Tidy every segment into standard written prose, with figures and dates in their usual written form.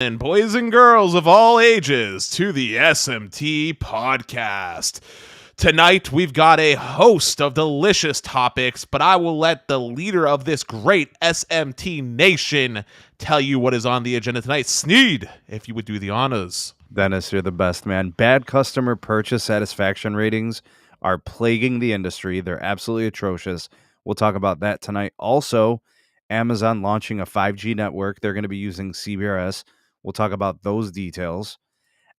And boys and girls of all ages to the SMT podcast. Tonight, we've got a host of delicious topics, but I will let the leader of this great SMT nation tell you what is on the agenda tonight. Sneed, if you would do the honors. Dennis, you're the best, man. Bad customer purchase satisfaction ratings are plaguing the industry. They're absolutely atrocious. We'll talk about that tonight. Also, Amazon launching a 5G network. They're going to be using CBRS. We'll talk about those details.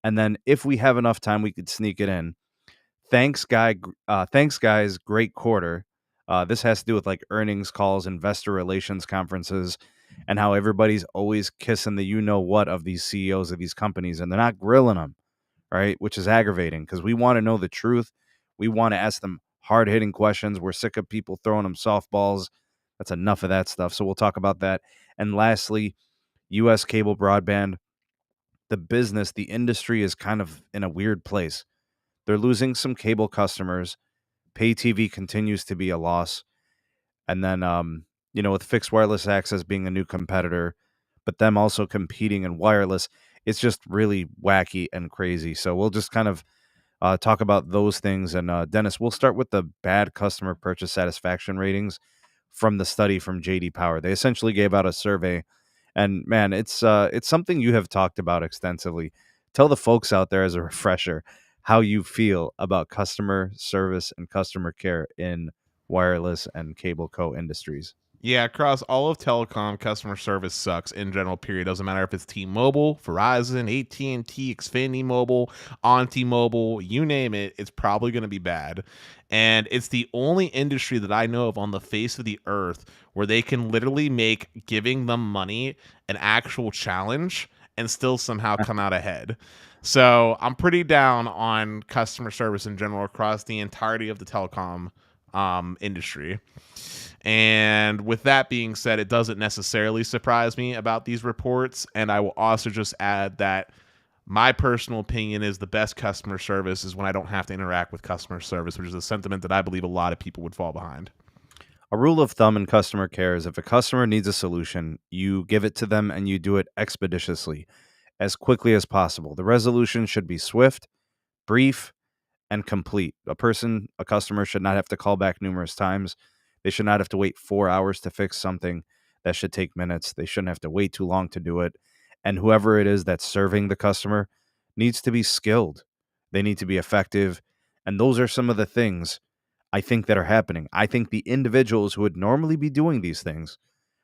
And then if we have enough time, we could sneak it in. Thanks, guys. Great quarter. This has to do with like earnings calls, investor relations conferences, and how everybody's always kissing the you know what of these CEOs of these companies, and they're not grilling them, right? Which is aggravating because we want to know the truth. We want to ask them hard hitting questions. We're sick of people throwing them softballs. That's enough of that stuff. So we'll talk about that. And lastly, U.S. cable broadband, the business, the industry is kind of in a weird place. They're losing some cable customers. Pay TV continues to be a loss. And then, with fixed wireless access being a new competitor, but them also competing in wireless, it's just really wacky and crazy. So we'll just kind of talk about those things. And Dennis, we'll start with the bad customer purchase satisfaction ratings from the study from JD Power. They essentially gave out a survey. And man, it's something you have talked about extensively. Tell the folks out there as a refresher how you feel about customer service and customer care in wireless and cable co industries. Yeah, across all of telecom, customer service sucks in general, period. Doesn't matter if it's T-Mobile, Verizon, AT&T, Xfinity Mobile, Auntie Mobile, you name it, it's probably going to be bad. And it's the only industry that I know of on the face of the earth where they can literally make giving them money an actual challenge and still somehow come out ahead. So I'm pretty down on customer service in general across the entirety of the telecom industry. And with that being said, it doesn't necessarily surprise me about these reports. And I will also just add that my personal opinion is the best customer service is when I don't have to interact with customer service, which is a sentiment that I believe a lot of people would fall behind. A rule of thumb in customer care is if a customer needs a solution, you give it to them and you do it expeditiously, as quickly as possible. The resolution should be swift, brief, and complete. A customer should not have to call back numerous times. They should not have to wait 4 hours to fix something that should take minutes. They shouldn't have to wait too long to do it. And whoever it is that's serving the customer needs to be skilled. They need to be effective. And those are some of the things I think that are happening. I think the individuals who would normally be doing these things,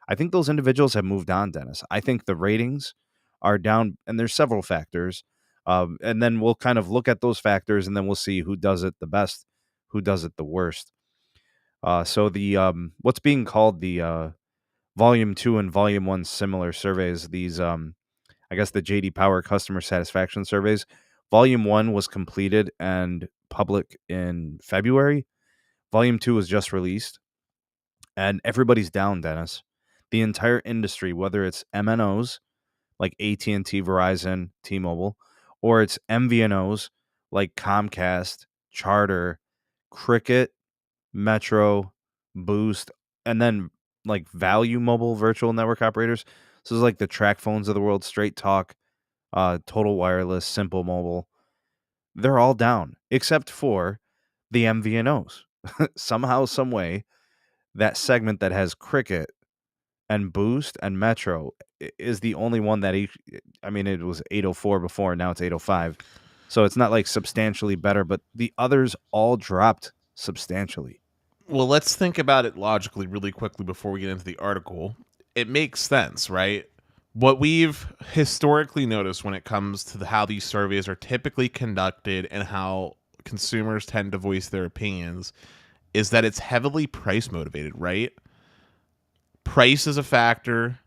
I think those individuals have moved on, Dennis. I think the ratings are down, and there's several factors. And then we'll kind of look at those factors, and then we'll see who does it the best, who does it the worst. So the what's being called the Volume 2 and Volume 1 similar surveys, these I guess the JD Power customer satisfaction surveys, Volume 1 was completed and public in February. Volume 2 was just released, and everybody's down, Dennis. The entire industry, whether it's MNOs like AT&T, Verizon, T-Mobile, or it's MVNOs like Comcast, Charter, Cricket, Metro, Boost, and then like value mobile virtual network operators. So it's like the track phones of the world, Straight Talk, Total Wireless, Simple Mobile. They're all down except for the MVNOs. Somehow, some way, that segment that has Cricket and Boost and Metro is the only one that it was 804 before, now it's 805. So it's not like substantially better, but the others all dropped substantially. Well, let's think about it logically really quickly before we get into the article. It makes sense, right? What we've historically noticed when it comes to how these surveys are typically conducted and how consumers tend to voice their opinions is that it's heavily price motivated, right? Price is a factor.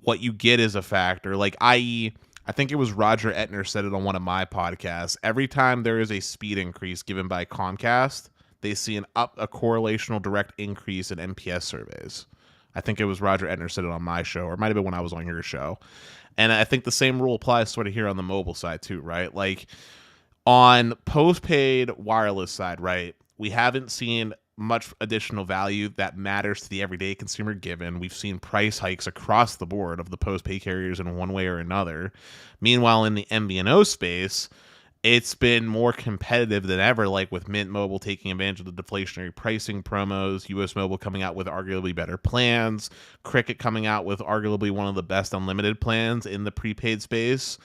What you get is a factor. Like, i.e., I think it was Roger Etner said it on one of my podcasts. Every time there is a speed increase given by Comcast, they see a correlational direct increase in NPS surveys. I think it was Roger Etner said it on my show, or it might have been when I was on your show. And I think the same rule applies sort of here on the mobile side too, right? Like on postpaid wireless side, right? We haven't seen much additional value that matters to the everyday consumer, given we've seen price hikes across the board of the postpaid carriers in one way or another. Meanwhile, in the MVNO space, it's been more competitive than ever, like with Mint Mobile taking advantage of the deflationary pricing promos, US Mobile coming out with arguably better plans, Cricket coming out with arguably one of the best unlimited plans in the prepaid space.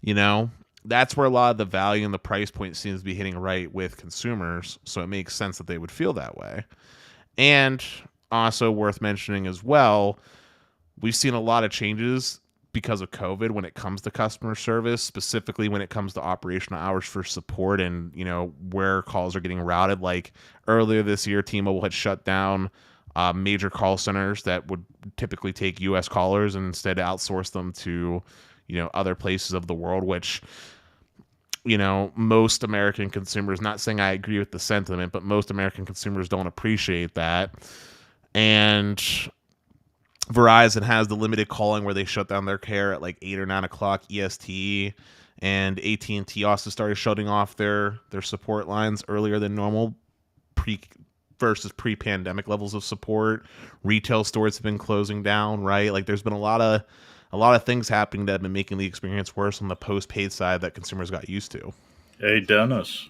You know, that's where a lot of the value and the price point seems to be hitting right with consumers. So it makes sense that they would feel that way. And also worth mentioning as well, we've seen a lot of changes because of COVID when it comes to customer service, specifically when it comes to operational hours for support and, where calls are getting routed. Like earlier this year, T-Mobile had shut down major call centers that would typically take U.S. callers and instead outsource them to, other places of the world, which, most American consumers, not saying I agree with the sentiment, but most American consumers don't appreciate that. And Verizon has the limited calling where they shut down their care at like 8 or 9 o'clock EST, and AT&T also started shutting off their support lines earlier than normal, pre-pandemic levels of support. Retail stores have been closing down, right? Like there's been a lot of things happening that have been making the experience worse on the postpaid side that consumers got used to. Hey, Dennis.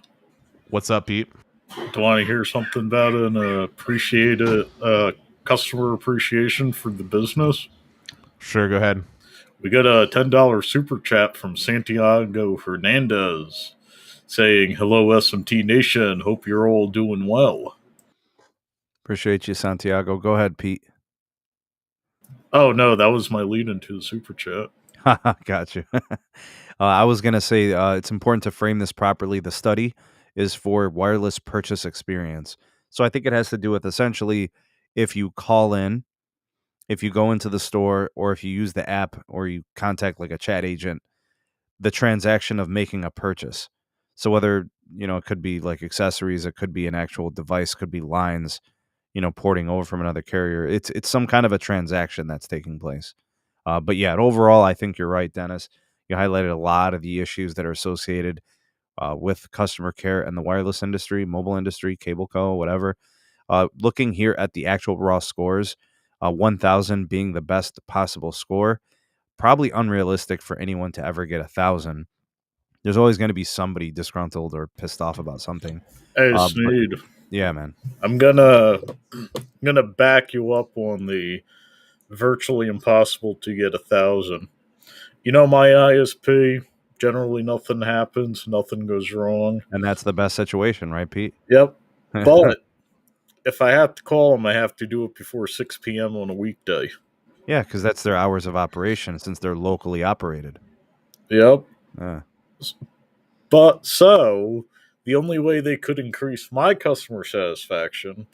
What's up, Pete? Do you want to hear something about an appreciated customer appreciation for the business? Sure, go ahead. We got a $10 super chat from Santiago Hernandez saying, "Hello, SMT Nation. Hope you're all doing well." Appreciate you, Santiago. Go ahead, Pete. Oh, no, that was my lead into the super chat. Got you. I was going to say it's important to frame this properly. The study is for wireless purchase experience. So I think it has to do with essentially if you call in, if you go into the store, or if you use the app or you contact like a chat agent, the transaction of making a purchase. So whether, it could be like accessories, it could be an actual device, could be lines, porting over from another carrier. It's some kind of a transaction that's taking place. But yeah, overall, I think you're right, Dennis. You highlighted a lot of the issues that are associated with customer care and the wireless industry, mobile industry, cable co, whatever. Looking here at the actual raw scores, 1,000 being the best possible score, probably unrealistic for anyone to ever get 1,000. There's always going to be somebody disgruntled or pissed off about something. Hey, Sneed. Yeah, man. I'm gonna back you up on the virtually impossible to get 1,000. My ISP, generally nothing happens, nothing goes wrong. And that's the best situation, right, Pete? Yep. But if I have to call them, I have to do it before 6 p.m. on a weekday. Yeah, because that's their hours of operation since they're locally operated. Yep. But so the only way they could increase my customer satisfaction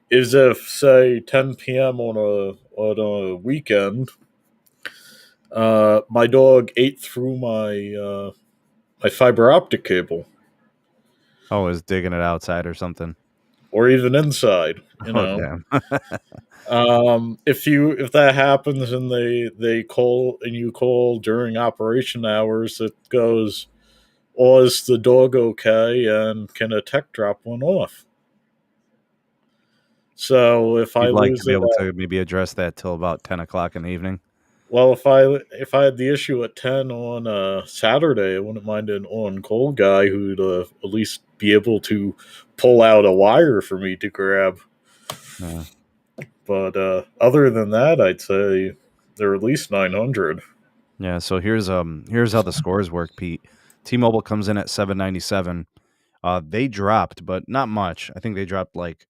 is if, say, 10 p.m. on a weekend, my dog ate through my fiber optic cable. Oh, is digging it outside or something, or even inside. Damn. If that happens and they call and you call during operation hours, it goes, "Oh, is the dog okay? And can a tech drop one off?" So if I like lose to be able to maybe address that till about 10 o'clock in the evening. Well, if I had the issue at 10 on Saturday, I wouldn't mind an on-call guy who'd at least be able to pull out a wire for me to grab. But other than that, I'd say they're at least 900. Yeah, so here's how the scores work, Pete. T-Mobile comes in at 797. They dropped, but not much. I think they dropped like,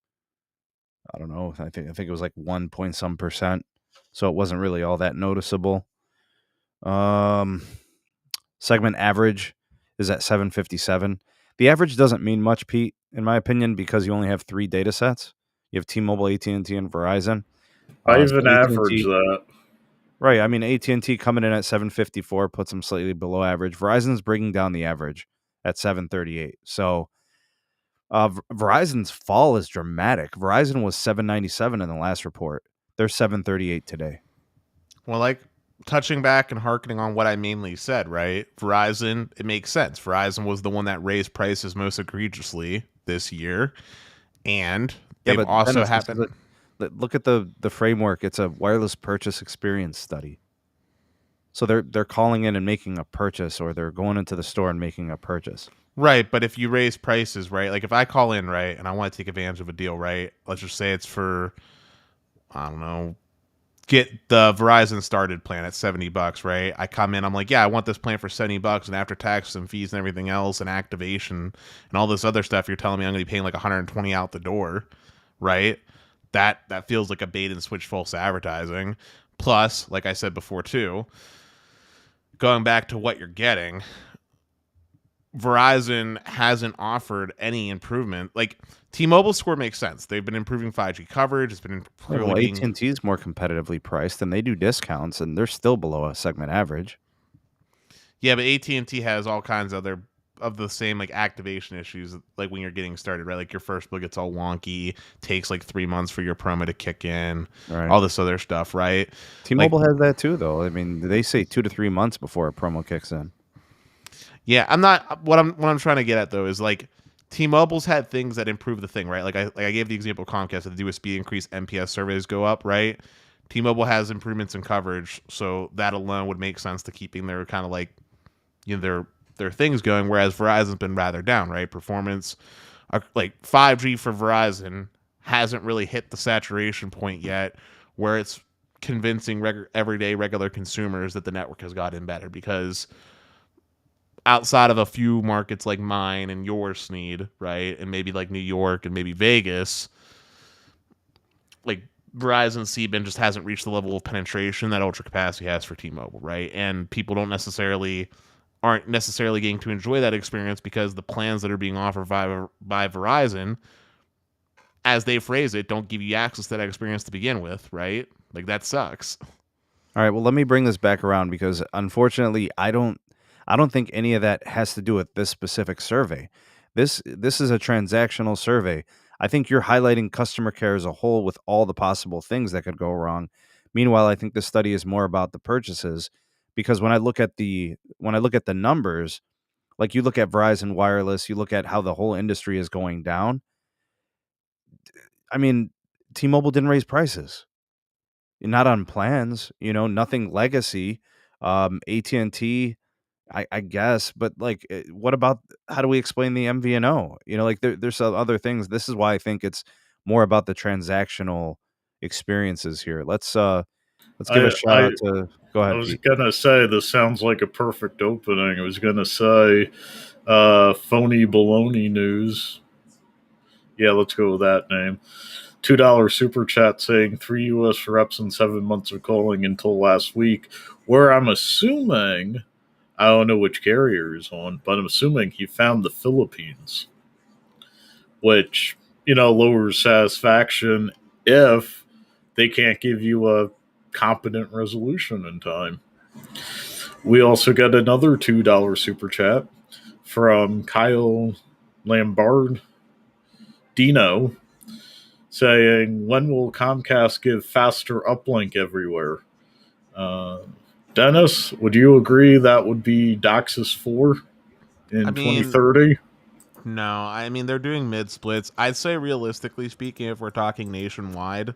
I don't know. I think it was like 1 point some percent. So it wasn't really all that noticeable. Segment average is at 757. The average doesn't mean much, Pete, in my opinion, because you only have 3 data sets. You have T-Mobile, AT&T, and Verizon. I even average that. Right. I mean, AT&T coming in at 754 puts them slightly below average. Verizon's bringing down the average at 738. So Verizon's fall is dramatic. Verizon was 797 in the last report. They're 738 today. Well, like touching back and harkening on what I mainly said, right? Verizon, it makes sense. Verizon was the one that raised prices most egregiously this year. And Yeah, They've but also Dennis, this is happened. look at the framework. It's a wireless purchase experience study. So they're calling in and making a purchase, or they're going into the store and making a purchase. Right, but if you raise prices, right? Like if I call in, right, and I want to take advantage of a deal, right? Let's just say it's for, I don't know, get the Verizon started plan at $70, right? I come in, I'm like, yeah, I want this plan for $70, and after taxes and fees and everything else and activation and all this other stuff, you're telling me I'm gonna be paying like 120 out the door, right? That feels like a bait and switch false advertising. Plus, like I said before too, going back to what you're getting, Verizon hasn't offered any improvement. Like T-Mobile's score makes sense. They've been improving 5G coverage. It's been clearly Well, being AT&T is more competitively priced, and they do discounts, and they're still below a segment average. yeah, but AT&T has all kinds of the same like activation issues like when you're getting started, right? Like your first bill gets all wonky, takes like 3 months for your promo to kick in, Right. all this other stuff, right? T-Mobile has that too, though. I mean, they say 2 to 3 months before a promo kicks in. Yeah, I'm not what I'm trying to get at though is like T-Mobile's had things that improve the thing, right? Like I gave the example of Comcast that they do a speed increase, NPS surveys go up, right? T-Mobile has improvements in coverage, so that alone would make sense to keeping their kind of like their things going. Whereas Verizon's been rather down, right? Performance, like 5G for Verizon hasn't really hit the saturation point yet, where it's convincing everyday regular consumers that the network has gotten better because outside of a few markets like mine and yours, Sneed, right, and maybe like New York and maybe Vegas, like Verizon C-band just hasn't reached the level of penetration that ultra capacity has for T-Mobile, right? And people aren't necessarily getting to enjoy that experience because the plans that are being offered by Verizon, as they phrase it, don't give you access to that experience to begin with, right? Like that sucks. All right, well, let me bring this back around because unfortunately, I don't think any of that has to do with this specific survey. This is a transactional survey. I think you're highlighting customer care as a whole with all the possible things that could go wrong. Meanwhile, I think the study is more about the purchases because when I look at the numbers, like you look at Verizon Wireless, you look at how the whole industry is going down. I mean, T-Mobile didn't raise prices. Not on plans, nothing legacy. AT&T, I guess, but like, what about how do we explain the MVNO? Like there's some other things. This is why I think it's more about the transactional experiences here. Let's give a I shout I out to. Go I ahead, was Pete. gonna say this sounds like a perfect opening. I was gonna say phony baloney news. Yeah, let's go with that name. $2 super chat saying 3 U.S. reps in 7 months of calling until last week, where I'm assuming I don't know which carrier is on, but I'm assuming he found the Philippines, which lowers satisfaction if they can't give you a competent resolution in time. We also got another $2 super chat from Kyle Lambardino saying, "When will Comcast give faster uplink everywhere?" Uh, Dennis, would you agree that would be DOCSIS 4 I in mean, 2030? no, I mean they're doing mid splits. I'd say realistically speaking, if we're talking nationwide,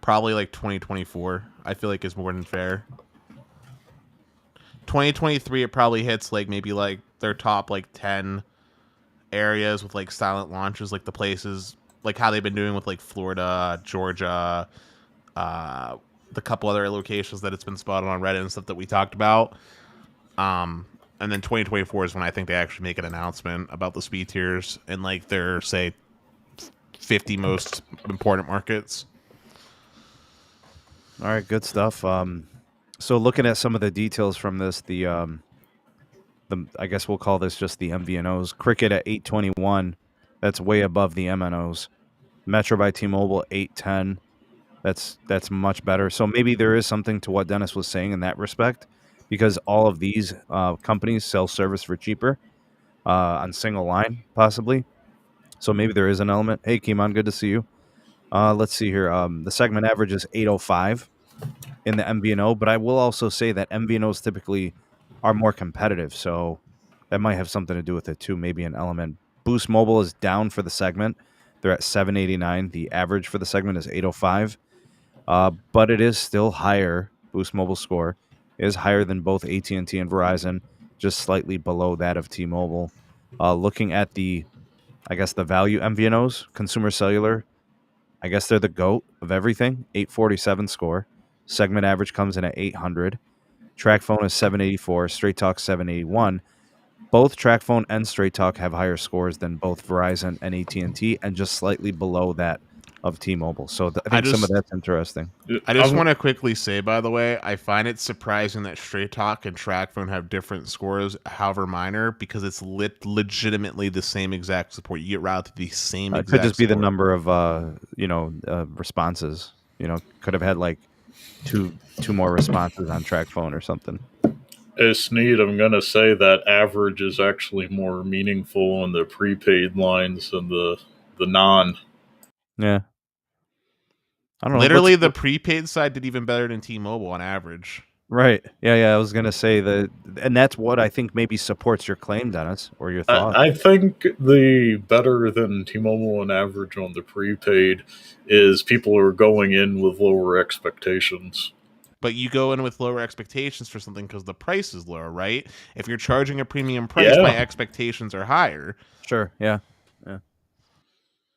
probably like 2024. I feel like is more than fair. 2023, it probably hits like maybe like their top like 10 areas with like silent launches, like the places like how they've been doing with like Florida, Georgia, uh, the couple other locations that it's been spotted on Reddit and stuff that we talked about. And then 2024 is when I think they actually make an announcement about the speed tiers in like their say 50 most important markets. All right, good stuff. So looking at some of the details from this, the I guess we'll call this just the MVNOs. Cricket at 821, that's way above the MNOs. Metro by T-Mobile 810. That's much better. So maybe there is something to what Dennis was saying in that respect, because all of these companies sell service for cheaper on single line, possibly. So maybe there is an element. Hey, Kimon, good to see you. Let's see here. The segment average is 805 in the MVNO, but I will also say that MVNOs typically are more competitive, so that might have something to do with it too. Maybe an element. Boost Mobile is down for the segment. They're at 789. The average for the segment is 805. But it is still higher. Boost Mobile score is higher than both AT&T and Verizon, just slightly below that of T-Mobile. Looking at the value MVNOs, Consumer Cellular, I guess they're the GOAT of everything. 847 score. Segment average comes in at 800. Track Phone is 784. Straight Talk 781. Both Track Phone and Straight Talk have higher scores than both Verizon and AT&T, and just slightly below that of T-Mobile. So I think some of that's interesting. I just want to quickly say, by the way, I find it surprising that Straight Talk and Track Phone have different scores, however minor, because it's legitimately the same exact support. You get routed to the same exact could just be support. the number of responses. Could have had like two more responses on Track Phone or something. It's neat. I'm going to say that average is actually more meaningful in the prepaid lines than the non. Yeah. I don't know. Literally, the prepaid side did even better than T-Mobile on average. Right. Yeah. I was going to say that, and that's what I think maybe supports your claim, Dennis, or your thought. I think the better than T-Mobile on average on the prepaid is people are going in with lower expectations. But you go in with lower expectations for something because the price is lower, right? If you're charging a premium price, my expectations are higher. Sure. Yeah.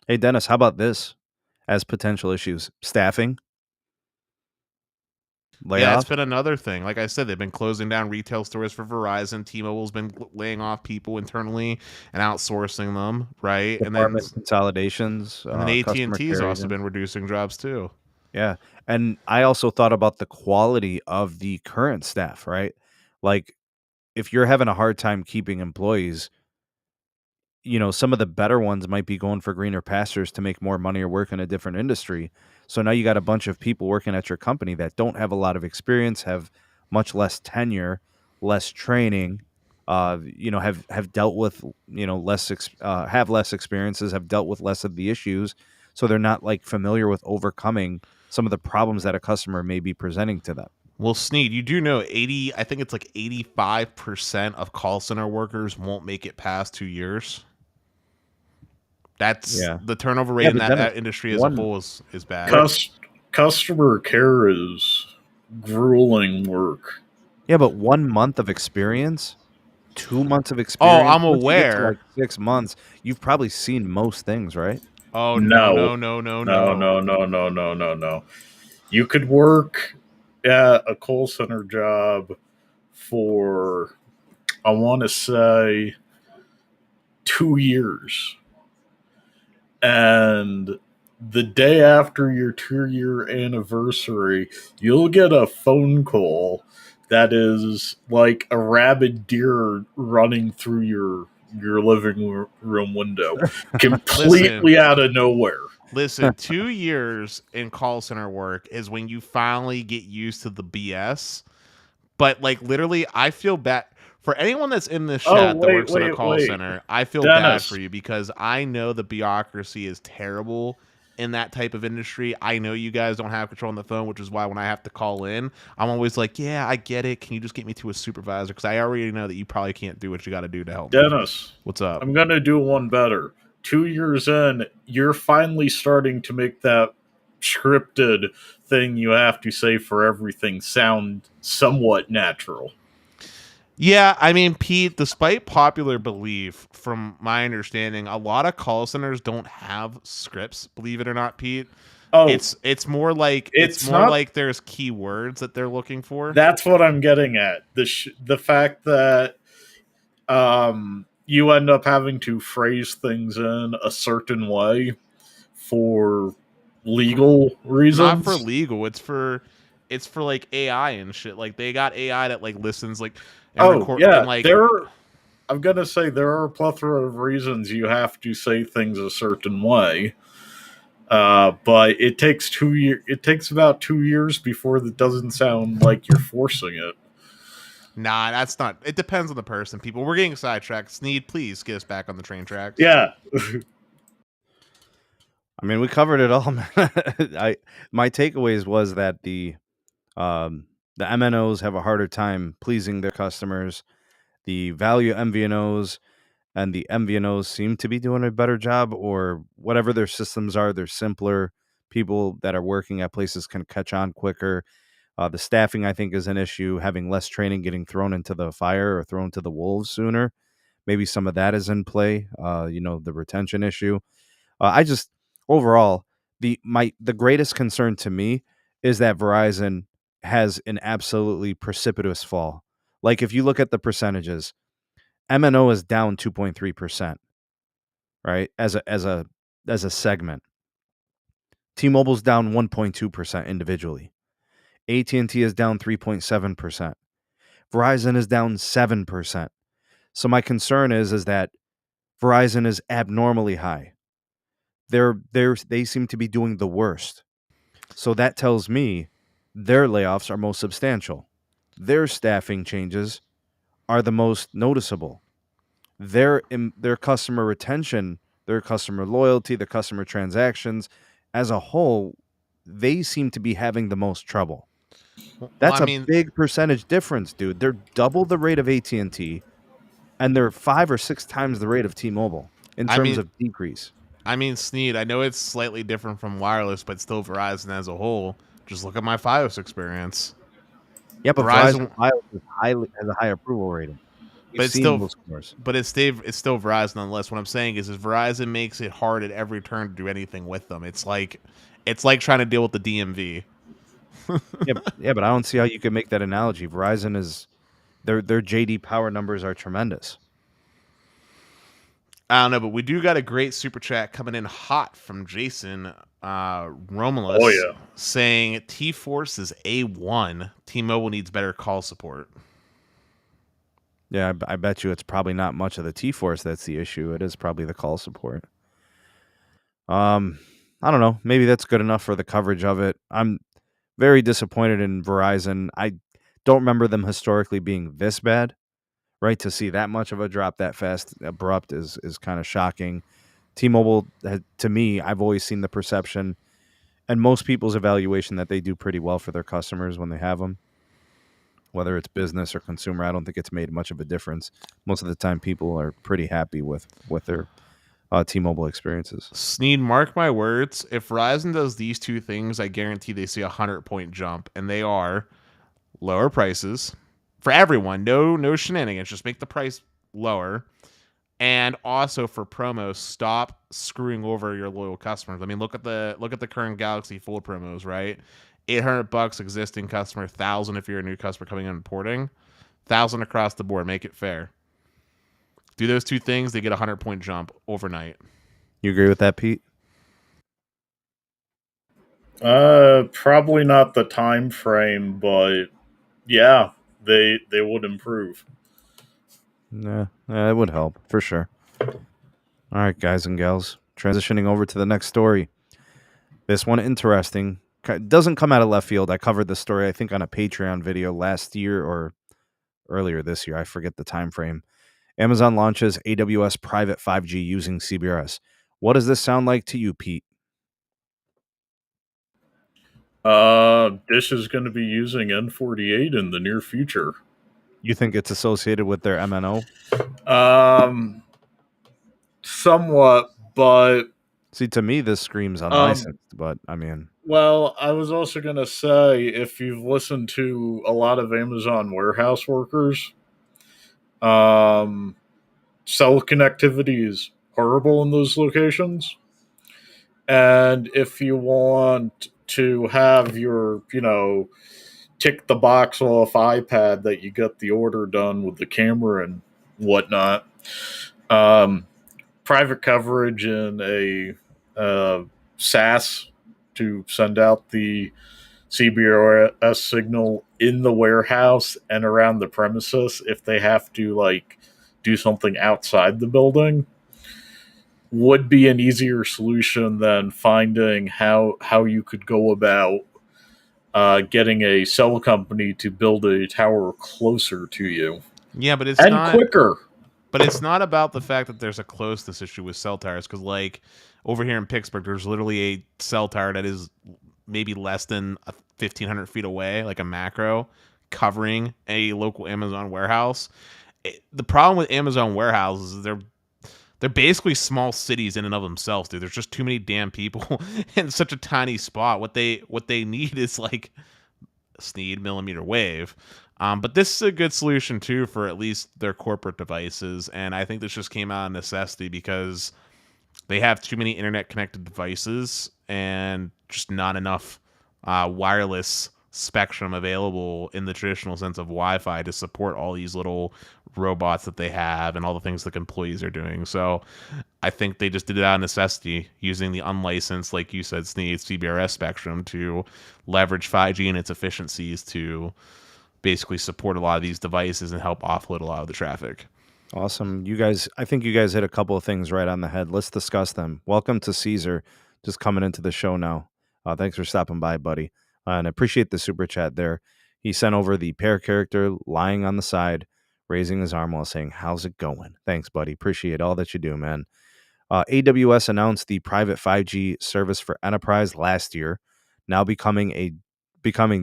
Hey, Dennis, how about this as potential issues? Staffing? Layoff? Yeah, it's been another thing. Like I said, they've been closing down retail stores for Verizon. T-Mobile's been laying off people internally and outsourcing them, right? Department and then consolidations. And then AT&T's also been reducing jobs too. Yeah. And I also thought about the quality of the current staff, right? Like, if you're having a hard time keeping employees, some of the better ones might be going for greener pastures to make more money or work in a different industry. So now you got a bunch of people working at your company that don't have a lot of experience, have much less tenure, less training, have dealt with, have less experiences, have dealt with less of the issues. So they're not like familiar with overcoming some of the problems that a customer may be presenting to them. Well, Sneed, you do know I think it's like 85% of call center workers won't make it past 2 years. That's the turnover rate in that industry as a whole is bad. Customer care is grueling work. Yeah, but 1 month of experience, 2 months of experience. Oh, I'm aware. Like 6 months. You've probably seen most things, right? Oh no. You could work at a call center job for, I want to say, 2 years. And the day after your 2-year anniversary, you'll get a phone call that is like a rabid deer running through your living room window, completely out of nowhere. Listen, 2 years in call center work is when you finally get used to the BS. But like literally, I feel bad for anyone that's in this chat that works in a call center. I feel bad for you because I know the bureaucracy is terrible in that type of industry. I know you guys don't have control on the phone, which is why when I have to call in, I'm always like, yeah, I get it. Can you just get me to a supervisor? Because I already know that you probably can't do what you got to do to help Dennis, me. What's up? I'm going to do one better. 2 years in, you're finally starting to make that scripted thing you have to say for everything sound somewhat natural. Yeah, I mean, Pete, despite popular belief, from my understanding, a lot of call centers don't have scripts, believe it or not, Pete. Oh, it's more like like there's keywords that they're looking for. That's what I'm getting at. The fact that you end up having to phrase things in a certain way for legal reasons. Not for legal. It's for like AI and shit. Like they got AI that like listens like and record. Yeah, and like I'm gonna say there are a plethora of reasons you have to say things a certain way. But it takes 2 years. It takes about 2 years before it doesn't sound like you're forcing it. Nah, that's not. It depends on the person. People, we're getting sidetracked. Sneed, please get us back on the train tracks. Yeah. I mean, we covered it all. My takeaways was that the MNOs have a harder time pleasing their customers. The value MVNOs and the MVNOs seem to be doing a better job, or whatever their systems are, they're simpler. People that are working at places can catch on quicker. The staffing, I think, is an issue. Having less training, getting thrown into the fire or thrown to the wolves sooner. Maybe some of that is in play. The retention issue. I just overall the greatest concern to me is that Verizon has an absolutely precipitous fall. Like if you look at the percentages, MNO is down 2.3%, right? As a segment. T-Mobile's down 1.2% individually. AT&T is down 3.7%. Verizon is down 7%. So my concern is that Verizon is abnormally high. They seem to be doing the worst. So that tells me their layoffs are most substantial. Their staffing changes are the most noticeable. Their customer retention, their customer loyalty, the customer transactions as a whole, they seem to be having the most trouble. Well, That's I a mean, big percentage difference, dude. They're double the rate of AT&T, and they're 5 or 6 times the rate of T-Mobile in I terms mean, of decrease. Sneed, I know it's slightly different from wireless, but still Verizon as a whole. Just look at my Fios experience. Yeah, but Verizon Verizon, Wireless has a high approval rating. We've but it's seen still, those scores. but it's still Verizon nonetheless. What I'm saying is Verizon makes it hard at every turn to do anything with them. It's like trying to deal with the DMV. Yeah, but I don't see how you can make that analogy. Verizon is their JD Power numbers are tremendous. I don't know, but we do got a great super chat coming in hot from Jason Oh Romulus yeah. saying T-Force is A1. T-Mobile needs better call support. Yeah, I bet you it's probably not much of the T-Force that's the issue. It is probably the call support. I don't know. Maybe that's good enough for the coverage of it. I'm very disappointed in Verizon. I don't remember them historically being this bad, right? To see that much of a drop that fast, abrupt is kind of shocking. T-Mobile, to me, I've always seen the perception and most people's evaluation that they do pretty well for their customers when they have them. Whether it's business or consumer, I don't think it's made much of a difference. Most of the time, people are pretty happy with their T-Mobile experiences. Sneed, mark my words. If Verizon does these two things, I guarantee they see 100-point jump, and they are lower prices for everyone. No shenanigans. Just make the price lower. And also for promos, stop screwing over your loyal customers. I mean, look at the current Galaxy Fold promos, right? $800 existing customer, 1,000 if you're a new customer coming in and porting, 1,000 across the board. Make it fair. Do those two things, they get a 100-point jump overnight. You agree with that, Pete? Probably not the time frame, but yeah, they would improve. Yeah, it would help for sure. All right, guys and gals, transitioning over to the next story. This one interesting. Doesn't come out of left field. I covered this story, I think, on a Patreon video last year or earlier this year. I forget the time frame. Amazon launches AWS private 5G using CBRS. What does this sound like to you, Pete? Dish is going to be using N48 in the near future. You think it's associated with their MNO? Somewhat, but See, to me, this screams unlicensed, but I mean, well, I was also going to say if you've listened to a lot of Amazon warehouse workers, cell connectivity is horrible in those locations. And if you want to have your, tick the box off iPad that you got the order done with the camera and whatnot, private coverage in a SAS to send out the CBRS signal in the warehouse and around the premises if they have to do something outside the building would be an easier solution than finding how you could go about getting a cell company to build a tower closer to you. Yeah, but it's And not. quicker. But it's not about the fact that there's a closeness issue with cell towers, because over here in Pittsburgh, there's literally a cell tower that is maybe less than 1,500 feet away, like a macro, covering a local Amazon warehouse. The problem with Amazon warehouses is they're basically small cities in and of themselves, dude. There's just too many damn people in such a tiny spot. What they need is like Sneed millimeter wave. But this is a good solution too for at least their corporate devices, and I think this just came out of necessity because they have too many internet connected devices and just not enough wireless spectrum available in the traditional sense of Wi-Fi to support all these little robots that they have and all the things that employees are doing. So I think they just did it out of necessity, using the unlicensed, like you said, Sneed CBRS spectrum to leverage 5G and its efficiencies to basically support a lot of these devices and help offload a lot of the traffic. Awesome. I think you guys hit a couple of things right on the head. Let's discuss them. Welcome to Caesar, just coming into the show now. Thanks for stopping by, buddy. And I appreciate the super chat there. He sent over the pair character lying on the side, raising his arm while saying, "How's it going?" Thanks, buddy. Appreciate all that you do, man. AWS announced the private 5G service for enterprise last year, now becoming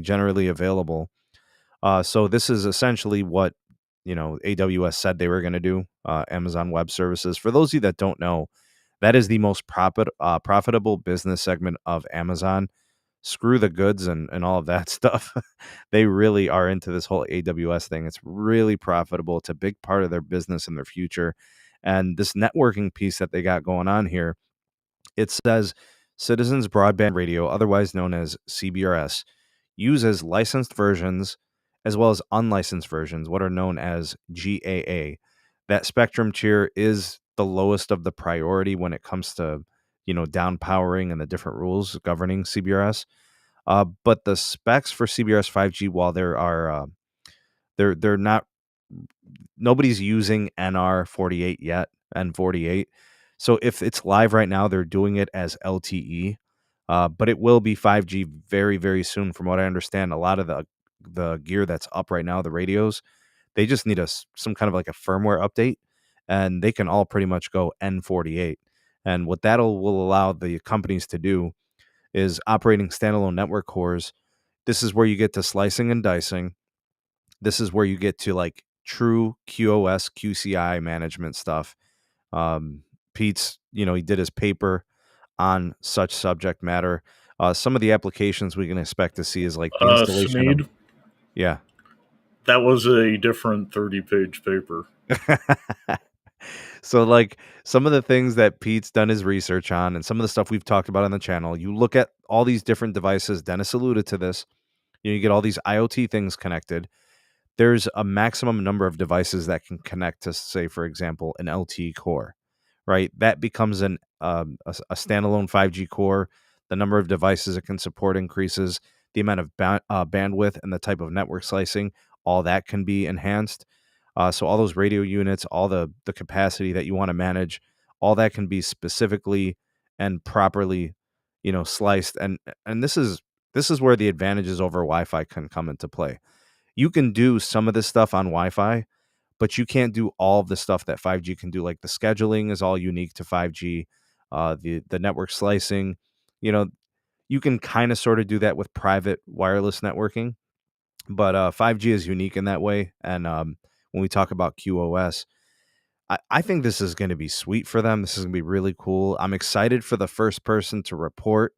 generally available. So this is essentially what AWS said they were going to do. Amazon Web Services. For those of you that don't know, that is the most profitable business segment of Amazon. Screw the goods and all of that stuff. They really are into this whole AWS thing. It's really profitable. It's a big part of their business and their future. And this networking piece that they got going on here, it says Citizens Broadband Radio, otherwise known as CBRS, uses licensed versions as well as unlicensed versions, what are known as GAA. That spectrum tier is the lowest of the priority when it comes to, down powering and the different rules governing CBRS. But the specs for CBRS 5G, while there are, they're not, nobody's using NR48 yet, N48. So if it's live right now, they're doing it as LTE, but it will be 5G very, very soon. From what I understand, a lot of the gear that's up right now, the radios, they just need some kind of like a firmware update, and they can all pretty much go N48. And what will allow the companies to do is operating standalone network cores. This is where you get to slicing and dicing. This is where you get to like true QoS, QCI management stuff. Pete's, he did his paper on such subject matter. Some of the applications we can expect to see is like the installation of, Sneed, yeah. that was a different 30-page paper. So like some of the things that Pete's done his research on and some of the stuff we've talked about on the channel, you look at all these different devices. Dennis alluded to this. You get all these IoT things connected. There's a maximum number of devices that can connect to, say, for example, an LTE core, right? That becomes a standalone 5G core. The number of devices it can support increases. The amount of bandwidth and the type of network slicing, all that can be enhanced. So all those radio units, all the capacity that you want to manage, all that can be specifically and properly, sliced. And this is where the advantages over Wi-Fi can come into play. You can do some of this stuff on Wi-Fi, but you can't do all of the stuff that 5G can do. Like the scheduling is all unique to 5G. The network slicing, you can kind of sort of do that with private wireless networking, but 5G is unique in that way. And when we talk about QoS, I think this is going to be sweet for them. This is going to be really cool. I'm excited for the first person to report,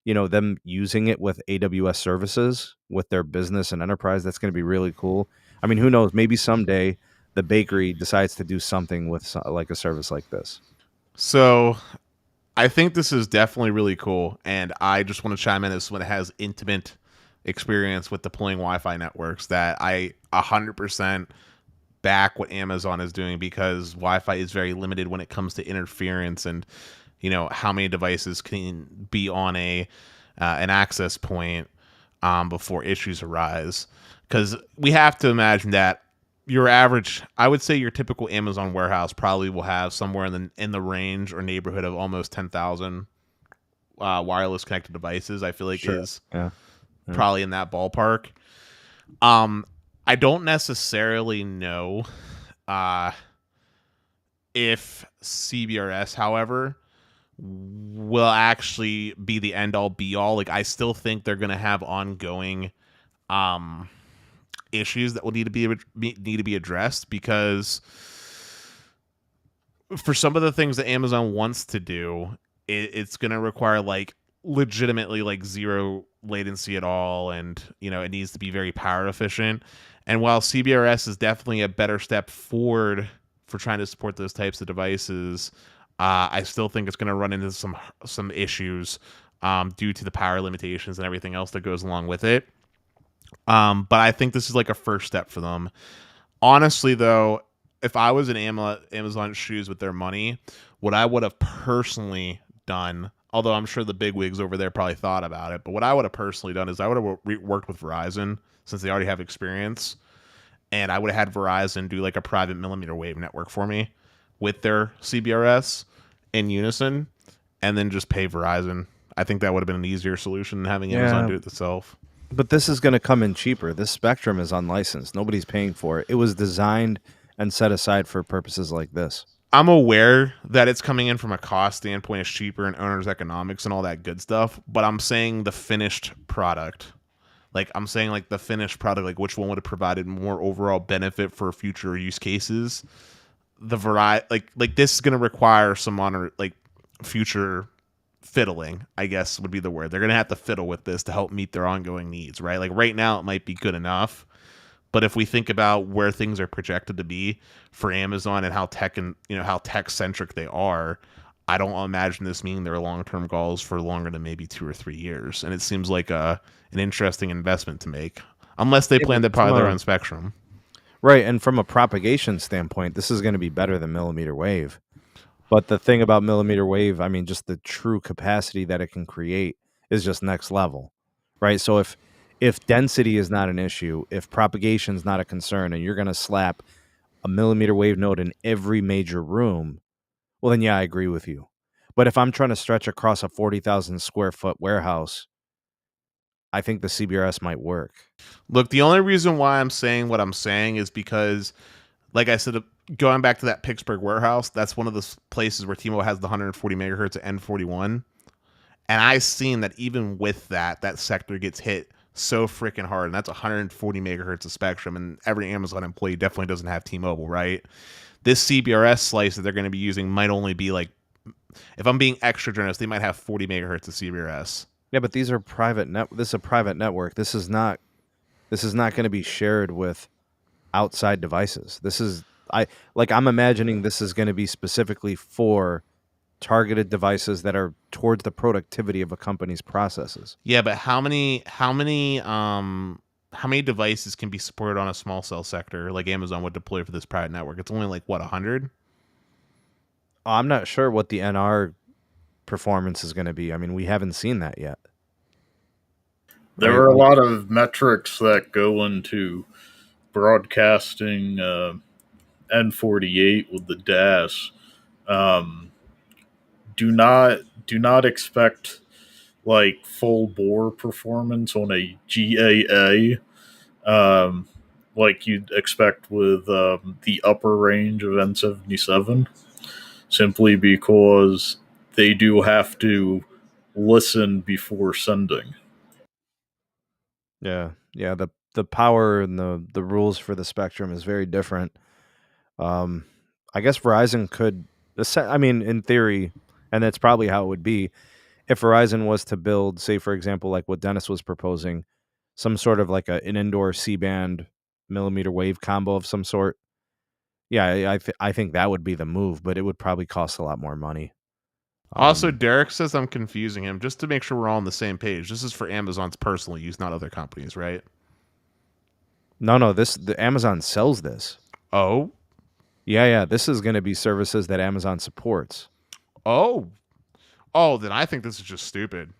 them using it with AWS services with their business and enterprise. That's going to be really cool. I mean, who knows? Maybe someday the bakery decides to do something with like a service like this. So I think this is definitely really cool, and I just want to chime in as someone that has intimate experience with deploying Wi-Fi networks that I 100% back what Amazon is doing, because Wi-Fi is very limited when it comes to interference and how many devices can be on an access point before issues arise. Because we have to imagine that your average, I would say your typical Amazon warehouse probably will have somewhere in the range or neighborhood of almost 10,000 wireless connected devices. I feel like Sure. is Yeah. probably in that ballpark. I don't necessarily know if CBRS, however, will actually be the end all be all. Like, I still think they're going to have ongoing issues that will need to be addressed, because for some of the things that Amazon wants to do, it's going to require like legitimately like zero latency at all, and it needs to be very power efficient. And while CBRS is definitely a better step forward for trying to support those types of devices, I still think it's going to run into some issues due to the power limitations and everything else that goes along with it. But I think this is like a first step for them. Honestly, though, if I was in Amazon's shoes with their money, what I would have personally done, although I'm sure the bigwigs over there probably thought about it, but what I would have personally done is I would have worked with Verizon since they already have experience, and I would have had Verizon do like a private millimeter wave network for me with their CBRS in unison, and then just pay Verizon. I think that would have been an easier solution than having Amazon do it itself. But this is going to come in cheaper. This spectrum is unlicensed. Nobody's paying for it. It was designed and set aside for purposes like this. I'm aware that it's coming in from a cost standpoint, it's cheaper and owner's economics and all that good stuff, but I'm saying the finished product. Like, I'm saying, like, the finished product, like, which one would have provided more overall benefit for future use cases? The variety, like this is going to require some future fiddling, I guess would be the word. They're going to have to fiddle with this to help meet their ongoing needs, right? Like, right now, it might be good enough. But if we think about where things are projected to be for Amazon and how tech centric they are, I don't imagine this meaning their long-term goals for longer than maybe 2 or 3 years. And it seems like an interesting investment to make, unless they plan to apply their own spectrum. Right, and from a propagation standpoint, this is going to be better than millimeter wave. But the thing about millimeter wave, I mean, just the true capacity that it can create is just next level, right? So if density is not an issue, if propagation is not a concern, and you're going to slap a millimeter wave node in every major room, well, then, yeah, I agree with you. But if I'm trying to stretch across a 40,000 square foot warehouse, I think the CBRS might work. Look, the only reason why I'm saying what I'm saying is because, like I said, going back to that Pittsburgh warehouse, that's one of the places where T-Mobile has the 140 megahertz at N41. And I've seen that even with that sector gets hit so freaking hard. And that's 140 megahertz of spectrum. And every Amazon employee definitely doesn't have T-Mobile, right? This CBRS slice that they're going to be using might only be like, if I'm being extra generous, they might have 40 megahertz of CBRS. Yeah, but these are this is a private network. This is not going to be shared with outside devices. I'm imagining this is going to be specifically for targeted devices that are towards the productivity of a company's processes. Yeah, but how many devices can be supported on a small cell sector like Amazon would deploy for this private network? It's only like, what, 100? I'm not sure what the NR performance is going to be. I mean, we haven't seen that yet. There are a lot of metrics that go into broadcasting N48 with the DAS. Do not expect like full bore performance on a GAA like you'd expect with the upper range of N77, simply because they do have to listen before sending. Yeah. The power and the rules for the spectrum is very different. I guess Verizon could, I mean, in theory, and that's probably how it would be, if Verizon was to build, say, for example, like what Dennis was proposing, some sort of like an indoor C-band millimeter wave combo of some sort. Yeah, I think that would be the move, but it would probably cost a lot more money. Also, Derek says I'm confusing him. Just to make sure we're all on the same page, this is for Amazon's personal use, not other companies, right? No, the Amazon sells this. Oh? Yeah, this is going to be services that Amazon supports. Oh, then I think this is just stupid.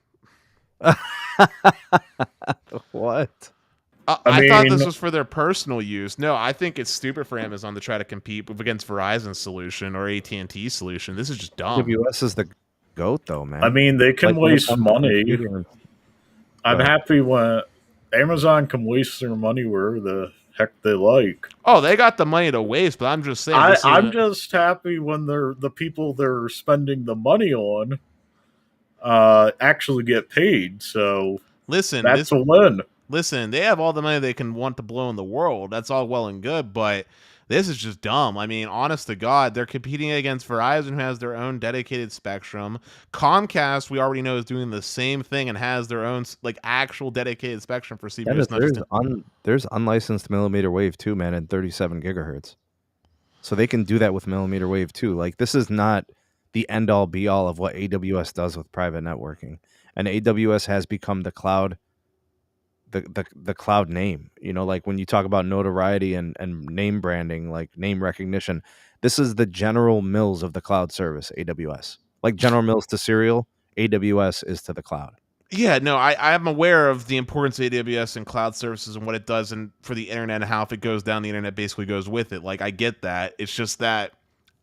What? I thought this was for their personal use. No, I think it's stupid for Amazon to try to compete against Verizon's solution or AT&T solution. This is just dumb. AWS is the GOAT, though, man. I mean, they can waste money. I'm happy when Amazon can waste their money where the heck they like. Oh, they got the money to waste, but I'm just saying. I'm just happy when the people they're spending the money on actually get paid. So listen, that's a win. Listen, they have all the money they can want to blow in the world. That's all well and good, but This is just dumb. I mean, honest to God, they're competing against Verizon, who has their own dedicated spectrum. Comcast, we already know, is doing the same thing and has their own like actual dedicated spectrum for CBRS. Not just There's unlicensed millimeter wave too, man, at 37 gigahertz. So they can do that with millimeter wave too. Like, this is not the end all be all of what AWS does with private networking. And AWS has become the cloud, the cloud name. You know, like when you talk about notoriety and name branding, like name recognition, this is the General Mills of the cloud service, AWS. Like General Mills to cereal, AWS is to the cloud. Yeah, no, I'm aware of the importance of AWS and cloud services and what it does and for the internet, and how if it goes down, the internet basically goes with it. Like, I get that. It's just that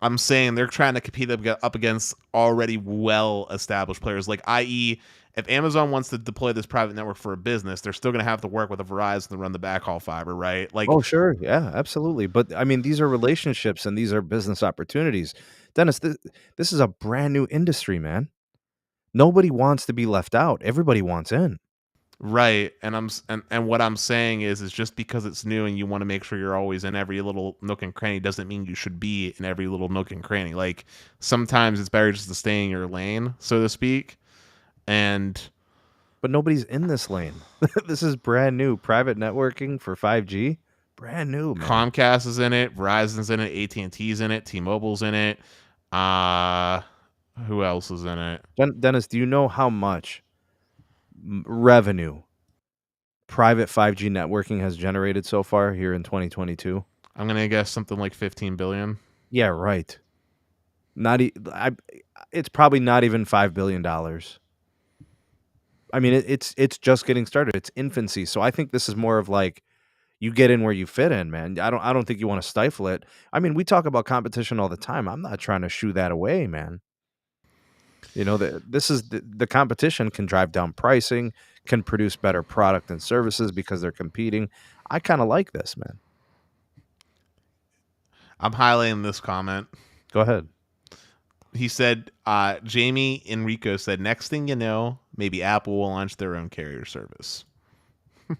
I'm saying they're trying to compete up against already well-established players. Like, i.e., if Amazon wants to deploy this private network for a business, they're still going to have to work with a Verizon to run the backhaul fiber, right? Like, Oh, sure. Yeah, absolutely. But I mean, these are relationships and these are business opportunities. Dennis, this is a brand new industry, man. Nobody wants to be left out. Everybody wants in. right, and what I'm saying is just because it's new and you want to make sure you're always in every little nook and cranny doesn't mean you should be in every little nook and cranny. Like, sometimes it's better just to stay in your lane, so to speak. And But nobody's in this lane. This is brand new. Private networking for 5G. Brand new, man. Comcast is in it, Verizon's in it, AT&T's in it, T-Mobile's in it. Uh who else is in it? Dennis, do you know how much revenue private 5G networking has generated so far here in 2022? I'm gonna guess something like 15 billion. Yeah, right. It's probably not even $5 billion. I mean, it's just getting started. It's infancy. So I think this is more of like, you get in where you fit in, man. I don't think you want to stifle it. I mean, we talk about competition all the time. I'm not trying to shoo that away, man. You know, the competition can drive down pricing, can produce better product and services because they're competing. I kind of like this, man. I'm highlighting this comment. Go ahead. He said, Jamie Enrico said, next thing you know, maybe Apple will launch their own carrier service. I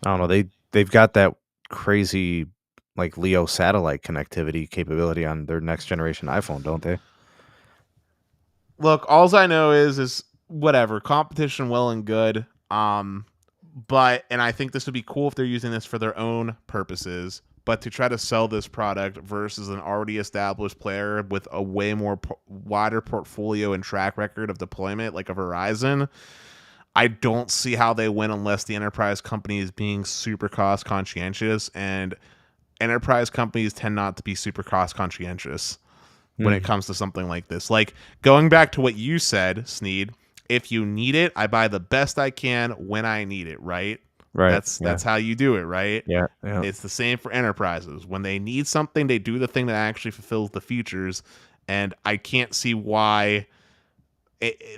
don't know. They've got that crazy like LEO satellite connectivity capability on their next generation iPhone, don't they? Look, alls I know is whatever, competition well and good. But and I think this would be cool if they're using this for their own purposes. But to try to sell this product versus an already established player with a way more wider portfolio and track record of deployment, like a Verizon, I don't see how they win unless the enterprise company is being super cost conscientious, and enterprise companies tend not to be super cost conscientious when it comes to something like this. Like, going back to what you said, Sneed, if you need it, I buy the best I can when I need it, right? Right. That's how you do it, right? Yeah. It's the same for enterprises. When they need something, they do the thing that actually fulfills the features, and I can't see why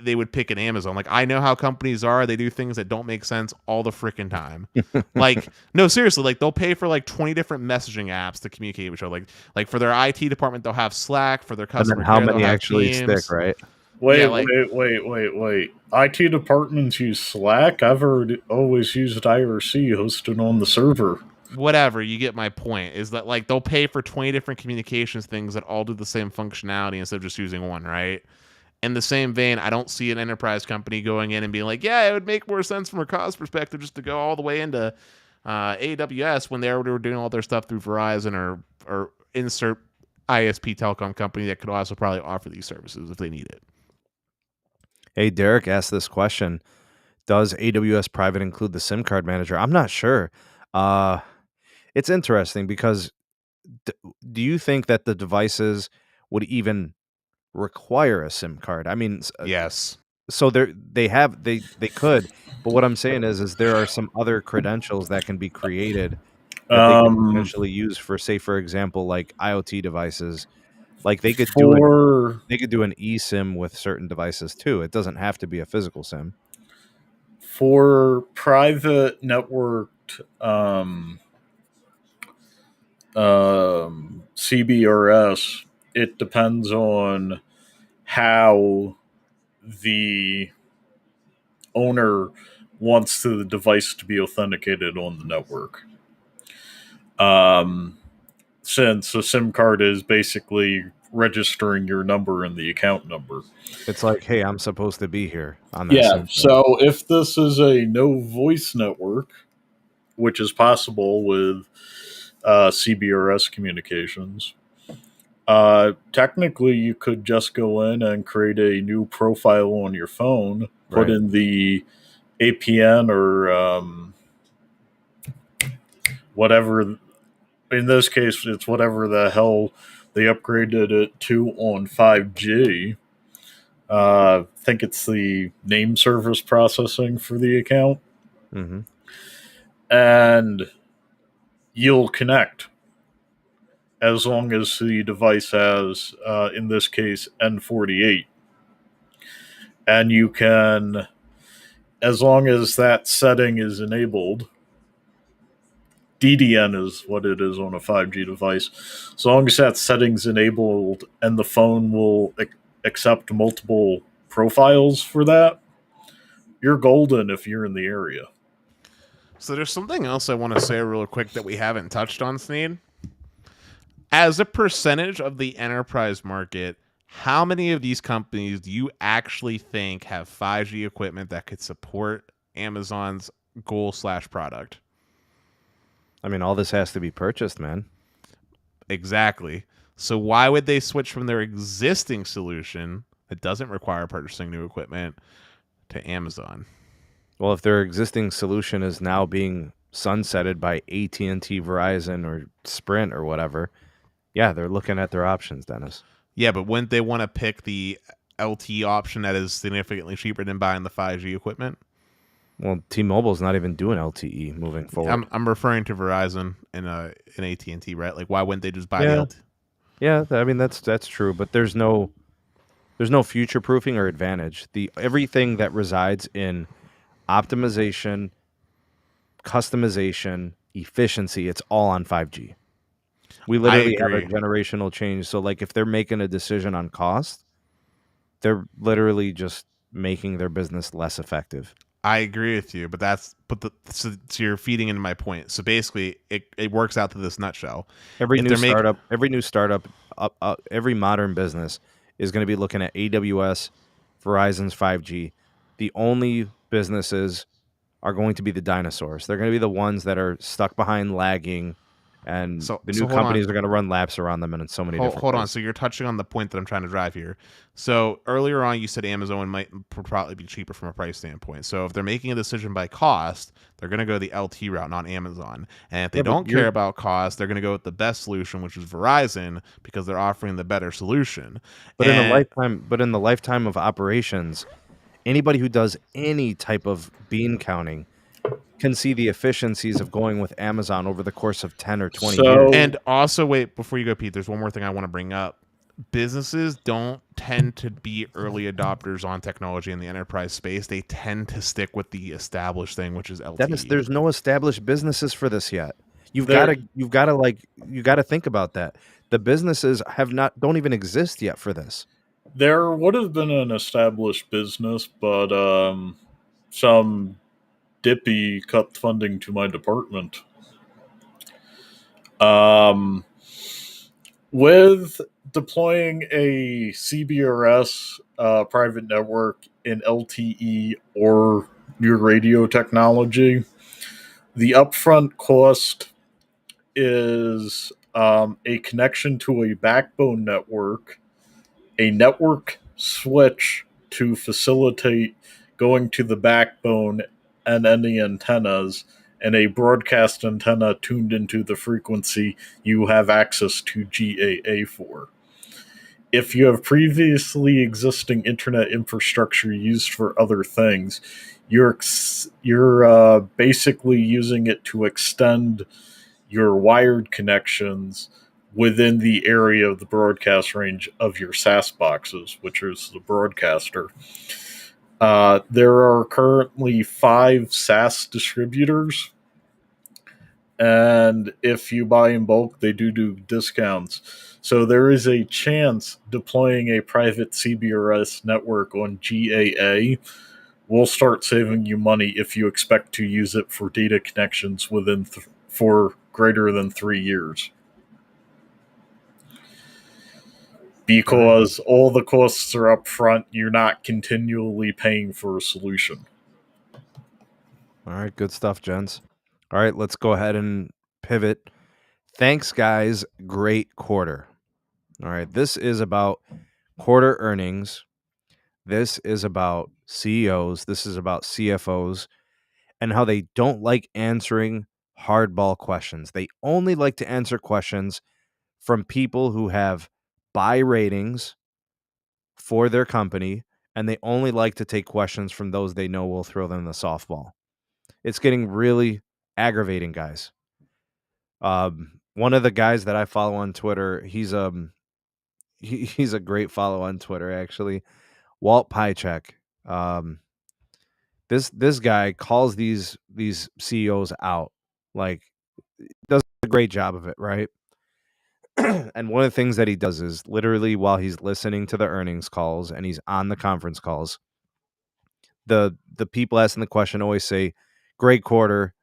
they would pick an Amazon. Like, I know how companies are. They do things that don't make sense all the freaking time. Like, no, seriously, like they'll pay for like 20 different messaging apps to communicate with each other. Like for their IT department, they'll have Slack. For their And then customer how care, they'll many have actually Teams. stick, right? Wait, Yeah, like- wait. IT departments use Slack. I've always used IRC hosted on the server. Whatever, you get my point. Is that like they'll pay for 20 different communications things that all do the same functionality instead of just using one, right? In the same vein, I don't see an enterprise company going in and being like, yeah, it would make more sense from a cost perspective just to go all the way into AWS when they were doing all their stuff through Verizon or insert ISP telecom company that could also probably offer these services if they need it. Hey, Derek asked this question. Does AWS Private include the SIM card manager? I'm not sure. It's interesting because do you think that the devices would even require a SIM card? I mean, Yes. so they could, but what I'm saying is there are some other credentials that can be created that they could potentially use for, say, for example, like IoT devices. Like they could do an eSIM with certain devices too. It doesn't have to be a physical SIM. For private networked CBRS, it depends on how the owner wants the device to be authenticated on the network. Since a SIM card is basically registering your number and the account number. It's like, hey, I'm supposed to be here on that Yeah, SIM card. so if this is a no voice network, which is possible with CBRS communications, technically you could just go in and create a new profile on your phone, put Right. in the APN or whatever. In this case, it's whatever the hell they upgraded it to on 5G. I think it's the name service processing for the account. Mm-hmm. And you'll connect as long as the device has, in this case, N48. And you can, as long as that setting is enabled, DDN is what it is on a 5G device. So long as that setting's enabled and the phone will accept multiple profiles for that, you're golden if you're in the area. So there's something else I want to say real quick that we haven't touched on, Sneed. As a percentage of the enterprise market, how many of these companies do you actually think have 5G equipment that could support Amazon's goal/product? I mean, all this has to be purchased, man. Exactly. So why would they switch from their existing solution that doesn't require purchasing new equipment to Amazon? Well, if their existing solution is now being sunsetted by AT&T, Verizon, or Sprint or whatever, yeah, they're looking at their options, Dennis. Yeah, but wouldn't they want to pick the LTE option that is significantly cheaper than buying the 5G equipment? Well, T-Mobile's not even doing LTE moving forward. I'm referring to Verizon and AT&T, right? Like, why wouldn't they just buy the LTE? Yeah, I mean that's true, but there's no future proofing or advantage. Everything that resides in optimization, customization, efficiency, it's all on 5G. We literally have a generational change. So like if they're making a decision on cost, they're literally just making their business less effective. I agree with you, so you're feeding into my point. So basically, it works out to this nutshell. Every new startup, every modern business is going to be looking at AWS, Verizon's 5G. The only businesses are going to be the dinosaurs. They're going to be the ones that are stuck behind, lagging, and the new companies are going to run laps around them in so many different Hold ways. on. So you're touching on the point that I'm trying to drive here. So earlier on, you said Amazon might probably be cheaper from a price standpoint. So if they're making a decision by cost, they're going to go the LT route, not Amazon. And if they don't care about cost, they're going to go with the best solution, which is Verizon, because they're offering the better solution. But in the lifetime of operations, anybody who does any type of bean counting can see the efficiencies of going with Amazon over the course of 10 or 20 years. And also, wait, before you go, Pete, there's one more thing I want to bring up. Businesses don't tend to be early adopters on technology in the enterprise space. They tend to stick with the established thing, which is LTE. Dennis, there's no established businesses for this yet. You've got to think about that. The businesses don't even exist yet for this. There would have been an established business, but some dippy cut funding to my department. With deploying a CBRS private network in LTE or new radio technology, the upfront cost is a connection to a backbone network, a network switch to facilitate going to the backbone and any antennas, and a broadcast antenna tuned into the frequency you have access to GAA for. If you have previously existing internet infrastructure used for other things, you're basically using it to extend your wired connections within the area of the broadcast range of your SAS boxes, which is the broadcaster. There are currently 5 SAS distributors, and if you buy in bulk, they do discounts. So there is a chance deploying a private CBRS network on GAA will start saving you money if you expect to use it for data connections within for greater than 3 years. Because all the costs are up front, you're not continually paying for a solution. All right, good stuff, gents. All right, let's go ahead and pivot. Thanks, guys. Great quarter. All right, this is about quarter earnings. This is about CEOs. This is about CFOs and how they don't like answering hardball questions. They only like to answer questions from people who have buy ratings for their company, and they only like to take questions from those they know will throw them the softball. It's getting really aggravating, guys. One of the guys that I follow on Twitter, he's a great follow on Twitter, actually. Walt Pychek. This guy calls these CEOs out, like, does a great job of it, right? And one of the things that he does is literally while he's listening to the earnings calls and he's on the conference calls, the people asking the question always say, "Great quarter.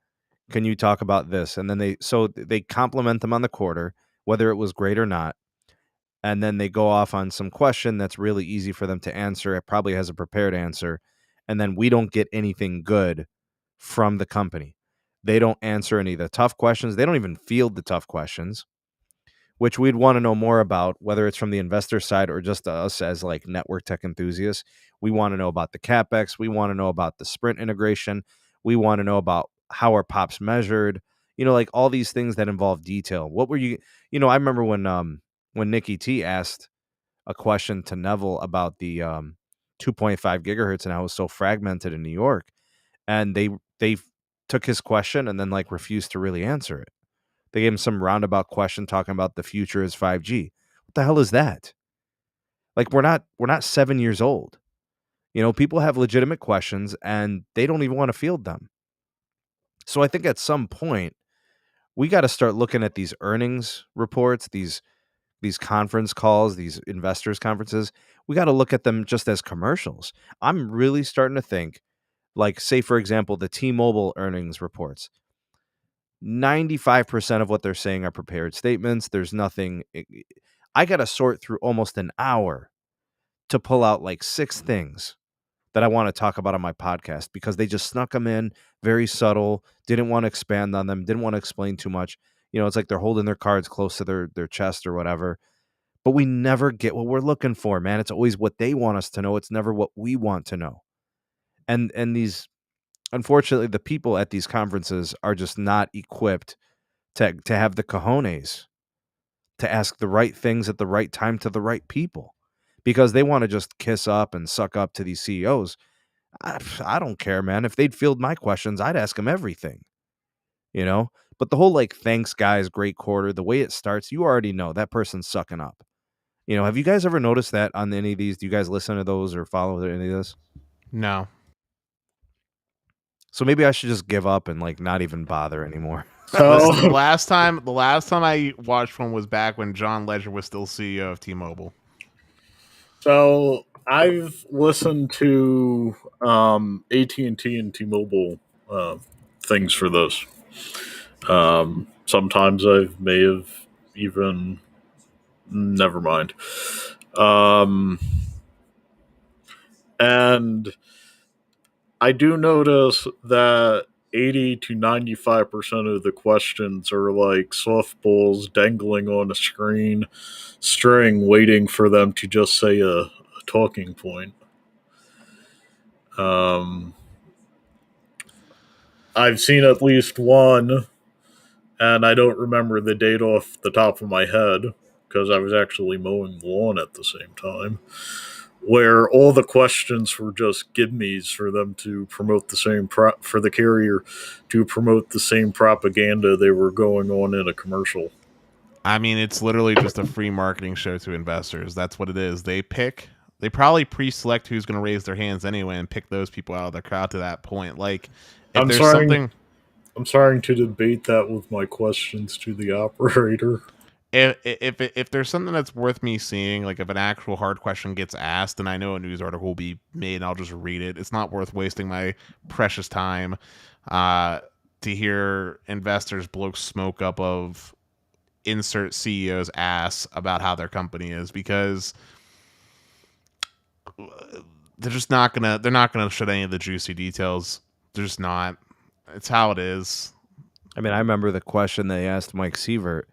Can you talk about this?" And then they compliment them on the quarter, whether it was great or not. And then they go off on some question that's really easy for them to answer. It probably has a prepared answer. And then we don't get anything good from the company. They don't answer any of the tough questions. They don't even field the tough questions, which we'd want to know more about, whether it's from the investor side or just us as like network tech enthusiasts. We want to know about the CapEx. We want to know about the Sprint integration. We want to know about how are POPs measured, like all these things that involve detail. What were you, I remember when Nikki T asked a question to Neville about the 2.5 gigahertz and how it was so fragmented in New York, and they took his question and then like refused to really answer it. They gave him some roundabout question talking about the future is 5G. What the hell is that? Like we're not 7 years old. People have legitimate questions and they don't even want to field them. So I think at some point we got to start looking at these earnings reports, these conference calls, these investors conferences. We got to look at them just as commercials. I'm really starting to think, like, say, for example, the T-Mobile earnings reports. 95% of what they're saying are prepared statements. There's nothing. I got to sort through almost an hour to pull out like 6 things that I want to talk about on my podcast because they just snuck them in, very subtle, didn't want to expand on them, didn't want to explain too much. It's like they're holding their cards close to their chest or whatever. But we never get what we're looking for, man. It's always what they want us to know. It's never what we want to know. And these, unfortunately, the people at these conferences are just not equipped to have the cojones to ask the right things at the right time to the right people, because they want to just kiss up and suck up to these CEOs. I don't care, man. If they'd field my questions, I'd ask them everything, But the whole like, thanks, guys, great quarter, the way it starts, you already know that person's sucking up. Have you guys ever noticed that on any of these? Do you guys listen to those or follow any of this? No. So maybe I should just give up and like not even bother anymore. Listen, the last time I watched one was back when John Ledger was still CEO of T-Mobile. So I've listened to AT&T and T-Mobile things for this. Sometimes I may have even... Never mind. And I do notice that 80 to 95% of the questions are like softballs dangling on a string waiting for them to just say a talking point. I've seen at least one, and I don't remember the date off the top of my head because I was actually mowing the lawn at the same time, where all the questions were just gimmies for them to promote the same for the carrier to promote the same propaganda they were going on in a commercial. I mean, it's literally just a free marketing show to investors. That's what it is. They probably pre-select who's going to raise their hands anyway and pick those people out of the crowd to that point. Like, if I'm starting to debate that with my questions to the operator. If there's something that's worth me seeing, like if an actual hard question gets asked and I know a news article will be made and I'll just read it, it's not worth wasting my precious time to hear investors blow smoke up of insert CEO's ass about how their company is, because they're not gonna shed any of the juicy details. They're just not. It's how it is. I mean, I remember the question they asked Mike Sievert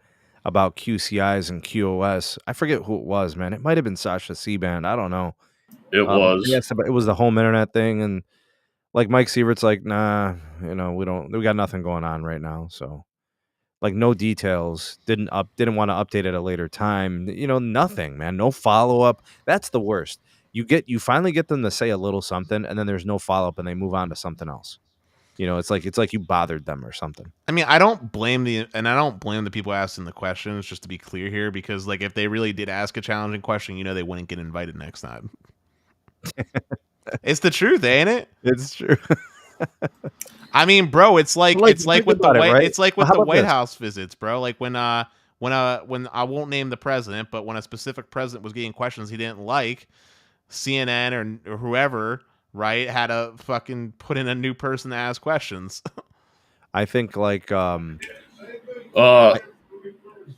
about QCIs and QoS. I forget who it was, man. It might have been Sasha C-Band. I don't know. It was. Yes, it was the home internet thing, and like Mike Sievert's like, nah, we got nothing going on right now. So like no details. Didn't want to update at a later time. Nothing, man. No follow up. That's the worst. You finally get them to say a little something, and then there's no follow up, and they move on to something else. It's like you bothered them or something. I mean, I don't blame the people asking the questions, just to be clear here, because like if they really did ask a challenging question, they wouldn't get invited next time. It's the truth, ain't it? It's true. I mean, bro, it's like with the White right? It's like with the White this? House visits, bro. Like when I won't name the president, but when a specific president was getting questions he didn't like, CNN or whoever, right, had to fucking put in a new person to ask questions. I think like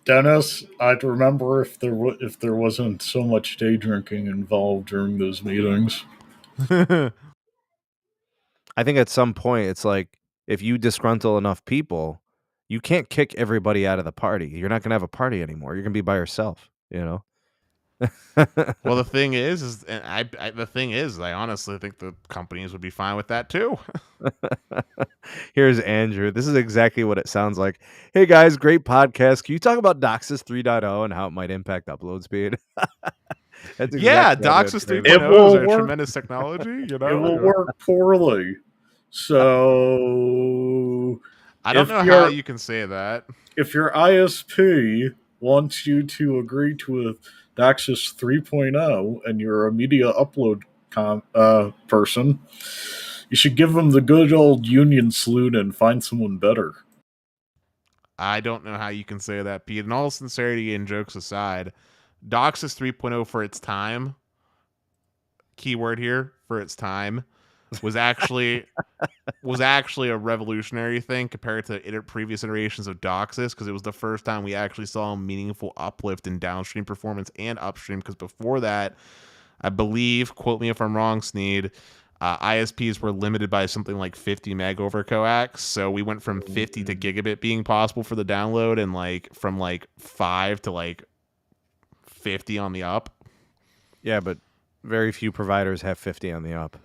Dennis, I'd remember if there wasn't so much day drinking involved during those meetings. I think at some point it's like if you disgruntle enough people, you can't kick everybody out of the party. You're not going to have a party anymore. You're going to be by yourself, Well, the thing is I honestly think the companies would be fine with that too. Here's Andrew. This is exactly what it sounds like. Hey guys, great podcast. Can you talk about DOCSIS 3.0 and how it might impact upload speed? That's exactly DOCSIS 3.0 is a tremendous technology. It will work poorly. So I don't know how you can say that. If your ISP wants you to agree to a DOCSIS 3.0 and you're a media upload person, you should give them the good old union salute and find someone better. I don't know how you can say that, Pete. In all sincerity and jokes aside, DOCSIS 3.0 for its time, keyword here, for its time, was actually a revolutionary thing compared to previous iterations of DOCSIS, because it was the first time we actually saw a meaningful uplift in downstream performance and upstream, because before that, I believe, quote me if I'm wrong, Sneed, ISPs were limited by something like 50 meg over coax. So we went from 50 to gigabit being possible for the download, and like from like 5 to like 50 on the up. Yeah, but very few providers have 50 on the up.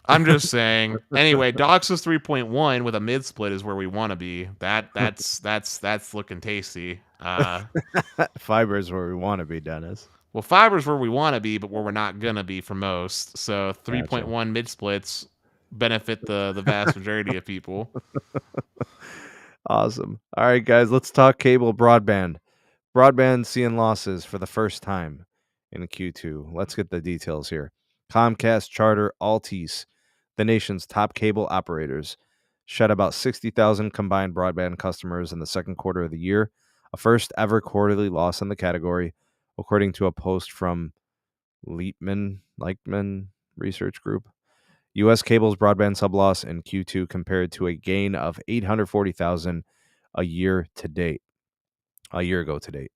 I'm just saying. Anyway, DOCSIS 3.1 with a mid split is where we want to be. That's looking tasty. Fiber is where we want to be, Dennis. Well, fiber is where we want to be, but where we're not gonna be for most. So 3.1 mid splits benefit the vast majority of people. Awesome. All right, guys, let's talk cable broadband. Broadband seeing losses for the first time in Q2. Let's get the details here. Comcast, Charter, Altice, the nation's top cable operators, shed about 60,000 combined broadband customers in the second quarter of the year, a first ever quarterly loss in the category, according to a post from Leichtman Research Group. U.S. Cable's broadband sub-loss in Q2 compared to a gain of 840,000 a year ago to date.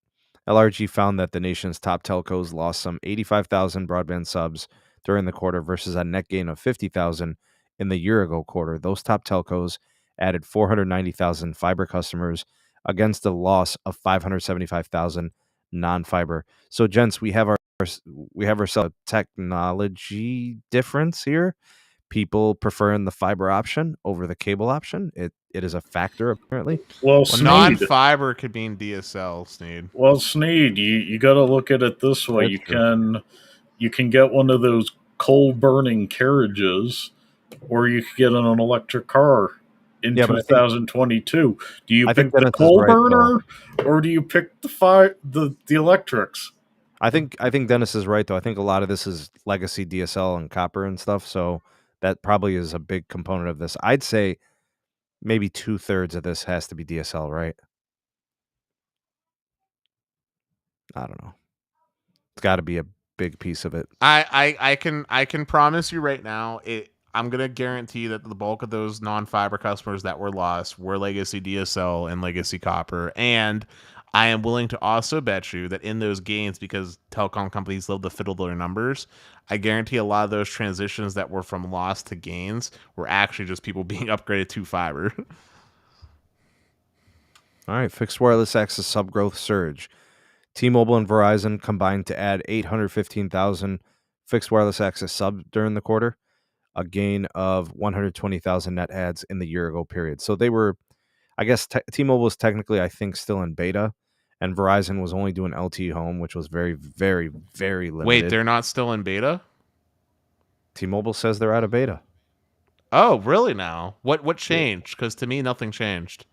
LRG found that the nation's top telcos lost some 85,000 broadband subs during the quarter versus a net gain of 50,000 in the year-ago quarter. Those top telcos added 490,000 fiber customers against a loss of 575,000 non-fiber. So, gents, we have ourselves a technology difference here. People preferring the fiber option over the cable option. It is a factor, apparently. Well, non-fiber could mean DSL, Sneed. Well, Sneed, you got to look at it this way. You can get one of those coal-burning carriages, or you could get an electric car in 2022. Do you pick the coal burner, or do you pick the electrics? I think Dennis is right, though. I think a lot of this is legacy DSL and copper and stuff, so that probably is a big component of this. I'd say maybe 2/3 of this has to be DSL, right? I don't know. It's got to be a big piece of it. I can promise you right now, I'm gonna guarantee that the bulk of those non-fiber customers that were lost were legacy DSL and legacy copper. And I am willing to also bet you that in those gains, because telecom companies love to fiddle their numbers, I guarantee a lot of those transitions that were from loss to gains were actually just people being upgraded to fiber. All right, fixed wireless access sub-growth surge. T-Mobile and Verizon combined to add 815,000 fixed wireless access subs during the quarter, a gain of 120,000 net adds in the year-ago period. So they were, I guess, T-Mobile was technically, I think, still in beta, and Verizon was only doing LTE Home, which was very, very, very limited. Wait, they're not still in beta? T-Mobile says they're out of beta. Oh, really now? What changed? Because to me, nothing changed.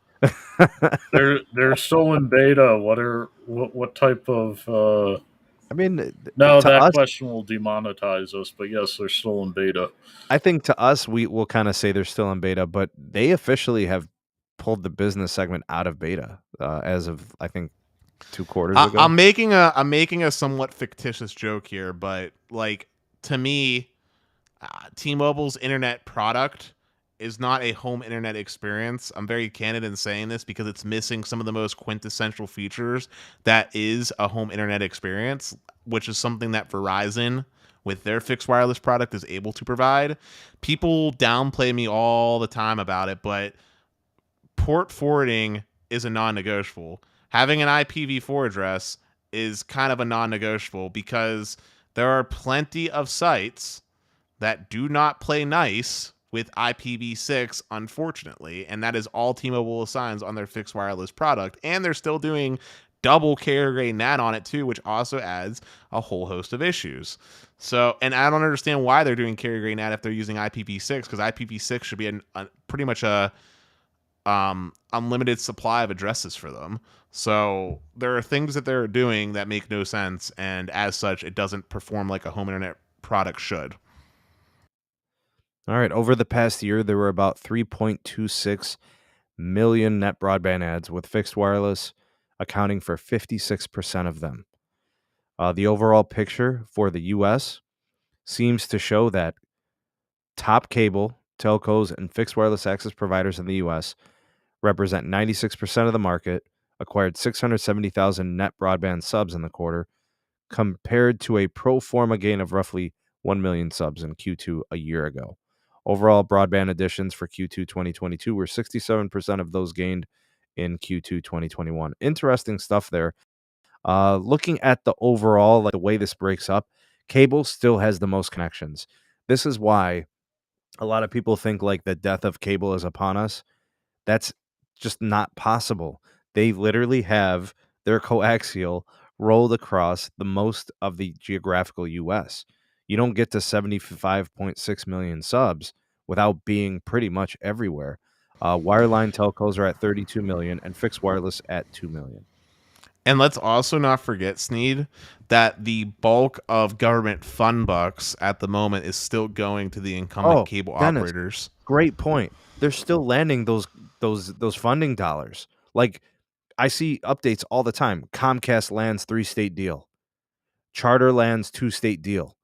They're still in beta. What type of? I mean, no, that question will demonetize us. But yes, they're still in beta. I think to us, we will kind of say they're still in beta, but they officially have pulled the business segment out of beta as of, I think, 2 quarters ago. I'm making a somewhat fictitious joke here, but like, to me, T-Mobile's internet product is not a home internet experience. I'm very candid in saying this because it's missing some of the most quintessential features that is a home internet experience, which is something that Verizon with their fixed wireless product is able to provide. People downplay me all the time about it, but port forwarding is a non-negotiable. Having an IPv4 address is kind of a non-negotiable because there are plenty of sites that do not play nice with IPv6, unfortunately, and that is all T-Mobile assigns on their fixed wireless product, and they're still doing double carrier grade NAT on it too, which also adds a whole host of issues. So, and I don't understand why they're doing carrier grade NAT if they're using IPv6, because IPv6 should be pretty much a unlimited supply of addresses for them. So there are things that they're doing that make no sense, and as such, it doesn't perform like a home internet product should. All right. Over the past year, there were about 3.26 million net broadband ads, with fixed wireless accounting for 56% of them. The overall picture for the U.S. seems to show that top cable, telcos, and fixed wireless access providers in the U.S. represent 96% of the market, acquired 670,000 net broadband subs in the quarter, compared to a pro forma gain of roughly 1 million subs in Q2 a year ago. Overall broadband additions for Q2 2022 were 67% of those gained in Q2 2021. Interesting stuff there. Looking at the overall, like the way this breaks up, cable still has the most connections. This is why a lot of people think like the death of cable is upon us. That's just not possible. They literally have their coaxial rolled across the most of the geographical U.S. You don't get to 75.6 million subs without being pretty much everywhere. Wireline telcos are at 32 million and fixed wireless at 2 million. And let's also not forget, Sneed, that the bulk of government fund bucks at the moment is still going to the incumbent cable Dennis, operators. Great point. They're still landing those funding dollars. Like, I see updates all the time. Comcast lands 3-state deal. Charter lands 2-state deal.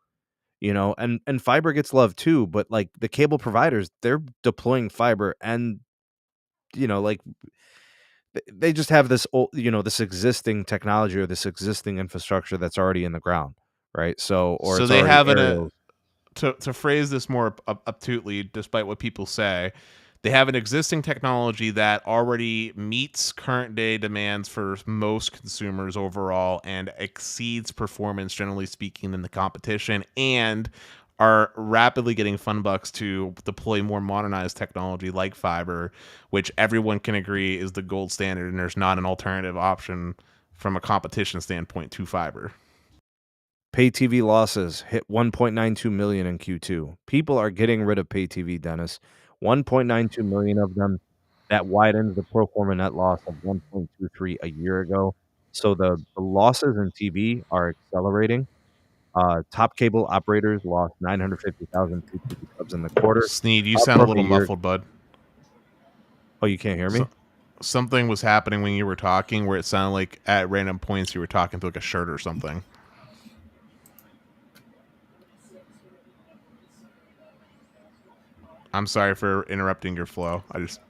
You know, and fiber gets love too, but like the cable providers, they're deploying fiber, and you know, like they just have this old, this existing technology or this existing infrastructure that's already in the ground, right? So they have to phrase this more obtusely, despite what people say, they have an existing technology that already meets current day demands for most consumers overall and exceeds performance, generally speaking, in the competition, and are rapidly getting fund bucks to deploy more modernized technology like fiber, which everyone can agree is the gold standard, and there's not an alternative option from a competition standpoint to fiber. Pay TV losses hit 1.92 million in Q2. People are getting rid of pay TV, Dennis. 1.92 million of them. That widens the pro forma net loss of 1.23 a year ago. So the losses in TV are accelerating. Top cable operators lost 950,000 pay TV subs in the quarter. Sneed, you sound a little muffled, bud. Oh, you can't hear me? Something was happening when you were talking where it sounded like at random points you were talking to like a shirt or something. I'm sorry for interrupting your flow. I just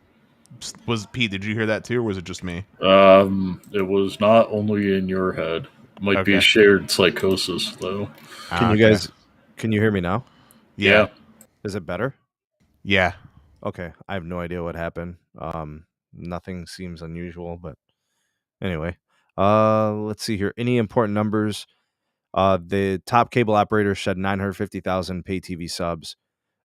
was Pete. Did you hear that too, or was it just me? It was not only in your head. Might be a Okay. shared psychosis, though. Can you Okay. guys can you hear me now? Yeah. Yeah. Is it better? Yeah. Okay. I have no idea what happened. Nothing seems unusual, but anyway. Let's see here. Any important numbers? The top cable operators shed 950,000 pay TV subs.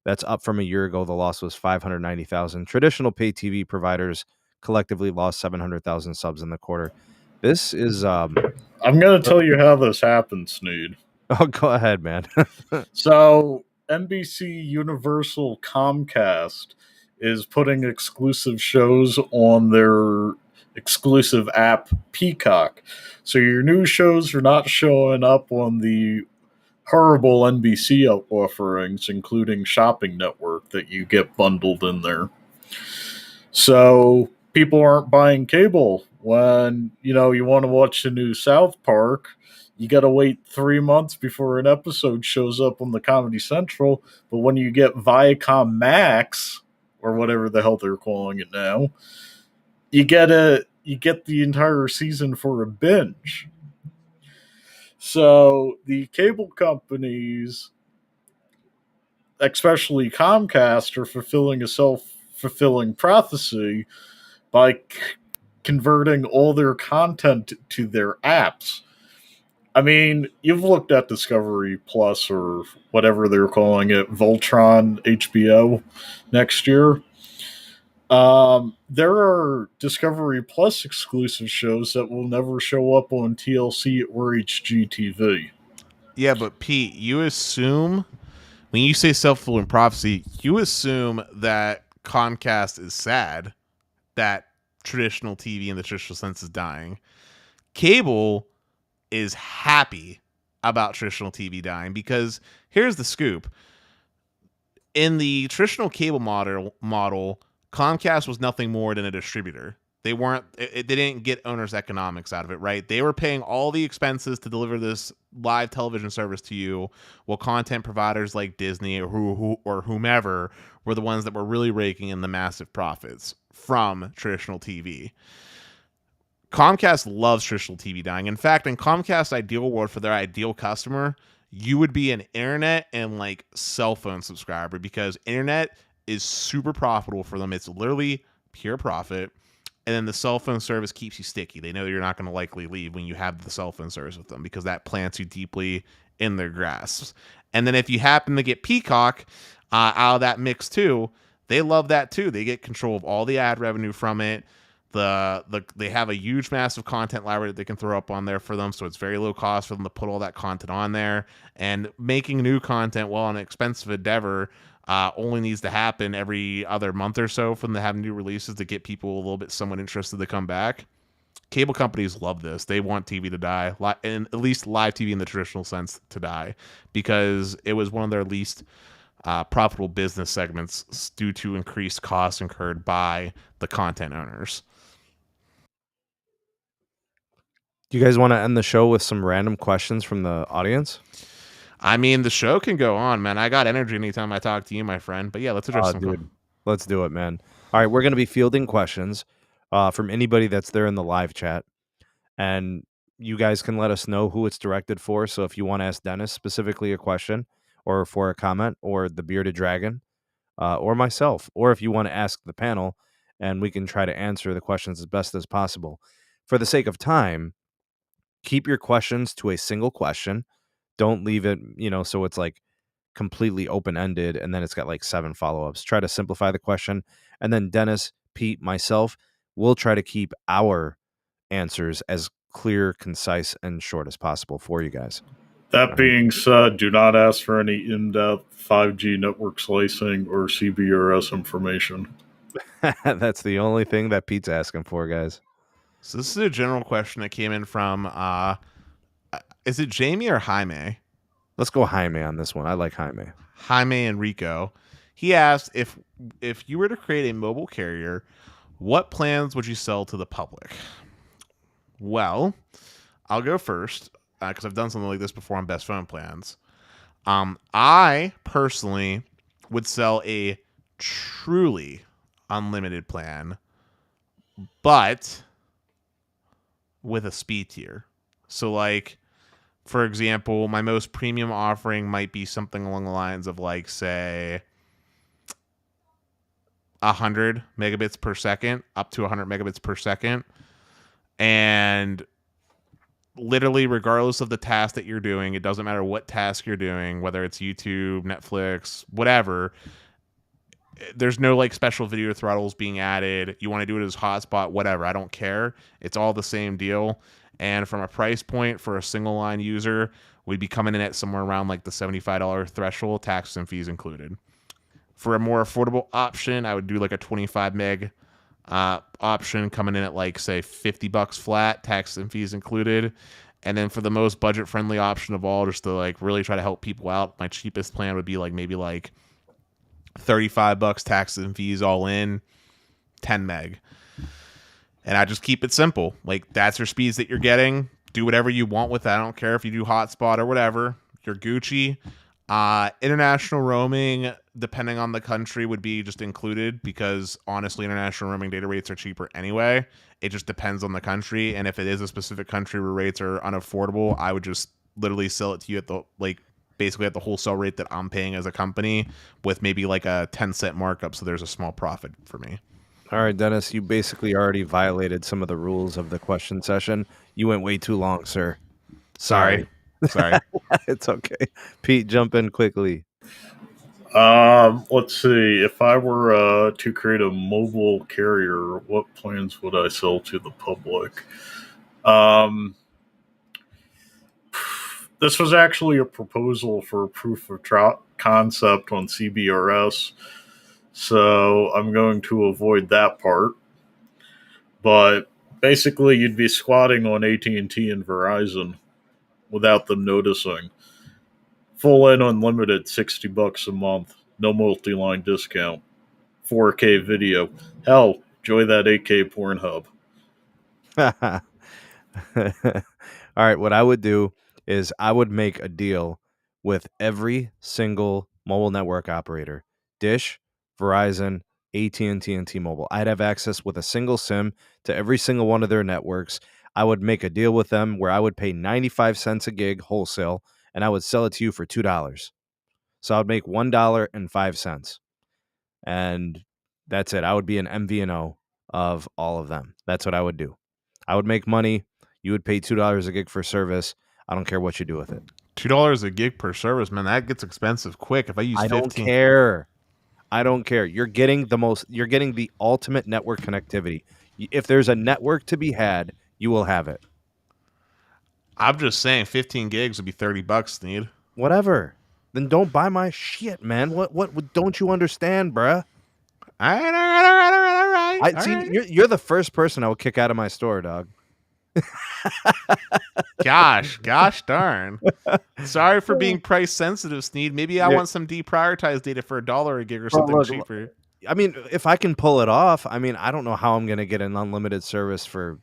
That's up from a year ago. The loss was 590,000. Traditional pay TV providers collectively lost 700,000 subs in the quarter. This is I'm going to tell you how this happened, Sneed. oh, go ahead, man. So, NBC Universal Comcast is putting exclusive shows on their exclusive app Peacock. So, your new shows are not showing up on the horrible NBC offerings, including Shopping Network, that you get bundled in there. So people aren't buying cable when you want to watch the new South Park. You got to wait 3 months before an episode shows up on the Comedy Central. But when you get Viacom Max, or whatever the hell they're calling it now, you get the entire season for a binge. So the cable companies, especially Comcast, are fulfilling a self-fulfilling prophecy by converting all their content to their apps. I mean, you've looked at Discovery Plus or whatever they're calling it, Voltron HBO next year. There are Discovery Plus exclusive shows that will never show up on TLC or HGTV. Yeah, but Pete, you assume when you say self-fulfilling prophecy, you assume that Comcast is sad that traditional TV in the traditional sense is dying. Cable is happy about traditional TV dying because here's the scoop. In the traditional cable model, Comcast was nothing more than a distributor. They didn't get owners economics out of it, right? They were paying all the expenses to deliver this live television service to you, while content providers like Disney or whomever were the ones that were really raking in the massive profits from traditional TV. Comcast loves traditional TV dying. In fact, in Comcast's ideal world for their ideal customer, you would be an internet and like cell phone subscriber because internet is super profitable for them. It's literally pure profit. And then the cell phone service keeps you sticky. They know you're not going to likely leave when you have the cell phone service with them because that plants you deeply in their grasp. And then if you happen to get Peacock out of that mix too, they love that too. They get control of all the ad revenue from it. They have a huge massive content library that they can throw up on there for them, so it's very low cost for them to put all that content on there. And making new content, while an expensive endeavor, only needs to happen every other month or so for them to have new releases to get people a little bit somewhat interested to come back. Cable companies love this. They want TV to die, and at least live TV in the traditional sense to die, because it was one of their least profitable business segments due to increased costs incurred by the content owners. Do you guys want to end the show with some random questions from the audience? I mean, the show can go on, man. I got energy anytime I talk to you, my friend. But yeah, let's address some. Dude, let's do it, man. All right, we're going to be fielding questions from anybody that's there in the live chat. And you guys can let us know who it's directed for. So if you want to ask Dennis specifically a question or for a comment, or the Bearded Dragon, or myself, or if you want to ask the panel, and we can try to answer the questions as best as possible. For the sake of time, keep your questions to a single question. Don't leave it, so it's like completely open-ended and then it's got like 7 follow-ups. Try to simplify the question. And then Dennis, Pete, myself, will try to keep our answers as clear, concise, and short as possible for you guys. That being said, do not ask for any in-depth 5G network slicing or CBRS information. That's the only thing that Pete's asking for, guys. So this is a general question that came in from, is it Jamie or Jaime? Let's go Jaime on this one. I like Jaime. Jaime Enrico. He asked if you were to create a mobile carrier, what plans would you sell to the public? Well, I'll go first because I've done something like this before on Best Phone Plans. I personally would sell a truly unlimited plan, but with a speed tier. So, like, for example, my most premium offering might be something along the lines of, like, say, 100 megabits per second, up to 100 megabits per second. And literally, regardless of the task that you're doing, it doesn't matter what task you're doing, whether it's YouTube, Netflix, whatever. There's no like special video throttles being added. You want to do it as hotspot, whatever. I don't care. It's all the same deal. And from a price point for a single line user, we'd be coming in at somewhere around like the $75 threshold, taxes and fees included. For a more affordable option, I would do like a 25 meg option coming in at like say $50 flat, taxes and fees included. And then for the most budget friendly option of all, just to like really try to help people out, my cheapest plan would be like maybe like $35 taxes and fees all in, 10 meg. And I just keep it simple. Like, that's your speeds that you're getting. Do whatever you want with that. I don't care if you do hotspot or whatever. You're Gucci. International roaming, depending on the country, would be just included because honestly, international roaming data rates are cheaper anyway. It just depends on the country. And if it is a specific country where rates are unaffordable, I would just literally sell it to you at the like basically at the wholesale rate that I'm paying as a company with maybe like a 10-cent markup. So there's a small profit for me. All right, Dennis, you basically already violated some of the rules of the question session. You went way too long, sir. Sorry. It's okay. Pete, jump in quickly. Let's see. If I were to create a mobile carrier, what plans would I sell to the public? This was actually a proposal for a proof of concept on CBRS, so I'm going to avoid that part. But basically, you'd be squatting on AT&T and Verizon without them noticing. Full in unlimited, $60 a month, no multi-line discount, 4K video. Hell, enjoy that 8K Pornhub. All right, what I would do is I would make a deal with every single mobile network operator, Dish, Verizon, AT&T, and T-Mobile. I'd have access with a single SIM to every single one of their networks. I would make a deal with them where I would pay 95 cents a gig wholesale, and I would sell it to you for $2. So I would make $1.05. And that's it. I would be an MVNO of all of them. That's what I would do. I would make money. You would pay $2 a gig for service. I don't care what you do with it. $2 a gig per service, man. That gets expensive quick. If I use 15, don't care. I don't care. You're getting the ultimate network connectivity. If there's a network to be had, you will have it. I'm just saying 15 gigs would be $30, Sneed. Whatever. Then don't buy my shit, man. What don't you understand, bruh? All right. See, you're the first person I would kick out of my store, dog. Gosh darn. Sorry for being price sensitive, Sneed. Maybe I want some deprioritized data for $1 a gig or something cheaper. I mean, if I can pull it off, I mean, I don't know how I'm going to get an unlimited service for,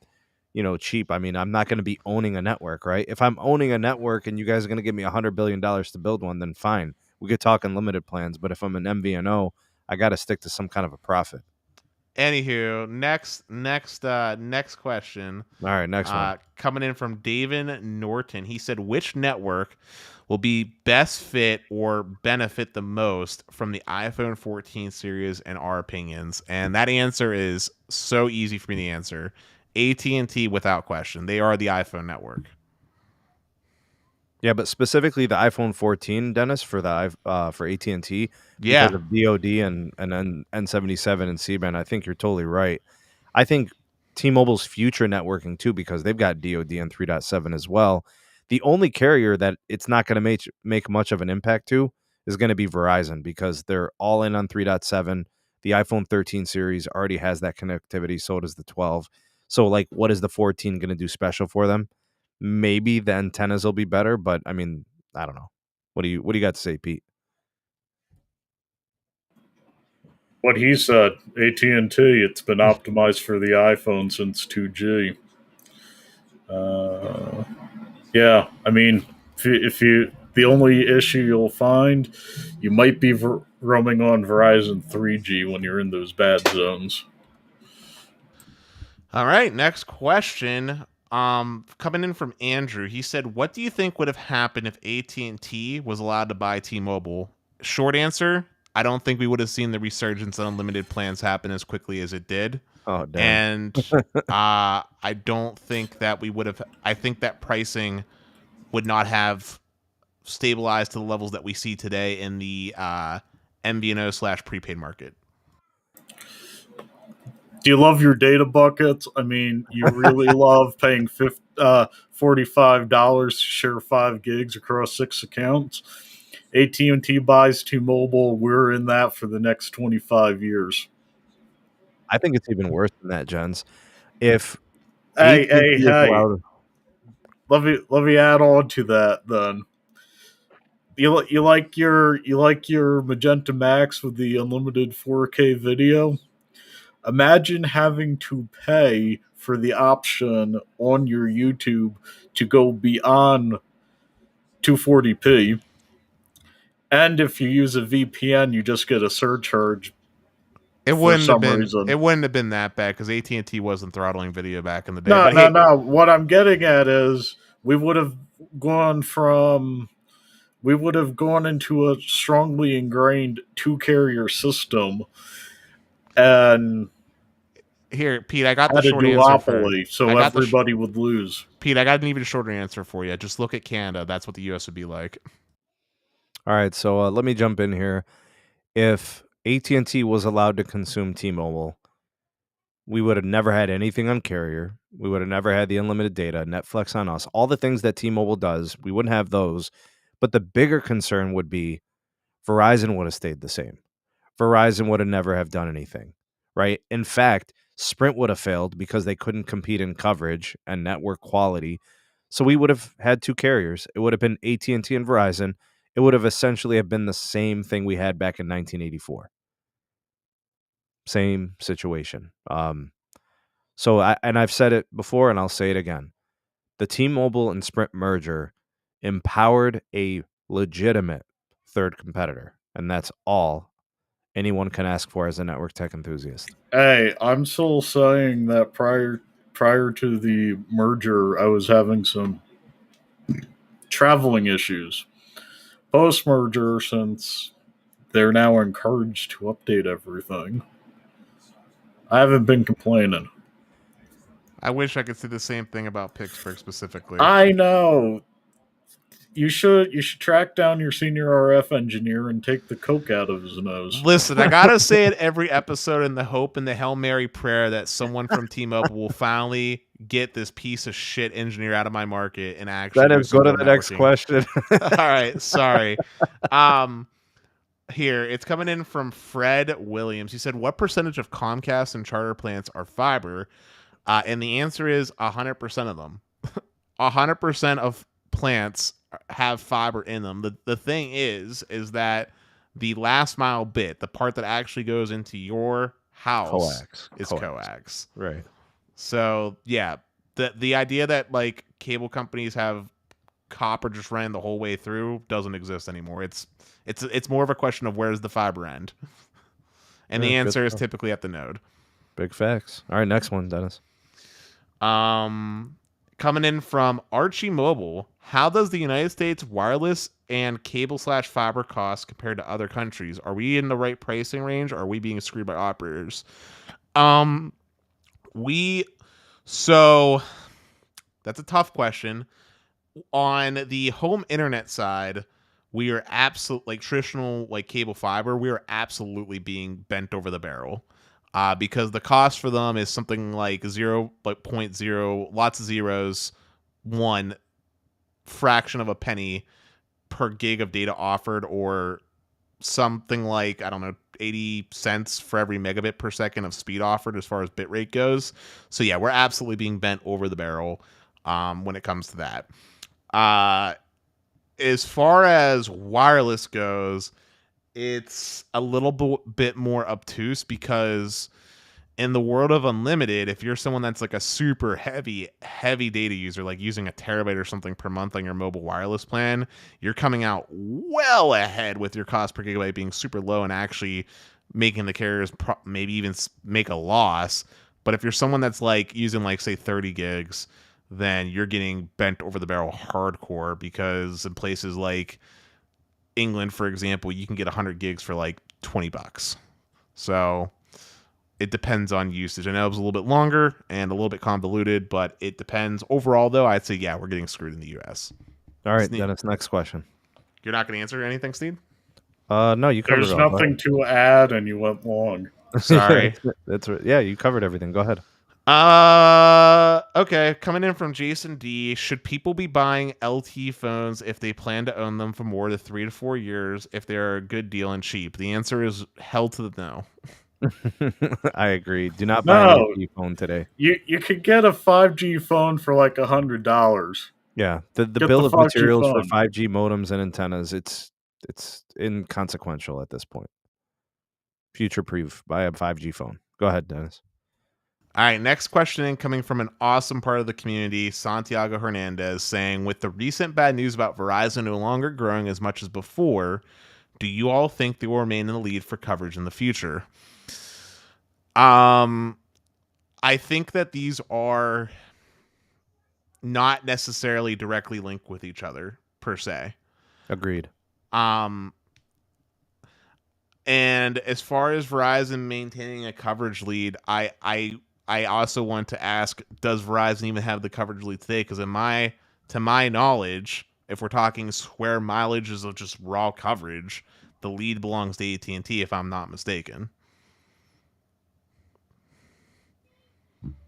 cheap. I mean, I'm not going to be owning a network, right? If I'm owning a network and you guys are going to give me $100 billion to build one, then fine. We could talk unlimited plans. But if I'm an MVNO, I got to stick to some kind of a profit. Anywho, next question. All right, next one. Coming in from David Norton. He said, which network will be best fit or benefit the most from the iPhone 14 series in our opinions? And that answer is so easy for me to answer. AT&T without question. They are the iPhone network. Yeah, but specifically the iPhone 14, Dennis, for AT&T, yeah, because of DoD and N77 and C-band. I think you're totally right. I think T-Mobile's future networking too, because they've got DoD and 3.7 as well. The only carrier that it's not going to make much of an impact to is going to be Verizon, because they're all in on 3.7. The iPhone 13 series already has that connectivity, so does the 12. So, like, what is the 14 going to do special for them? Maybe the antennas will be better, but I mean, I don't know. What do you got to say, Pete? What he said, AT&T, it's been optimized for the iPhone since 2G. I mean, if you the only issue you'll find, you might be roaming on Verizon 3G when you're in those bad zones. All right, next question. Coming in from Andrew, he said, "What do you think would have happened if AT&T was allowed to buy T-Mobile?" Short answer: I don't think we would have seen the resurgence of unlimited plans happen as quickly as it did, Oh, damn. and I don't think that we would have. I think that pricing would not have stabilized to the levels that we see today in the MVNO / prepaid market. Do you love your data buckets? I mean, you really love paying $45 to share 5 gigs across 6 accounts. AT&T buys T-Mobile. We're in that for the next 25 years. I think it's even worse than that, gents. If Hey, AT&T hey, is hey. allowed, Let me add on to that then. You like your Magenta MAX with the unlimited 4K video? Imagine having to pay for the option on your YouTube to go beyond 240p. And if you use a VPN, you just get a surcharge for some reason. It wouldn't have been that bad because AT&T wasn't throttling video back in the day. No, But no, hey, no. What I'm getting at is we would have gone into a strongly ingrained 2-carrier system and here, Pete, I got the had a short answer duopoly, so everybody would lose. Pete, I got an even shorter answer for you. Just look at Canada. That's what the U.S. would be like. all right, so let me jump in here. If AT&T was allowed to consume T-Mobile, we would have never had anything on carrier. We would have never had the unlimited data, Netflix on us, all the things that T-Mobile does. We wouldn't have those. But the bigger concern would be Verizon would have stayed the same. Verizon would have never have done anything, right? In fact, Sprint would have failed because they couldn't compete in coverage and network quality. So we would have had 2 carriers. It would have been AT&T and Verizon. It would have essentially have been the same thing we had back in 1984. Same situation. So I've said it before and I'll say it again. The T-Mobile and Sprint merger empowered a legitimate third competitor, and that's all anyone can ask for as a network tech enthusiast. Hey, I'm still saying that prior to the merger, I was having some traveling issues. Post merger, since they're now encouraged to update everything, I haven't been complaining. I wish I could say the same thing about Pittsburgh specifically. I know. You should track down your senior RF engineer and take the coke out of his nose. Listen, I gotta say it every episode in the hope and the Hail Mary prayer that someone from T-Mobile will finally get this piece of shit engineer out of my market and actually Go to the next question. All right, sorry. Here, it's coming in from Fred Williams. He said, "What percentage of Comcast and Charter plants are fiber?" And the answer is 100% of them. 100% of plants have fiber in them. The thing is that the last mile bit, the part that actually goes into your house, is coax. Right. So yeah, the idea that like cable companies have copper just running the whole way through doesn't exist anymore. It's more of a question of where's the fiber end, and the answer is typically at the node. Big facts. All right, next one, Dennis. Coming in from Archie Mobile, how does the United States wireless and cable / fiber costs compare to other countries? Are we in the right pricing range? Or are we being screwed by operators? So that's a tough question. On the home internet side, we are absolutely like traditional like cable fiber. We are absolutely being bent over the barrel. Because the cost for them is something like 0.0, lots of zeros, 1 fraction of a penny per gig of data offered, or something like, I don't know, 80 cents for every megabit per second of speed offered as far as bit rate goes. So yeah, we're absolutely being bent over the barrel when it comes to that. As far as wireless goes, it's a little bit more obtuse because in the world of unlimited, if you're someone that's like a super heavy data user, like using a terabyte or something per month on your mobile wireless plan, you're coming out well ahead with your cost per gigabyte being super low and actually making the carriers maybe even make a loss. But if you're someone that's like using like say 30 gigs, then you're getting bent over the barrel hardcore, because in places like England, for example, you can get 100 gigs for like $20. So it depends on usage. I know it was a little bit longer and a little bit convoluted, but it depends. Overall, though, I'd say, yeah, we're getting screwed in the U.S. All right, Dennis, next question. You're not going to answer anything, Steve? No, you covered it all. There's nothing to add, and you went long. Sorry. Yeah, you covered everything. Go ahead. Okay. Coming in from Jason D. Should people be buying LTE phones if they plan to own them for more than 3 to 4 years if they're a good deal and cheap? The answer is hell to the no. I agree. Do not buy an LTE phone today. You could get a 5G phone for like $100. Yeah, the bill of materials for 5G modems and antennas, it's inconsequential at this point. Future proof. Buy a 5G phone. Go ahead, Dennis. All right, next question coming from an awesome part of the community, Santiago Hernandez, saying, with the recent bad news about Verizon no longer growing as much as before, do you all think they will remain in the lead for coverage in the future? I think that these are not necessarily directly linked with each other, per se. Agreed. And as far as Verizon maintaining a coverage lead, I also want to ask, does Verizon even have the coverage lead today? Because to my knowledge, if we're talking square mileages of just raw coverage, the lead belongs to AT&T, if I'm not mistaken.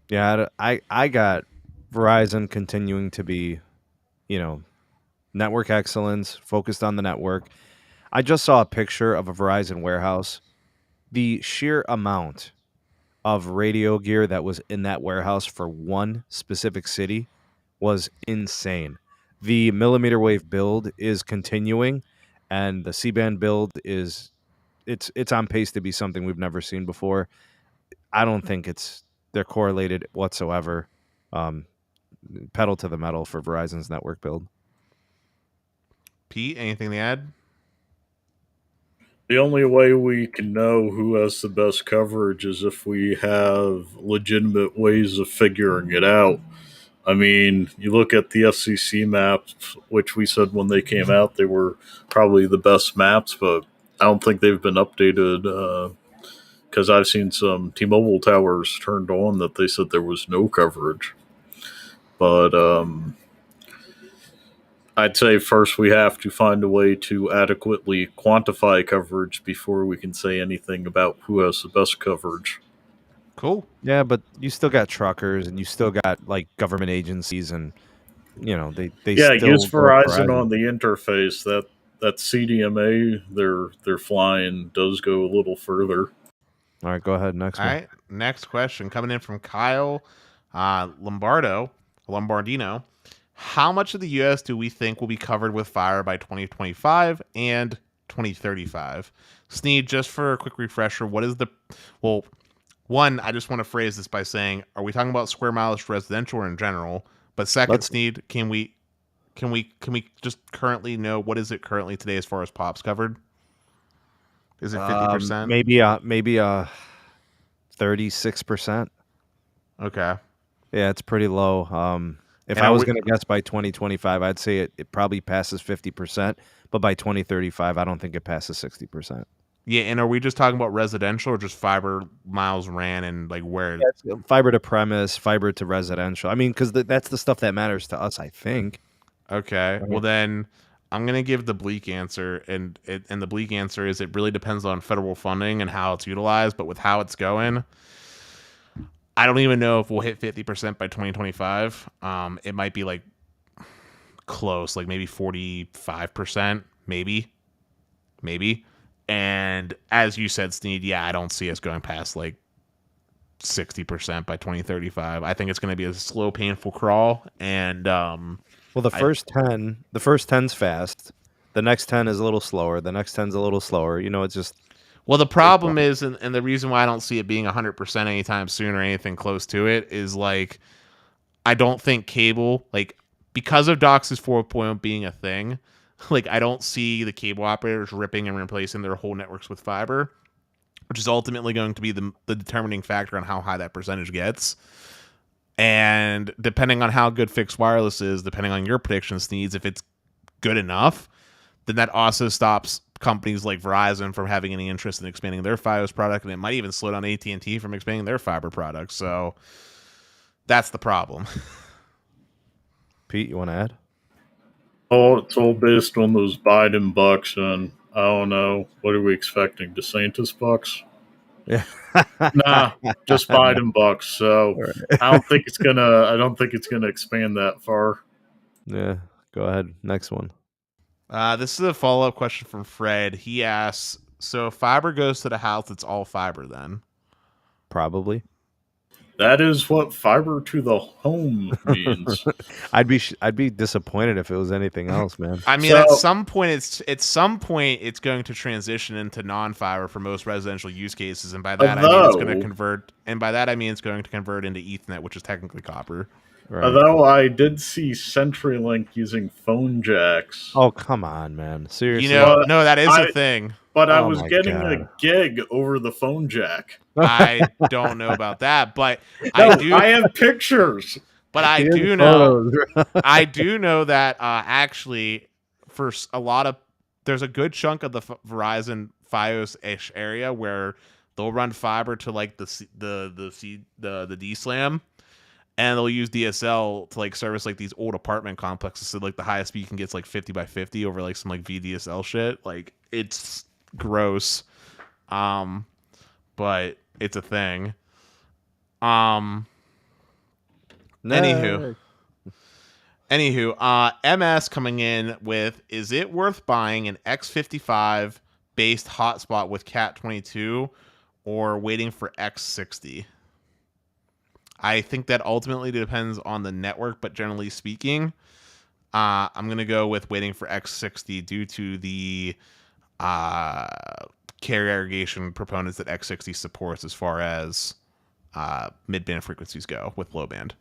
Yeah, I got Verizon continuing to be, network excellence, focused on the network. I just saw a picture of a Verizon warehouse. The sheer amount of radio gear that was in that warehouse for one specific city was insane. The millimeter wave build is continuing, and the C-band build it's on pace to be something we've never seen before. I don't think they're correlated whatsoever. Pedal to the metal for Verizon's network build. Pete, anything to add? The only way we can know who has the best coverage is if we have legitimate ways of figuring it out. I mean, you look at the FCC maps, which we said when they came out, they were probably the best maps, but I don't think they've been updated because I've seen some T-Mobile towers turned on that they said there was no coverage. But I'd say first we have to find a way to adequately quantify coverage before we can say anything about who has the best coverage. Cool. Yeah, but you still got truckers and you still got like government agencies, and they still use Verizon on the interface. That CDMA they're flying does go a little further. All right, go ahead. Next one. All right, next question coming in from Kyle Lombardino. How much of the U.S. do we think will be covered with fiber by 2025 and 2035? Sneed, just for a quick refresher, what is one, I just want to phrase this by saying, are we talking about square mileage residential or in general? But second, Sneed, can we just currently know what is it currently today as far as POPs covered? Is it 50%? Maybe 36%. Okay. Yeah, it's pretty low. If I was going to guess by 2025, I'd say it probably passes 50%, but by 2035, I don't think it passes 60%. Yeah, and are we just talking about residential or just fiber miles ran and like where? Yeah, fiber to premise, fiber to residential. I mean, because that's the stuff that matters to us, I think. Okay. Well, then I'm going to give the bleak answer, and the bleak answer is it really depends on federal funding and how it's utilized, but with how it's going, I don't even know if we'll hit 50% by 2025. It might be like close, like maybe 45%, maybe. And as you said, Sneed, yeah, I don't see us going past like 60% by 2035. I think it's going to be a slow, painful crawl. And the first 10's fast. The next 10 is a little slower. The next 10's a little slower. It's just. Well, the problem is, and the reason why I don't see it being 100% anytime soon or anything close to it is like, I don't think cable, like, because of DOCSIS 4.0 being a thing, like, I don't see the cable operators ripping and replacing their whole networks with fiber, which is ultimately going to be the determining factor on how high that percentage gets. And depending on how good fixed wireless is, depending on your predictions needs, if it's good enough, then that also stops companies like Verizon from having any interest in expanding their Fios product, and it might even slow down AT&T from expanding their fiber products. So that's the problem. Pete, you want to add? Oh, it's all based on those Biden bucks, and I don't know. What are we expecting? DeSantis bucks? Yeah. Nah, just Biden bucks. So Right. I don't think it's gonna expand that far. Yeah. Go ahead. Next one. This is a follow-up question from Fred. He asks, so if fiber goes to the house, it's all fiber then? Probably. That is what fiber to the home means. I'd be disappointed if it was anything else, man. I mean, So- at some point, it's going to transition into non-fiber for most residential use cases, and by that I mean it's going to convert. And by that I mean it's going to convert into Ethernet, which is technically copper. Right. Although I did see CenturyLink using phone jacks. Oh, come on, man. Seriously. You know, no, that is a thing. But I Oh was my getting God. a gig over the phone jack. I don't know about that, but No, I do. I have pictures. But I Here's do know. photos. I do know that actually, for a lot of, there's a good chunk of the Verizon FiOS-ish area where they'll run fiber to like the D-Slam, and they'll use DSL to like service like these old apartment complexes. So like the highest speed you can get is like 50 by 50 over like some like VDSL shit. Like it's gross, but it's a thing. Anywho, MS coming in with, is it worth buying an X55 based hotspot with Cat 22 or waiting for X60? I think that ultimately depends on the network, but generally speaking, I'm going to go with waiting for X60 due to the carrier aggregation proponents that X60 supports as far as mid-band frequencies go with low band.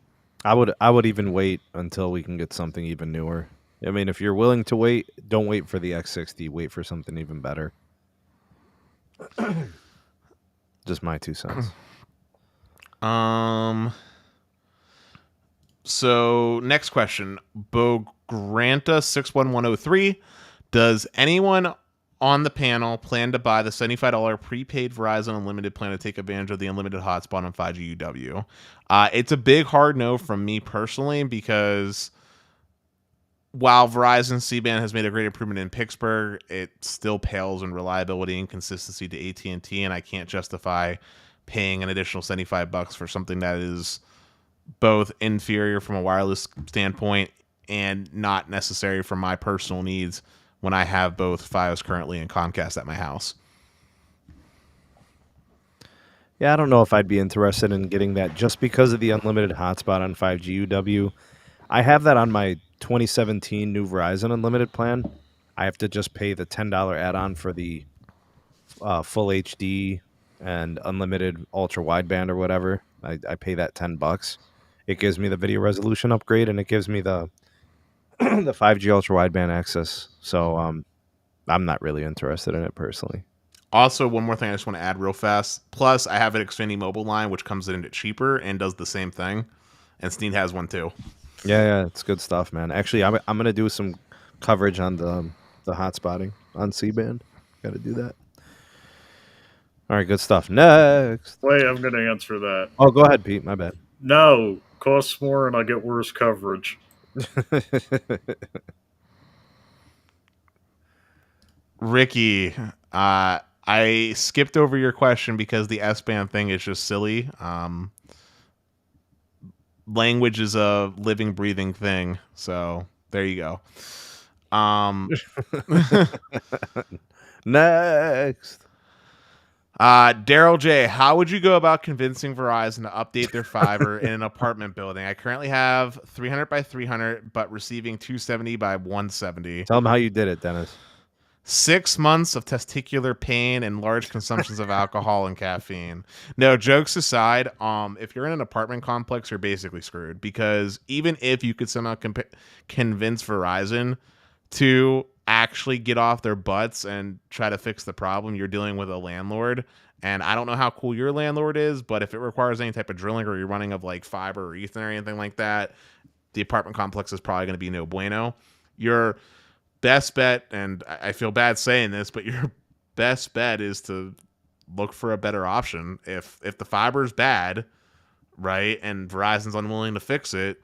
I would even wait until we can get something even newer. I mean, if you're willing to wait, don't wait for the X60. Wait for something even better. Just my 2 cents. So next question, Bogranta61103. Does anyone on the panel plan to buy the $75 prepaid Verizon Unlimited plan to take advantage of the unlimited hotspot on 5G UW? It's a big hard no from me personally, because while Verizon C-band has made a great improvement in Pittsburgh, it still pales in reliability and consistency to AT&T, and I can't justify paying an additional $75 for something that is both inferior from a wireless standpoint and not necessary for my personal needs when I have both Fios currently and Comcast at my house. Yeah, I don't know if I'd be interested in getting that just because of the unlimited hotspot on 5G UW. I have that on my 2017 new Verizon Unlimited plan. I have to just pay the $10 add-on for the full HD and unlimited ultra wideband or whatever. I pay that $10. It gives me the video resolution upgrade, and it gives me the the 5G ultra wideband access. So I'm not really interested in it personally. Also, one more thing I just want to add real fast. Plus, I have an Xfinity mobile line, which comes in at cheaper and does the same thing. And Sneed has one too. Yeah, it's good stuff, man. Actually, I'm gonna do some coverage on the hotspotting on C-band. Got to do that. All right, good stuff. Next. Wait, I'm going to answer that. Oh, go ahead, Pete. My bad. No, costs more and I get worse coverage. Ricky, I skipped over your question because the S-band thing is just silly. Language is a living, breathing thing. So there you go. Next. Daryl J, how would you go about convincing Verizon to update their fiber in an apartment building? I currently have 300 by 300, but receiving 270 by 170. Tell them how you did it, Dennis. 6 months of testicular pain and large consumptions of alcohol and caffeine. No, jokes aside, if you're in an apartment complex, you're basically screwed, because even if you could somehow convince Verizon to actually get off their butts and try to fix the problem, you're dealing with a landlord. And I don't know how cool your landlord is, but if it requires any type of drilling or you're running of like fiber or Ethernet or anything like that, the apartment complex is probably going to be no bueno. Your best bet, and I feel bad saying this, but your best bet is to look for a better option. If the fiber is bad, right, and Verizon's unwilling to fix it,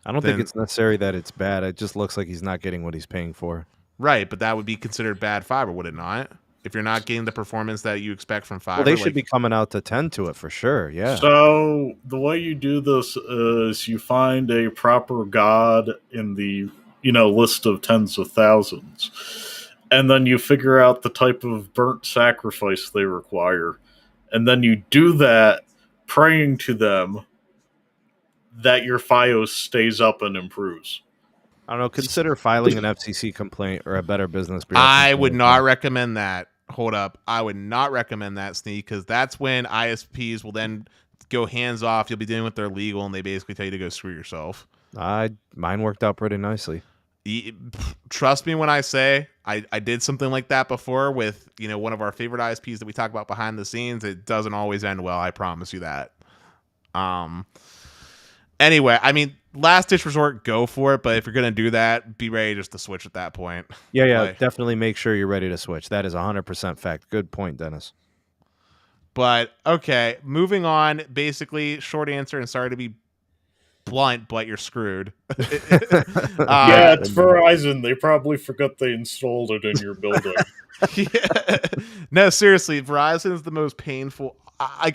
I don't think it's necessary that it's bad. It just looks like he's not getting what he's paying for. Right, but that would be considered bad fiber, would it not? If you're not getting the performance that you expect from fiber. Well, they should be coming out to tend to it for sure, yeah. So the way you do this is you find a proper god in the list of tens of thousands, and then you figure out the type of burnt sacrifice they require, and then you do that praying to them that your FiOS stays up and improves. I don't know, consider filing an FCC complaint or a Better Business Bureau. I would not recommend that. Hold up. I would not recommend that, Sneak, because that's when ISPs will then go hands off. You'll be dealing with their legal, and they basically tell you to go screw yourself. Mine worked out pretty nicely. Trust me when I say I did something like that before with one of our favorite ISPs that we talk about behind the scenes. It doesn't always end well. I promise you that. Anyway, I mean, last ditch resort, go for it. But if you're going to do that, be ready just to switch at that point. Yeah, definitely make sure you're ready to switch. That is 100% fact. Good point, Dennis. But, okay, moving on. Basically, short answer, and sorry to be blunt, but you're screwed. Yeah, it's Verizon. They probably forgot they installed it in your building. Yeah. No, seriously, Verizon is the most painful.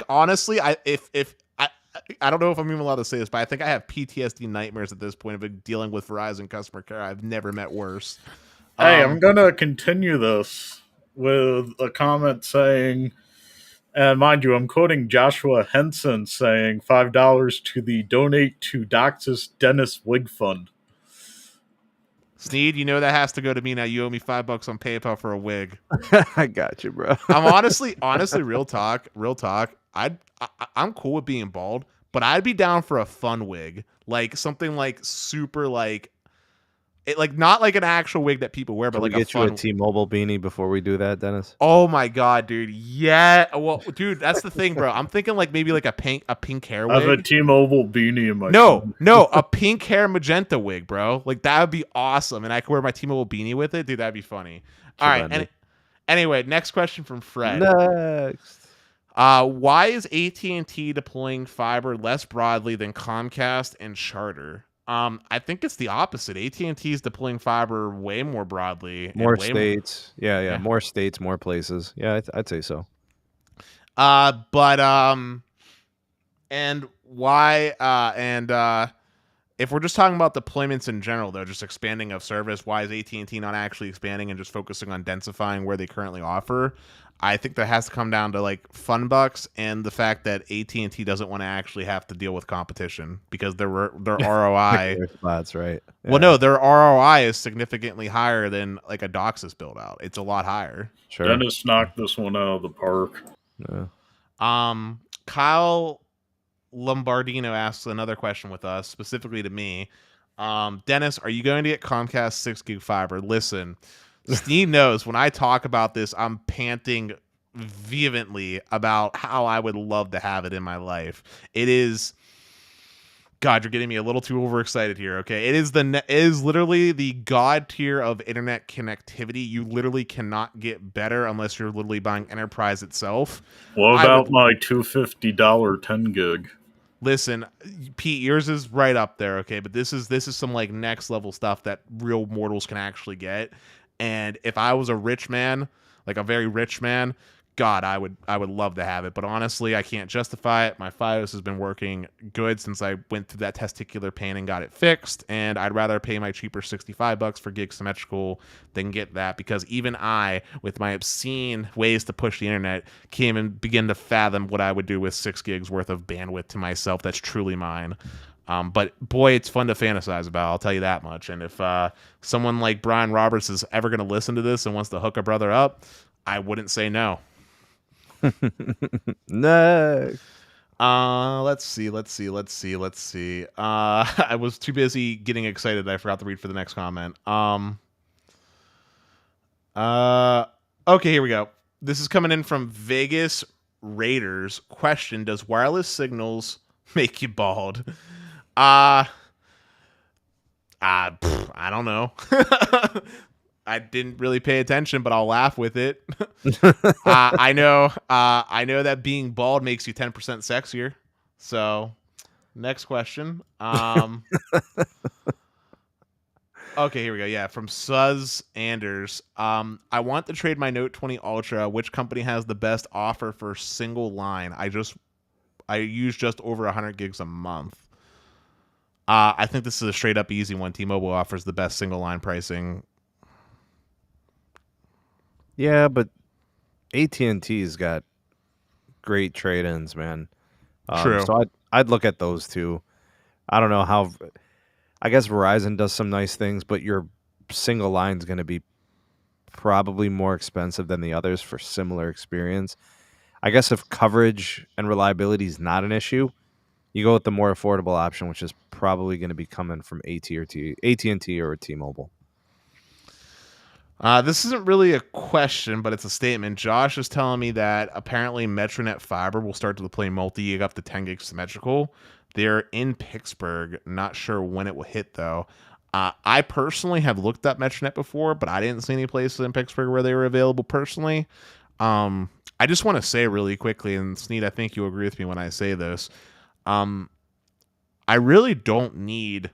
Honestly, I don't know if I'm even allowed to say this, but I think I have PTSD nightmares at this point of dealing with Verizon customer care. I've never met worse. Hey, I'm going to continue this with a comment saying, and mind you, I'm quoting Joshua Henson saying $5 to the Donate to Doxis Dennis Wig Fund. Sneed, that has to go to me now. You owe me $5 on PayPal for a wig. I got you, bro. I'm honestly, real talk. I'm cool with being bald, but I'd be down for a fun wig, like something like super not like an actual wig that people wear, but like get you a T-Mobile beanie before we do that, Dennis. Oh my god, dude! Yeah, well, dude, that's the thing, bro. I'm thinking like maybe like a pink hair wig. I have a T-Mobile beanie in my no, a pink hair magenta wig, bro. Like that would be awesome, and I could wear my T-Mobile beanie with it, dude. That'd be funny. All right, anyway, next question from Fred. Next. Why is AT&T deploying fiber less broadly than Comcast and Charter? I think it's the opposite. AT&T is deploying fiber way more broadly. More states. Yeah. More states, more places. Yeah, I'd say so. And why, if we're just talking about deployments in general, though, just expanding of service, why is AT&T not actually expanding and just focusing on densifying where they currently offer? I think that has to come down to like fun bucks and the fact that AT&T doesn't want to actually have to deal with competition because their ROI. That's right. Yeah. Well, no, their ROI is significantly higher than like a DOCSIS build out. It's a lot higher. Sure. Dennis knocked this one out of the park. Yeah. Kyle Lombardino asks another question with us, specifically to me. Dennis, are you going to get Comcast 6 gig fiber? Listen, Steve knows when I talk about this, I'm panting vehemently about how I would love to have it in my life. It is, God, you're getting me a little too overexcited here. Okay, it is literally the god tier of internet connectivity. You literally cannot get better unless you're literally buying enterprise itself. What about my $250 10 gig? Listen, Pete, yours is right up there. Okay, but this is some like next level stuff that real mortals can actually get. And if I was a rich man, like a very rich man, God, I would love to have it. But honestly, I can't justify it. My FiOS has been working good since I went through that testicular pain and got it fixed. And I'd rather pay my cheaper $65 for gig symmetrical than get that, because even I, with my obscene ways to push the internet, can't even begin to fathom what I would do with 6 gigs worth of bandwidth to myself that's truly mine. But boy, it's fun to fantasize about. I'll tell you that much. And if someone like Brian Roberts is ever going to listen to this and wants to hook a brother up, I wouldn't say no. No. Let's see. I was too busy getting excited. I forgot to read for the next comment. Okay, here we go. This is coming in from Vegas Raiders. Question: does wireless signals make you bald? I don't know. I didn't really pay attention, but I'll laugh with it. I know that being bald makes you 10% sexier. So, next question. Okay, here we go. Yeah, from Suz Anders. I want to trade my Note 20 Ultra. Which company has the best offer for single line? I use just over 100 gigs a month. I think this is a straight up easy one. T-Mobile offers the best single line pricing. Yeah, but AT&T's got great trade-ins, man. True. So I'd look at those two. I don't know how. I guess Verizon does some nice things, but your single line's going to be probably more expensive than the others for similar experience. I guess if coverage and reliability is not an issue, you go with the more affordable option, which is probably going to be coming from AT&T or T-Mobile. This isn't really a question, but it's a statement. Josh is telling me that apparently Metronet Fiber will start to deploy multi-gig up to 10 gig symmetrical. They're in Pittsburgh. Not sure when it will hit, though. I personally have looked up Metronet before, but I didn't see any places in Pittsburgh where they were available personally. I just want to say really quickly, and Sneed, I think you'll agree with me when I say this. I really don't need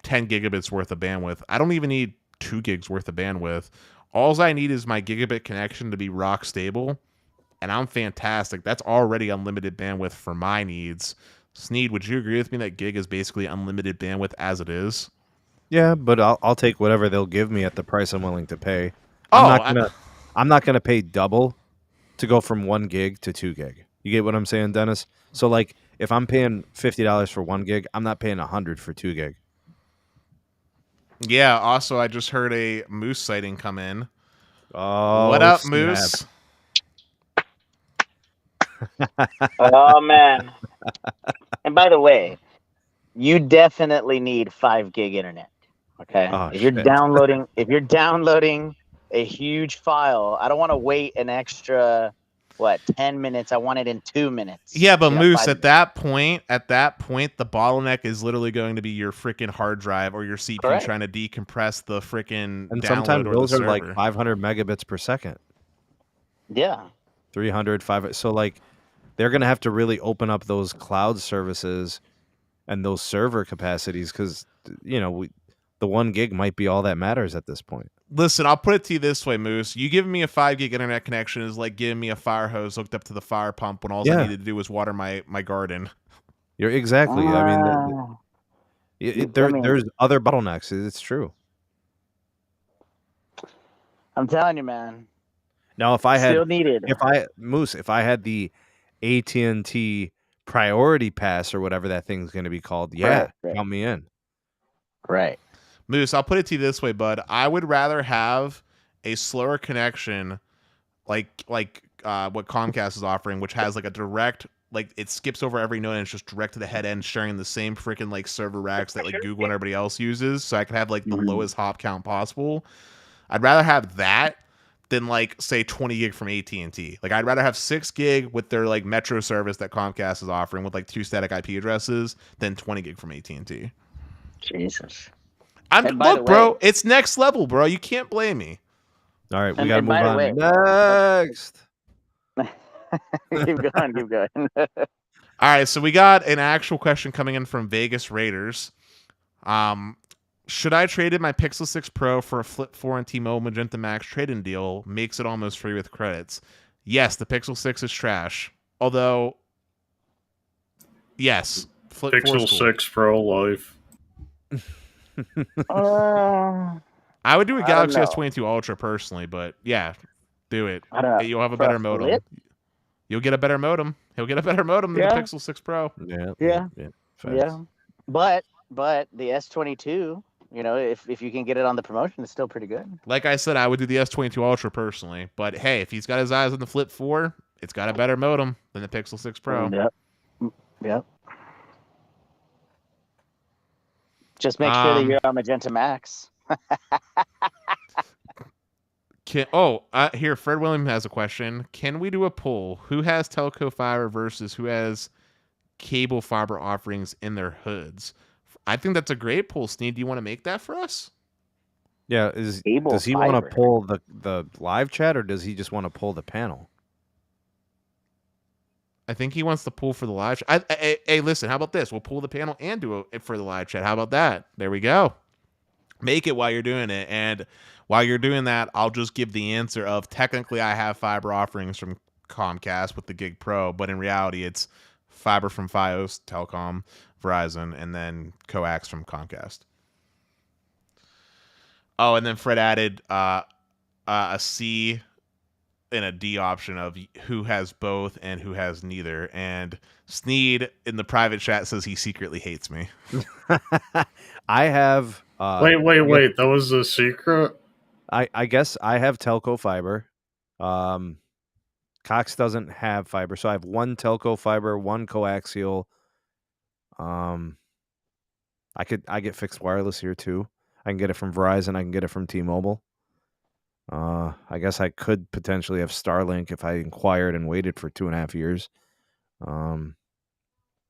10 gigabits worth of bandwidth. I don't even need 2 gigs worth of bandwidth. All I need is my gigabit connection to be rock stable, and I'm fantastic. That's already unlimited bandwidth for my needs. Sneed, would you agree with me that gig is basically unlimited bandwidth as it is? Yeah, but I'll take whatever they'll give me at the price I'm willing to pay. I'm not gonna pay double to go from 1 gig to 2 gig. You get what I'm saying, Dennis? So like, if I'm paying $50 for 1 gig, I'm not paying $100 for 2 gig. Yeah. Also, I just heard a Moose sighting come in. Oh, what up, snap. Moose? Oh man! And by the way, you definitely need 5 gig internet. Okay, if you're downloading a huge file, I don't want to wait an extra 10 minutes. I want it in 2 minutes. Yeah, but Moose, at that point, the bottleneck is literally going to be your freaking hard drive or your CPU Correct. trying to decompress the freaking And download sometimes or those the are server. like 500 megabits per second. Yeah. 300, 500. So like, they're going to have to really open up those cloud services and those server capacities because, the 1 gig might be all that matters at this point. Listen, I'll put it to you this way, Moose. You giving me a 5 gig internet connection is like giving me a fire hose hooked up to the fire pump when all I needed to do was water my garden. You're exactly. There's other bottlenecks. It's true. I'm telling you, man. Now, if I had Still needed. if I had the AT&T Priority Pass or whatever that thing's going to be called, Right. count me in. Right. Moose, I'll put it to you this way, bud. I would rather have a slower connection like what Comcast is offering, which has like a direct, like it skips over every node and it's just direct to the head end, sharing the same freaking like server racks that like Google and everybody else uses. So I could have like the lowest hop count possible. I'd rather have that than like say 20 gig from AT&T. Like I'd rather have 6 gig with their like Metro service that Comcast is offering with like 2 static IP addresses than 20 gig from AT&T. Jesus. Look, bro, it's next level, bro. You can't blame me. All right, we got to move on. Next. Keep going. All right, so we got an actual question coming in from Vegas Raiders. Should I trade in my Pixel 6 Pro for a Flip 4 and T-Mobile Magenta MAX trade-in deal? Makes it almost free with credits. Yes, the Pixel 6 is trash. Although, yes, Flip 4 Pixel is cool. 6 Pro life. I would do a Galaxy S22 Ultra personally, but yeah, do it. You'll have a better modem. Flip? You'll get a better modem. He'll get a better modem than the Pixel 6 Pro. Yeah. But the S22, if you can get it on the promotion, it's still pretty good. Like I said, I would do the S22 Ultra personally, but hey, if he's got his eyes on the Flip 4, it's got a better modem than the Pixel 6 Pro. Yep. Yep. Just make sure that you're on Magenta MAX. Here, Fred William has a question. Can we do a poll? Who has telco fiber versus who has cable fiber offerings in their hoods? I think that's a great poll. Sneed, do you want to make that for us? Yeah, does he want to pull the live chat, or does he just want to pull the panel? I think he wants to pull for the live chat. Hey, listen, how about this? We'll pull the panel and do it for the live chat. How about that? There we go. Make it while you're doing it. And while you're doing that, I'll just give the answer of technically I have fiber offerings from Comcast with the Gig Pro, but in reality it's fiber from Fios, Telecom, Verizon, and then coax from Comcast. Oh, and then Fred added a C and a D option of who has both and who has neither. And Sneed in the private chat says he secretly hates me. I have... Wait. That was a secret? I guess I have telco fiber. Cox doesn't have fiber, so I have one telco fiber, one coaxial. I get fixed wireless here too. I can get it from Verizon. I can get it from T-Mobile. I guess I could potentially have Starlink if I inquired and waited for 2.5 years. Yeah,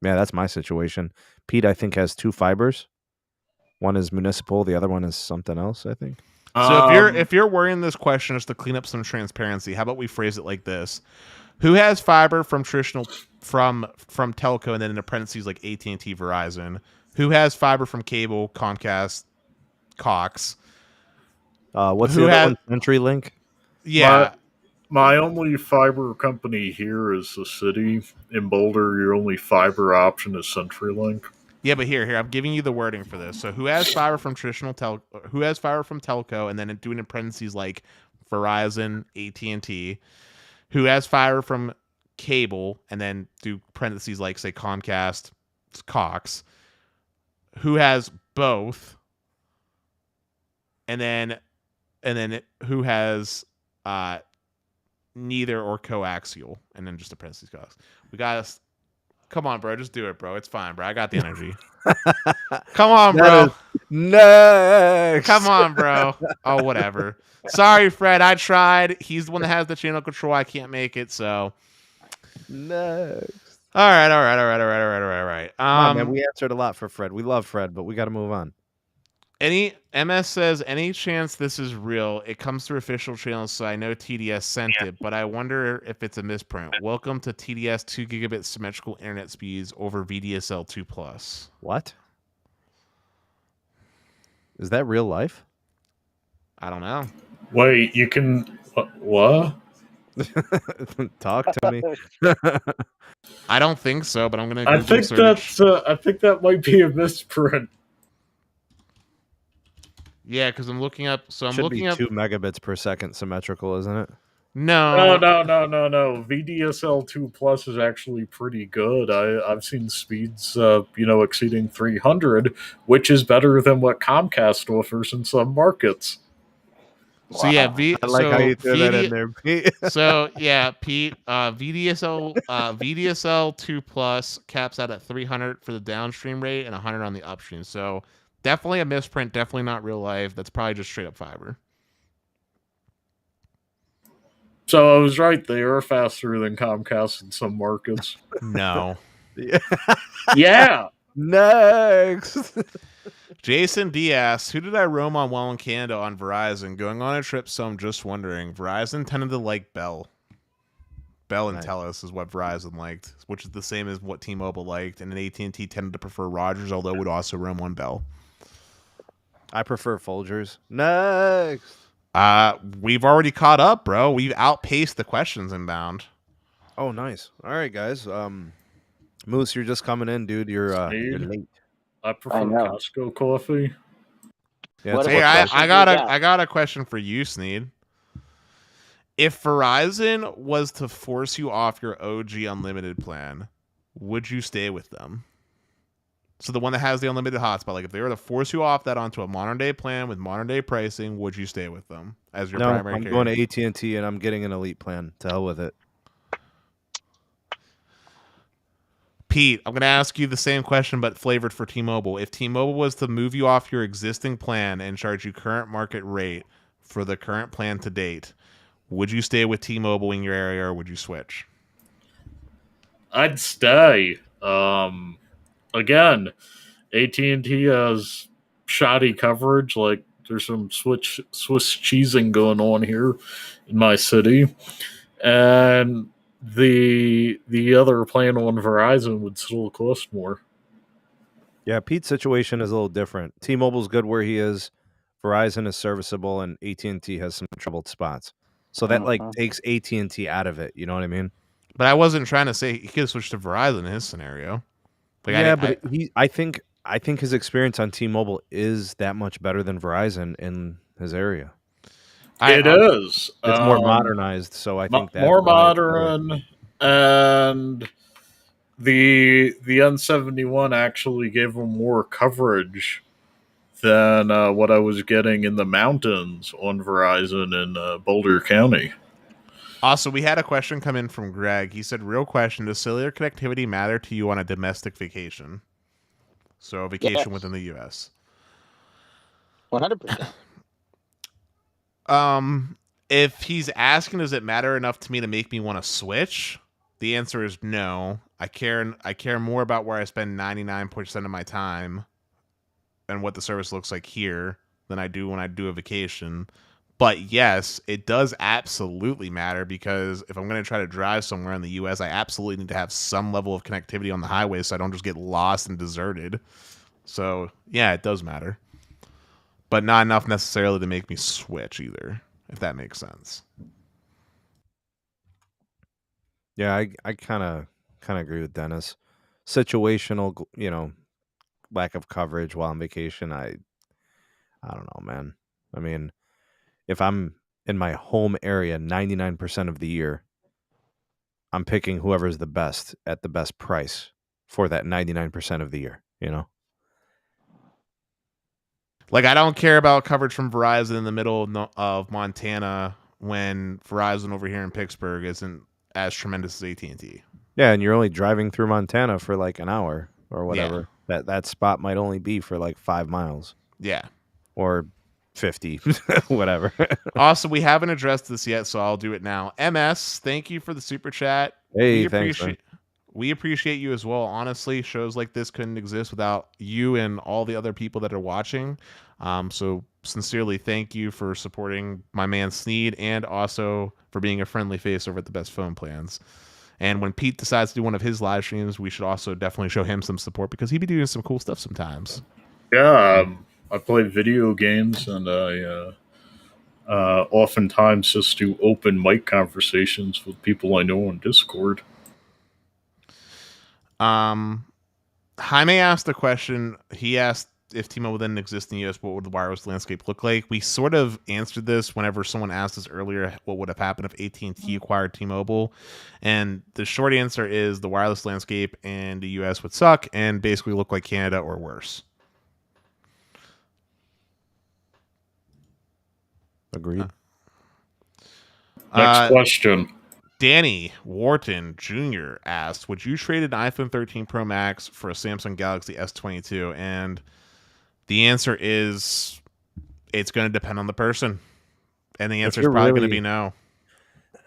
that's my situation. Pete, I think, has two fibers. One is municipal. The other one is something else, I think. So if you're worrying this question, just to clean up some transparency, how about we phrase it like this: who has fiber from traditional from telco, and then in parentheses like AT&T, Verizon? Who has fiber from cable, Comcast, Cox? What's the other one? CenturyLink? Yeah. My only fiber company here is the city. In Boulder, your only fiber option is CenturyLink. Yeah, but here, I'm giving you the wording for this. So who has fiber from who has fiber from telco, and then doing in parentheses like Verizon, AT&T, who has fiber from cable, and then do parentheses like, say, Comcast, Cox, who has both, and then who has neither or coaxial, and then just a parentheses Cox. We got us. Come on, bro. Just do it, bro. It's fine, bro. I got the energy. Come on, bro. Next. Come on, bro. Oh, whatever. Sorry, Fred. I tried. He's the one that has the channel control. I can't make it, so. Next. All right. Come on, man. We answered a lot for Fred. We love Fred, but we got to move on. MS says, any chance this is real? It comes through official channels, so I know TDS sent it, but I wonder if it's a misprint. Welcome to TDS 2 gigabit symmetrical internet speeds over VDSL 2+. What? Is that real life? I don't know. Wait, you can... What? Talk to me. I don't think so, but I'm going to I think that might be a misprint. Yeah, because I'm looking up. So I'm Should looking be up 2 megabits per second symmetrical, isn't it? No. VDSL 2+ is actually pretty good. I've seen speeds, exceeding 300, which is better than what Comcast offers in some markets. Wow. So yeah, I like how you threw that in there, Pete. So yeah, Pete, VDSL 2+ caps out at 300 for the downstream rate and 100 on the upstream. So definitely a misprint. Definitely not real life. That's probably just straight up fiber. So I was right. They are faster than Comcast in some markets. No. Yeah. Next. Jason D asks, who did I roam on while in Canada on Verizon? Going on a trip, so I'm just wondering. Verizon tended to like Bell. Bell and Telus is what Verizon liked, which is the same as what T-Mobile liked. And then AT&T tended to prefer Rogers, although would also roam on Bell. I prefer Folgers. Next. We've already caught up, bro. We've outpaced the questions inbound. Oh, nice. All right, guys. Moose, you're just coming in, dude. You're late. I prefer Costco coffee. Yeah, hey, I got a question for you, Sneed. If Verizon was to force you off your OG unlimited plan, would you stay with them? So the one that has the unlimited hotspot, like if they were to force you off that onto a modern day plan with modern day pricing, would you stay with them as your primary I'm carrier? going to AT&T and I'm getting an elite plan. To hell with it. Pete, I'm going to ask you the same question, but flavored for T-Mobile. If T-Mobile was to move you off your existing plan and charge you current market rate for the current plan to date, would you stay with T-Mobile in your area or would you switch? I'd stay. Again, AT&T has shoddy coverage. Like there's some Swiss cheesing going on here in my city, and the other plan on Verizon would still cost more. Yeah, Pete's situation is a little different. T-Mobile's good where he is. Verizon is serviceable, and AT&T has some troubled spots. So that takes AT&T out of it. You know what I mean? But I wasn't trying to say he could have switched to Verizon in his scenario. Like I think his experience on T-Mobile is that much better than Verizon in his area. It is. It's more modernized, so I think that's more modern, and the N71 actually gave him more coverage than what I was getting in the mountains on Verizon in Boulder County. Also, we had a question come in from Greg. He said, real question, does cellular connectivity matter to you on a domestic vacation? So a vacation within the U.S. 100%. If he's asking, does it matter enough to me to make me want to switch? The answer is no. I care more about where I spend 99% of my time and what the service looks like here than I do when I do a vacation. But yes, it does absolutely matter because if I'm going to try to drive somewhere in the U.S., I absolutely need to have some level of connectivity on the highway so I don't just get lost and deserted. So yeah, it does matter. But not enough necessarily to make me switch either, if that makes sense. Yeah, I kind of agree with Dennis. Situational, lack of coverage while on vacation. I don't know, man. I mean, if I'm in my home area 99% of the year, I'm picking whoever's the best at the best price for that 99% of the year, Like, I don't care about coverage from Verizon in the middle of Montana when Verizon over here in Pittsburgh isn't as tremendous as AT&T. Yeah, and you're only driving through Montana for like an hour or whatever. Yeah. That spot might only be for like 5 miles. Yeah. Or 50, whatever. Also, we haven't addressed this yet, so I'll do it now. MS, thank you for the super chat. Hey, thanks, man. We appreciate you as well. Honestly, shows like this couldn't exist without you and all the other people that are watching. So sincerely, thank you for supporting my man Sneed and also for being a friendly face over at the Best Phone Plans. And when Pete decides to do one of his live streams, we should also definitely show him some support because he'd be doing some cool stuff sometimes. Yeah, I play video games and I oftentimes just do open mic conversations with people I know on Discord. Jaime asked a question. He asked if T-Mobile didn't exist in the US, what would the wireless landscape look like? We sort of answered this whenever someone asked us earlier what would have happened if AT&T acquired T-Mobile. And the short answer is the wireless landscape in the US would suck and basically look like Canada or worse. Agreed. Next question. Danny Wharton Jr. asked, would you trade an iPhone 13 Pro Max for a Samsung Galaxy S22? And the answer is it's going to depend on the person. And the answer is probably going to be no.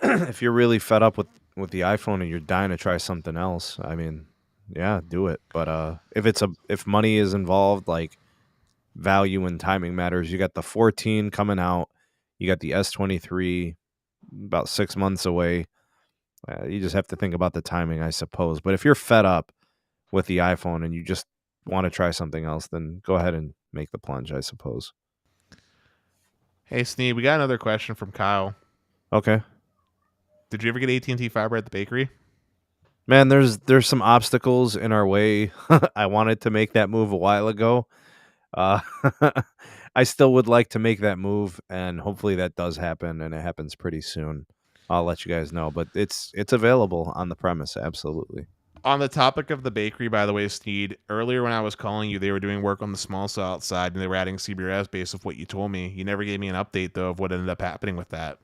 If you're really fed up with the iPhone and you're dying to try something else, I mean, yeah, do it. But if money is involved, like value and timing matters, you got the 14 coming out, you got the S23 about 6 months away. You just have to think about the timing, I suppose. But if you're fed up with the iPhone and you just want to try something else, then go ahead and make the plunge, I suppose. Hey, Sneed, we got another question from Kyle. Okay. Did you ever get AT&T fiber at the bakery? Man, there's some obstacles in our way. I wanted to make that move a while ago. I still would like to make that move, and hopefully that does happen, and it happens pretty soon. I'll let you guys know, but it's available on the premise, absolutely. On the topic of the bakery, by the way, Sneed, earlier when I was calling you, they were doing work on the small cell outside, and they were adding CBRS based off what you told me. You never gave me an update, though, of what ended up happening with that.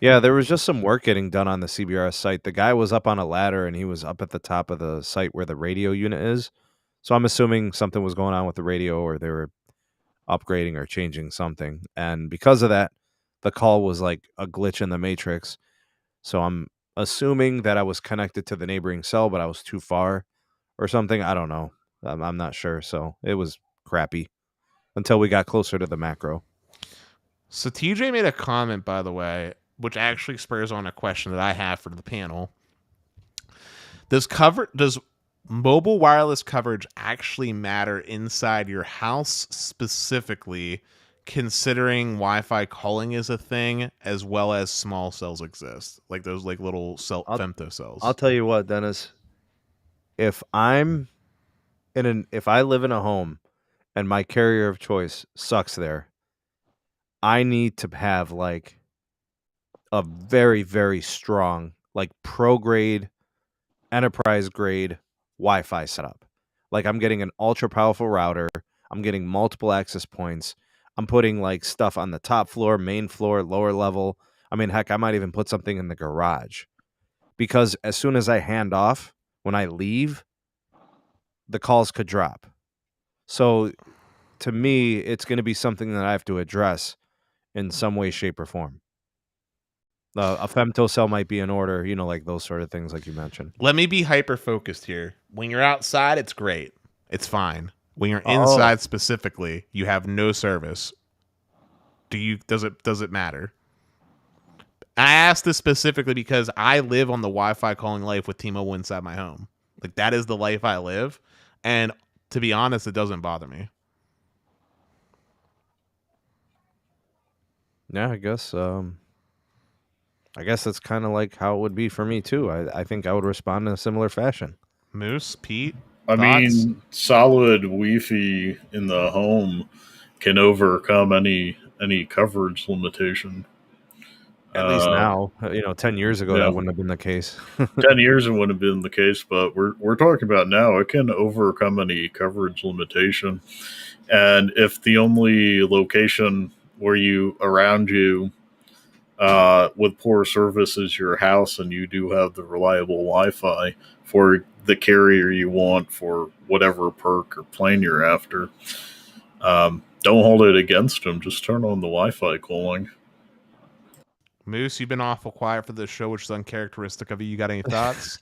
Yeah, there was just some work getting done on the CBRS site. The guy was up on a ladder, and he was up at the top of the site where the radio unit is. So I'm assuming something was going on with the radio, or they were upgrading or changing something. And because of that, the call was like a glitch in the matrix. So I'm assuming that I was connected to the neighboring cell, but I was too far or something. I don't know. I'm not sure. So it was crappy until we got closer to the macro. So TJ made a comment, by the way, which actually spurs on a question that I have for the panel. Does mobile wireless coverage actually matter inside your house specifically, considering Wi-Fi calling is a thing, as well as small cells exist, like those like little femto cells? I'll tell you what, Dennis. If I live in a home and my carrier of choice sucks there, I need to have like a very, very strong, like pro grade, enterprise grade Wi-Fi setup. Like I'm getting an ultra powerful router. I'm getting multiple access points. I'm putting like stuff on the top floor, main floor, lower level. I mean, heck, I might even put something in the garage, because as soon as I hand off, when I leave, the calls could drop. So to me, it's going to be something that I have to address in some way, shape, or form. A femto cell might be in order, like those sort of things, like you mentioned. Let me be hyper focused here. When you're outside, it's great. It's fine. When you're inside specifically, you have no service. Does it matter? I asked this specifically because I live on the Wi-Fi calling life with T-Mobile inside my home. Like, that is the life I live. And to be honest, it doesn't bother me. Yeah, I guess that's kind of like how it would be for me too. I think I would respond in a similar fashion. Moose, Pete, I mean, solid Wi-Fi in the home can overcome any coverage limitation. At least now, 10 years ago, that wouldn't have been the case. 10 years, it wouldn't have been the case, but we're talking about now. It can overcome any coverage limitation. And if the only location where around you with poor service is your house, and you do have the reliable Wi-Fi for the carrier you want for whatever perk or plan you're after, don't hold it against them. Just turn on the Wi-Fi calling. Moose, you've been awful quiet for this show, which is uncharacteristic of you. You got any thoughts?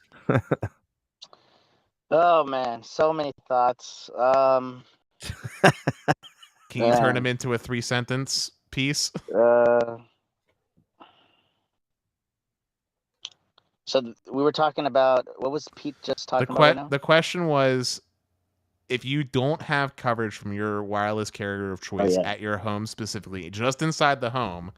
Oh man, so many thoughts. Can you turn them into a 3-sentence piece? So we were talking about, what was Pete just talking about right now? The question was, if you don't have coverage from your wireless carrier of choice at your home specifically, just inside the home,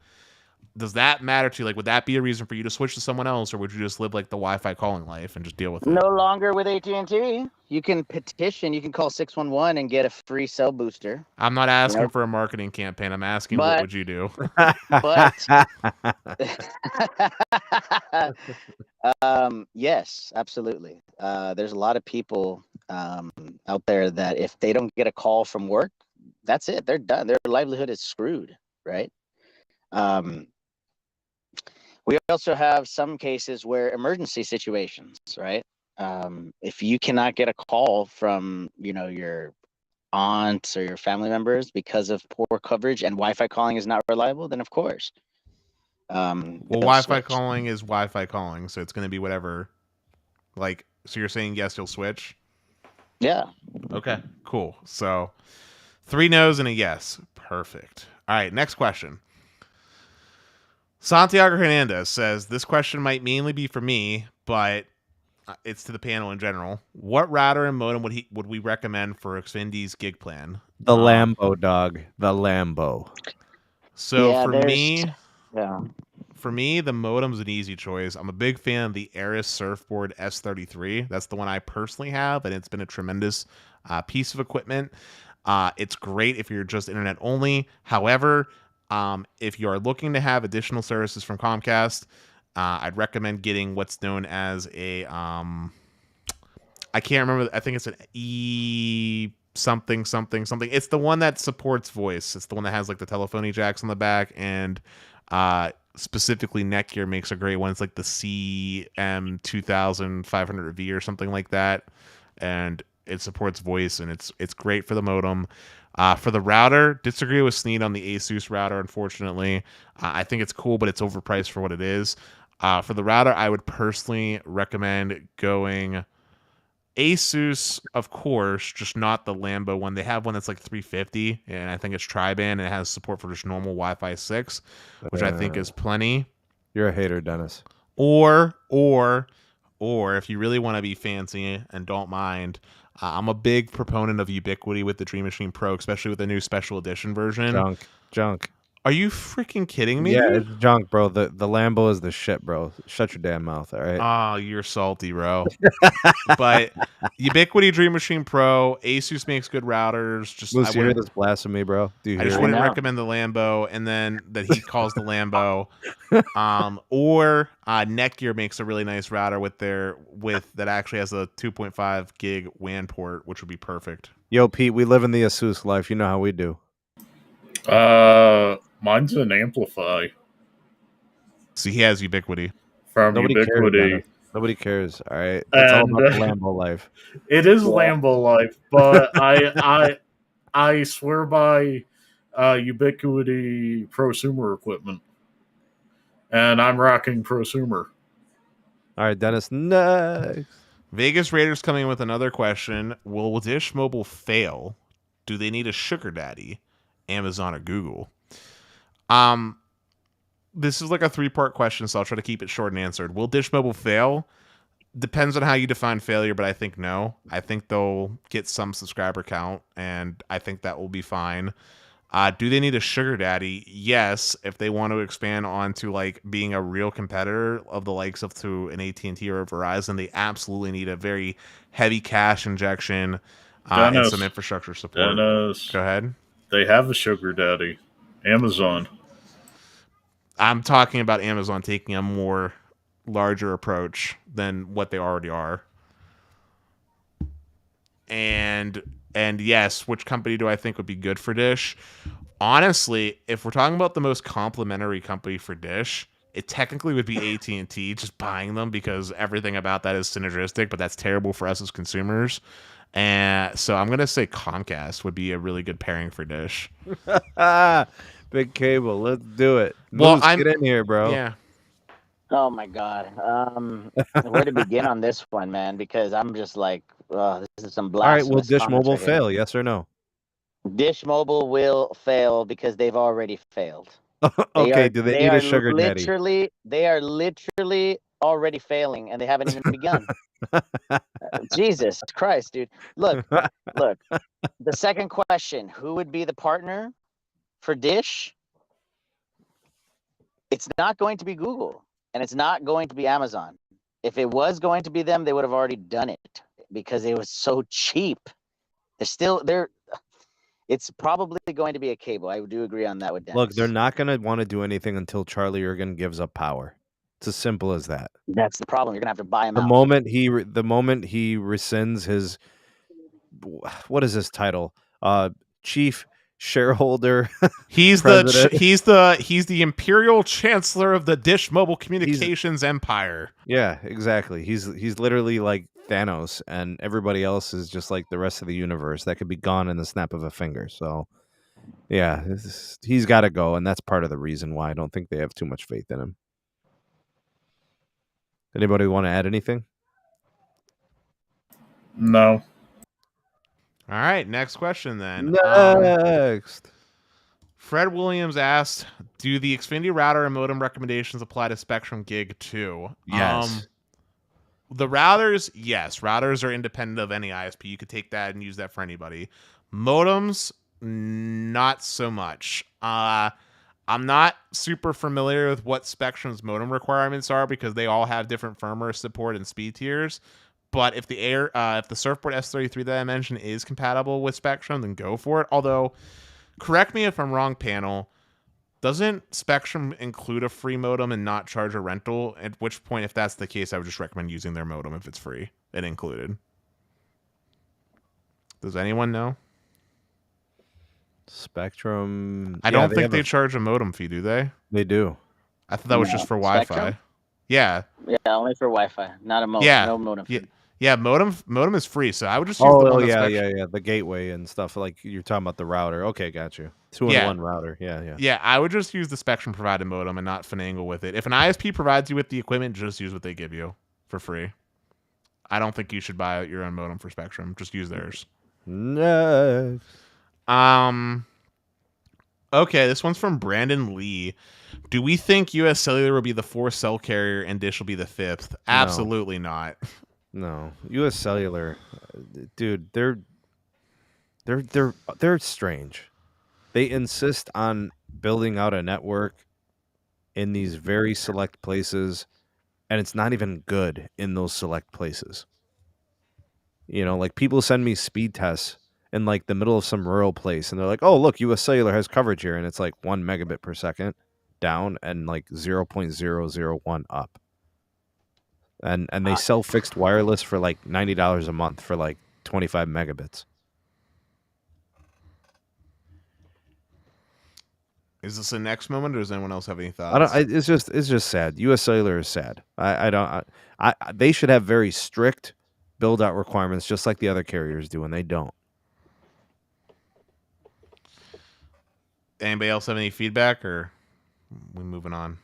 does that matter to you? Like, would that be a reason for you to switch to someone else, or would you just live like the Wi-Fi calling life and just deal with it? No longer with AT&T. You can petition. You can call 611 and get a free cell booster. I'm not asking for a marketing campaign. I'm asking, what would you do? Yes, absolutely. There's a lot of people out there that if they don't get a call from work, that's it. They're done. Their livelihood is screwed, right? We also have some cases where emergency situations, right? If you cannot get a call from, your aunts or your family members because of poor coverage and Wi-Fi calling is not reliable, then of course. Wi-Fi calling is Wi-Fi calling, so it's going to be whatever. Like, so you're saying yes, you'll switch? Yeah. Okay, cool. So 3 no's and a yes. Perfect. All right, next question. Santiago Hernandez says, this question might mainly be for me, but it's to the panel in general. What router and modem would we recommend for Xfindy's gig plan? The Lambo, dog. The Lambo. So for me, the modem's an easy choice. I'm a big fan of the Aris Surfboard S33. That's the one I personally have, and it's been a tremendous piece of equipment. It's great if you're just internet only. However, if you are looking to have additional services from Comcast, I'd recommend getting what's known as a I can't remember. I think it's an E something something something. It's the one that supports voice. It's the one that has like the telephony jacks on the back, and specifically Netgear makes a great one. It's like the CM2500V or something like that, and it supports voice, and it's great for the modem. For the router, disagree with Sneed on the Asus router. Unfortunately, I think it's cool, but it's overpriced for what it is. For the router, I would personally recommend going Asus, of course, just not the Lambo one. They have one that's like 350, and I think it's tri-band, and it has support for just normal Wi-Fi 6, which I think is plenty. You're a hater, Dennis. Or if you really want to be fancy and don't mind, I'm a big proponent of Ubiquiti with the Dream Machine Pro, especially with the new special edition version. Junk. Are you freaking kidding me? Yeah, dude? it's junk, bro. The Lambo is the shit, bro. Shut your damn mouth, all right? Oh, you're salty, bro. But Ubiquiti Dream Machine Pro, Asus makes good routers. Just Moose, you hear this blasphemy, bro? I just wouldn't recommend the Lambo, and then that he calls the Lambo. Or Netgear makes a really nice router with that actually has a 2.5 gig WAN port, which would be perfect. Yo, Pete, we live in the Asus life. You know how we do. Mine's an Amplify. So he has Ubiquiti. From Ubiquiti. Nobody cares, all right? It's all about the Lambo life. It is Lambo life, but I swear by Ubiquiti prosumer equipment. And I'm rocking prosumer. All right, Dennis, next. Vegas Raiders coming in with another question. Will Dish Mobile fail? Do they need a sugar daddy? Amazon or Google? This is like a 3-part question, so I'll try to keep it short and answered. Will Dish Mobile fail? Depends on how you define failure, but I think no. I think they'll get some subscriber count, and I think that will be fine. Do they need a sugar daddy? Yes, if they want to expand onto like being a real competitor of the likes of to an AT&T or a Verizon, they absolutely need a very heavy cash injection and some infrastructure support. Dennis, go ahead. They have a sugar daddy, Amazon. I'm talking about Amazon taking a more larger approach than what they already are. And yes, which company do I think would be good for Dish? Honestly, if we're talking about the most complementary company for Dish, it technically would be AT&T, just buying them because everything about that is synergistic, but that's terrible for us as consumers. And so I'm going to say Comcast would be a really good pairing for Dish. Big cable. Let's do it. Well, Moose, get in here, bro. Yeah. Oh, my God. Where to begin on this one, man? Because I'm just like, this is some blasphemous. All right, will Dish Mobile fail? Yes or no? Dish Mobile will fail because they've already failed. Okay, do they need a sugar daddy? They are literally already failing, and they haven't even begun. Jesus Christ, dude. Look. The second question, who would be the partner for Dish? It's not going to be Google, and it's not going to be Amazon. If it was going to be them, they would have already done it because it was so cheap. It's probably going to be a cable. I do agree on that with Dennis. Look, they're not going to want to do anything until Charlie Ergen gives up power. It's as simple as that. That's the problem. You're going to have to buy him out. The moment he rescinds his, what is his title? Chief shareholder. He's the imperial chancellor of the Dish Mobile Communications empire. Yeah, exactly. He's literally like Thanos, and everybody else is just like the rest of the universe that could be gone in the snap of a finger. So yeah, he's got to go, and that's part of the reason why I don't think they have too much faith in him. Anybody want to add anything? No. All right, next question then. Next. Fred Williams asked, do the Xfinity router and modem recommendations apply to Spectrum Gig 2? Yes. The routers, yes. Routers are independent of any ISP. You could take that and use that for anybody. Modems, not so much. I'm not super familiar with what Spectrum's modem requirements are because they all have different firmware support and speed tiers. But if the Surfboard S33 that I mentioned is compatible with Spectrum, then go for it. Although, correct me if I'm wrong, panel. Doesn't Spectrum include a free modem and not charge a rental? At which point, if that's the case, I would just recommend using their modem if it's free and included. Does anyone know? Spectrum. I don't think they charge a modem fee, do they? They do. I thought that was just for Wi-Fi. Spectrum? Yeah. Yeah, only for Wi-Fi, not a modem. Yeah. No modem fee. Yeah, modem is free, so I would just use the one that's yeah. The gateway and stuff. Like you're talking about the router. Okay, got you. 2-in-1 router. Yeah. Yeah, I would just use the Spectrum provided modem and not finagle with it. If an ISP provides you with the equipment, just use what they give you for free. I don't think you should buy your own modem for Spectrum. Just use theirs. No. Okay, this one's from Brandon Lee. Do we think US Cellular will be the fourth cell carrier and Dish will be the fifth? Absolutely not. No. US Cellular, dude, they're strange. They insist on building out a network in these very select places, and it's not even good in those select places. You know, like people send me speed tests in like the middle of some rural place, and they're like, "Oh, look, US Cellular has coverage here," and it's like 1 megabit per second down and like 0.001 up. And they sell fixed wireless for like $90 a month for like 25 megabits. Is this the next moment, or does anyone else have any thoughts? It's just sad. US Cellular is sad. They should have very strict build out requirements, just like the other carriers do, and they don't. Anybody else have any feedback, or we moving on?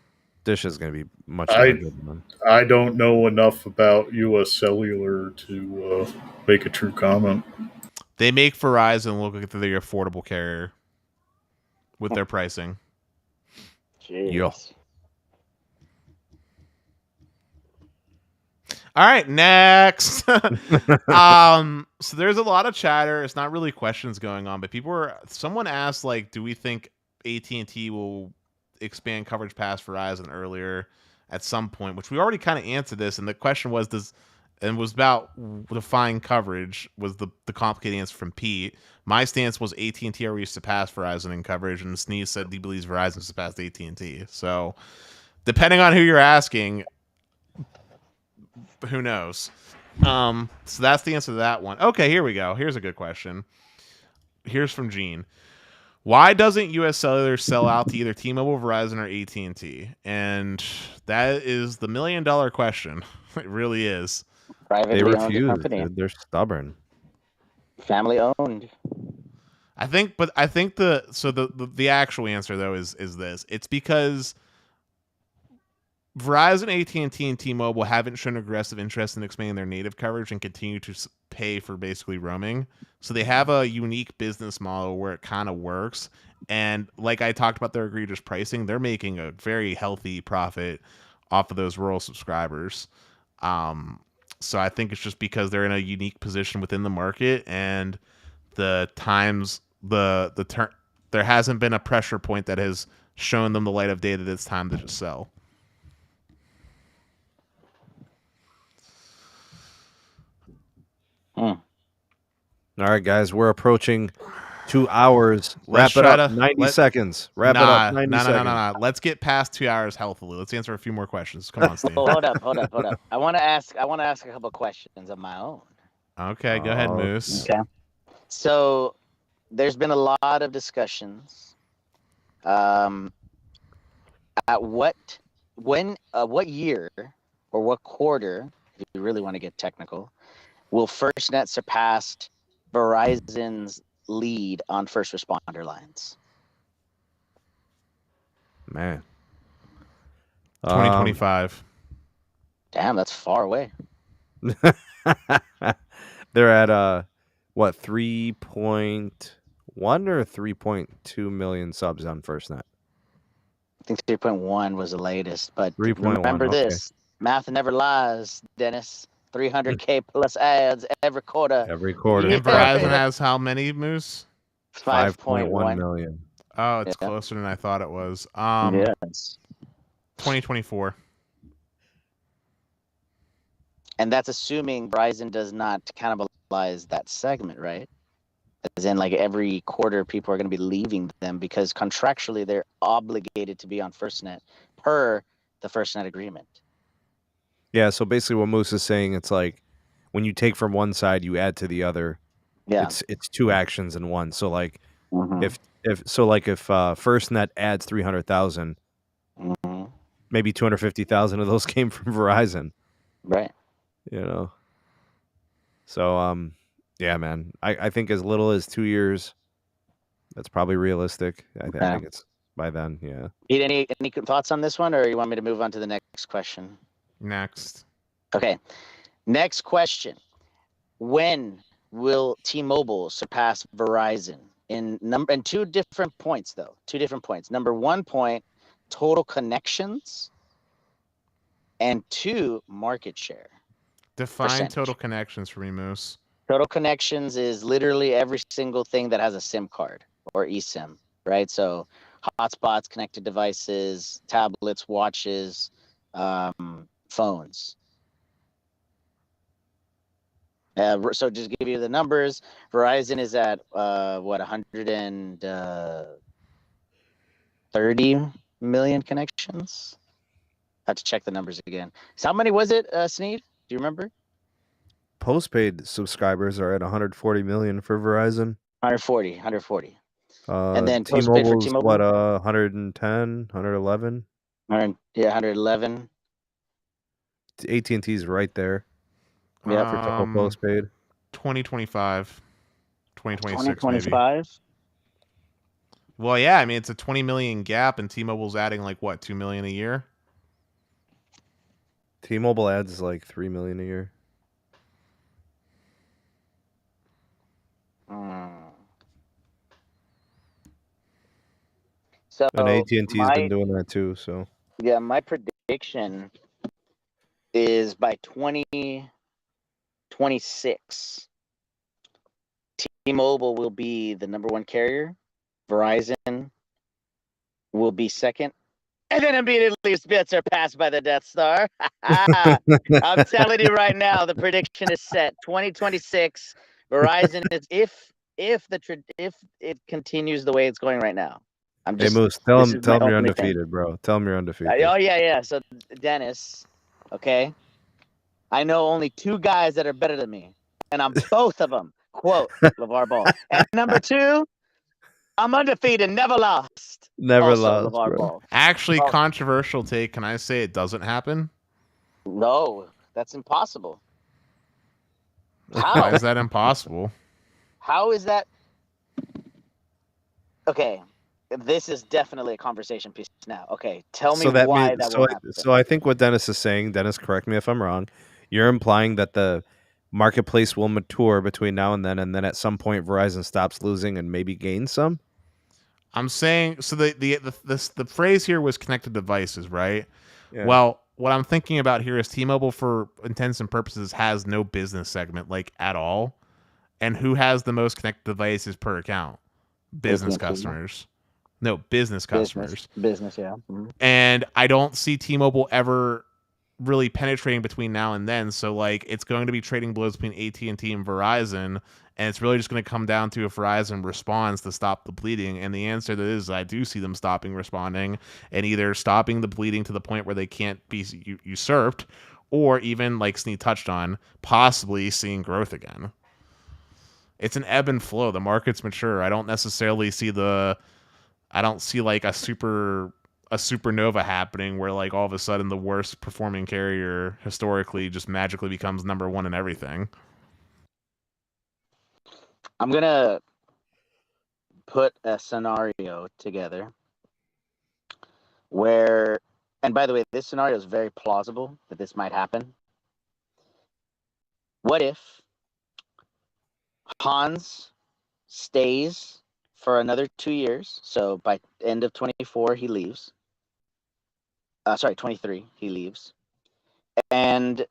Dish is going to be much more good one. I don't know enough about US Cellular to make a true comment. They make Verizon look like they're the affordable carrier with their pricing. Jeez. All right, next. So there's a lot of chatter. It's not really questions going on, but someone asked, like, do we think AT&T will expand coverage past Verizon earlier at some point, which we already kind of answered this. And the question was, was about define coverage was the complicated answer from Pete. My stance was AT&T already surpassed Verizon in coverage, and Sneeze said he believes Verizon surpassed AT&T. So depending on who you're asking, who knows? So that's the answer to that one. Okay, here we go. Here's a good question. Here's from Gene. Why doesn't US Cellular sell out to either T-Mobile, Verizon, or AT&T? And that is the $1 million question. It really is. They refuse. They're stubborn. Family owned. I think the actual answer though is this. It's because Verizon, AT&T, and T-Mobile haven't shown aggressive interest in expanding their native coverage and continue to pay for basically roaming. So they have a unique business model where it kind of works. And like I talked about their egregious pricing, they're making a very healthy profit off of those rural subscribers. So I think it's just because they're in a unique position within the market, and there hasn't been a pressure point that has shown them the light of day that it's time to just sell. All right, guys, we're approaching 2 hours. Wrap it up. 90 seconds. Wrap it up. 90 seconds. No. Let's get past 2 hours healthily. Let's answer a few more questions. Come on, Steve. Hold up. I want to ask a couple questions of my own. Okay, go ahead, Moose. Okay. So there's been a lot of discussions. At what year or what quarter, if you really want to get technical, will FirstNet surpass Verizon's lead on first responder lines? Man. 2025. Damn, that's far away. They're at what, 3.1 or 3.2 million subs on FirstNet? I think 3.1 was the latest, but 3.1, remember this. Math never lies, Dennis. 300K plus ads every quarter. And Verizon has how many, Moose? 5.1 million. Oh, it's closer than I thought it was. Yes. 2024. And that's assuming Verizon does not cannibalize that segment, right? As in, like, every quarter people are going to be leaving them because contractually they're obligated to be on FirstNet per the FirstNet agreement. Yeah, so basically what Moose is saying, it's like when you take from one side, you add to the other. Yeah. It's two actions in one. So like Mhm. if FirstNet adds 300,000, Mhm. maybe 250,000 of those came from Verizon. Right. You know. So yeah, man. I think as little as 2 years, that's probably realistic. I Yeah. think it's by then. Yeah. Pete, any thoughts on this one, or you want me to move on to the next question? Next. Okay. Next question. When will T-Mobile surpass Verizon in two different points, though? 2 different points. Number 1 point, total connections, and 2, market share. Define total connections for me, Moose. Total connections is literally every single thing that has a SIM card or eSIM, right? So hotspots, connected devices, tablets, watches, phones. So just give you the numbers. Verizon is at 130 million connections. I have to check the numbers again. So how many was it, Sneed? Do you remember? Postpaid subscribers are at 140 million for Verizon. 140. And then postpaid for T-Mobile's T-Mobile? what, 110, 111? 111. AT&T's right there. Yeah. For total postpaid. 2025. 2026 2025. maybe. Well, yeah, I mean it's a 20 million gap and T-Mobile's adding like what, 2 million a year? T-Mobile adds like 3 million a year. So and AT&T's been doing that too, so. Yeah, my prediction is by 2026, T-Mobile will be the number 1 carrier. Verizon will be second. And then immediately it's surpassed by the Death Star. I'm telling you right now, the prediction is set. 2026, Verizon is if it continues the way it's going right now. Hey Moose, tell them you're undefeated, bro. Tell them you're undefeated. Oh yeah. So Dennis, okay, I know only 2 guys that are better than me, and I'm both of them. Quote LeVar Ball. And number 2, I'm undefeated, never lost. Never also, lost, LeVar bro. Ball. Actually, controversial take. Can I say it doesn't happen? No, that's impossible. How? Why is that impossible? How is that? Okay, this is definitely a conversation piece now. Okay, tell me why that won't happen. So I think what Dennis is saying, Dennis, correct me if I'm wrong, you're implying that the marketplace will mature between now and then at some point Verizon stops losing and maybe gains some? I'm saying, so the phrase here was connected devices, right? Yeah. Well, what I'm thinking about here is T-Mobile, for intents and purposes, has no business segment like at all. And who has the most connected devices per account? Business customers. No, business customers. Business, yeah. Mm-hmm. And I don't see T-Mobile ever really penetrating between now and then. So like it's going to be trading blows between AT&T and Verizon. And it's really just going to come down to if Verizon responds to stop the bleeding. And the answer to this is I do see them responding, and either stopping the bleeding to the point where they can't be usurped, or even, like Sneed touched on, possibly seeing growth again. It's an ebb and flow. The market's mature. I don't necessarily see like a supernova happening where like all of a sudden the worst performing carrier historically just magically becomes number 1 in everything. I'm going to put a scenario together where, and by the way, this scenario is very plausible that this might happen. What if Hans stays for another 2 years? So by end of 24, he leaves. 23, he leaves. And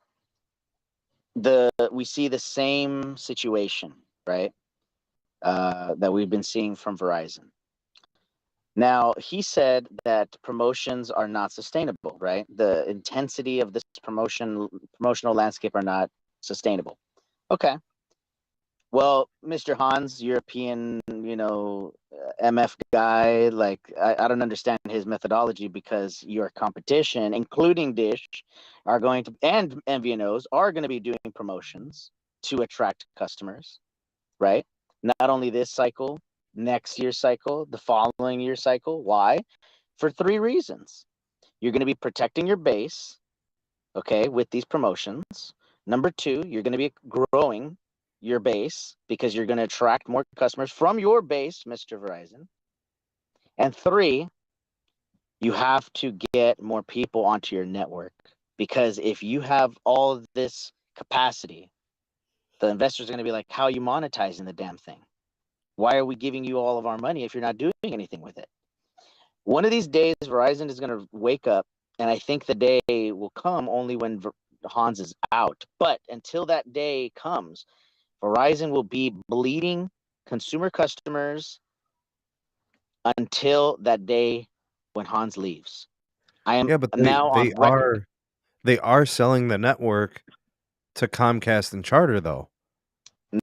we see the same situation, right? That we've been seeing from Verizon. Now, he said that promotions are not sustainable, right? The intensity of this promotional landscape are not sustainable. Okay. Well, Mr. Hans, European, MF guy, like I don't understand his methodology, because your competition, including Dish, are going to, and MVNOs are going to be doing promotions to attract customers. right? Not only this cycle, next year's cycle, the following year cycle. Why? For 3 reasons. You're going to be protecting your base, okay, with these promotions. Number 2, you're going to be growing your base because you're going to attract more customers from your base, Mr. Verizon. And 3, you have to get more people onto your network, because if you have all of this capacity, the investors are going to be like, how are you monetizing the damn thing? Why are we giving you all of our money if you're not doing anything with it? One of these days, Verizon is going to wake up, and I think the day will come only when Hans is out. But until that day comes, Verizon will be bleeding consumer customers until that day when Hans leaves. I am but now on record. they are selling the network to Comcast and Charter though.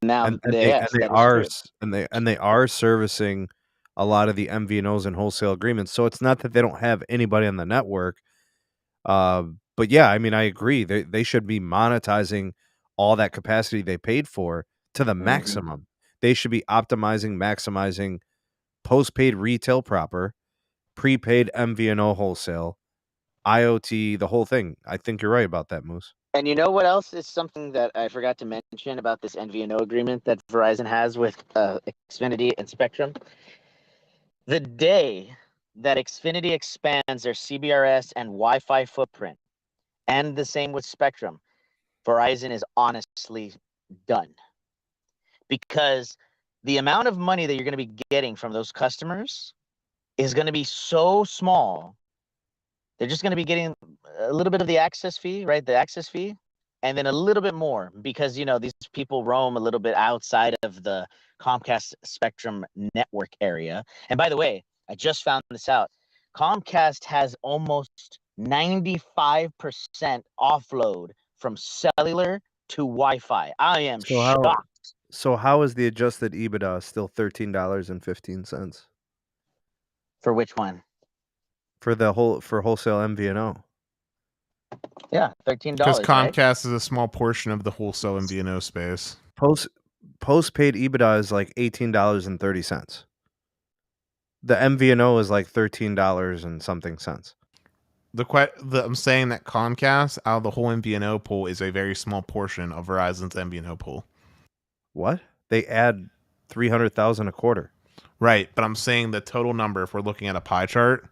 Now, And yes, that is true. and they are servicing a lot of the MVNOs and wholesale agreements. So it's not that they don't have anybody on the network. But yeah, I mean, I agree. They should be monetizing all that capacity they paid for to the maximum. They should be optimizing, maximizing postpaid retail proper, prepaid MVNO wholesale, IoT, the whole thing. I think you're right about that, Moose. And you know what else is something that I forgot to mention about this MVNO agreement that Verizon has with Xfinity and Spectrum? The day that Xfinity expands their CBRS and Wi-Fi footprint, and the same with Spectrum, Verizon is honestly done. Because the amount of money that you're going to be getting from those customers is going to be so small. They're just going to be getting a little bit of the access fee, right? The access fee, and then a little bit more because, these people roam a little bit outside of the Comcast Spectrum network area. And by the way, I just found this out. Comcast has almost 95% offload from cellular to Wi-Fi. I am shocked. So how is the adjusted EBITDA still $13.15 For which one? for wholesale MVNO? Yeah, $13. Because Comcast right? is a small portion of the wholesale MVNO space. Postpaid EBITDA is like $18.30. The MVNO is like $13 and something cents. I'm saying that Comcast out of the whole MVNO pool is a very small portion of Verizon's MVNO pool. What? They add 300,000 a quarter. Right, but I'm saying the total number, if we're looking at a pie chart,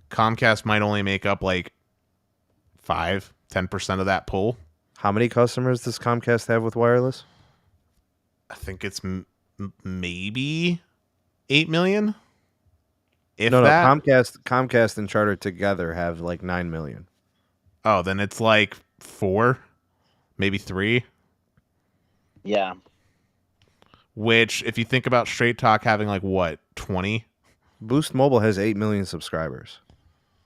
Comcast might only make up like 5-10% of that pool. How many customers does Comcast have with wireless? I think it's maybe 8 million. No, Comcast and Charter together have like 9 million. Oh, then it's like 4, maybe 3. Yeah. Which, if you think about Straight Talk having like what, 20? Boost Mobile has 8 million subscribers.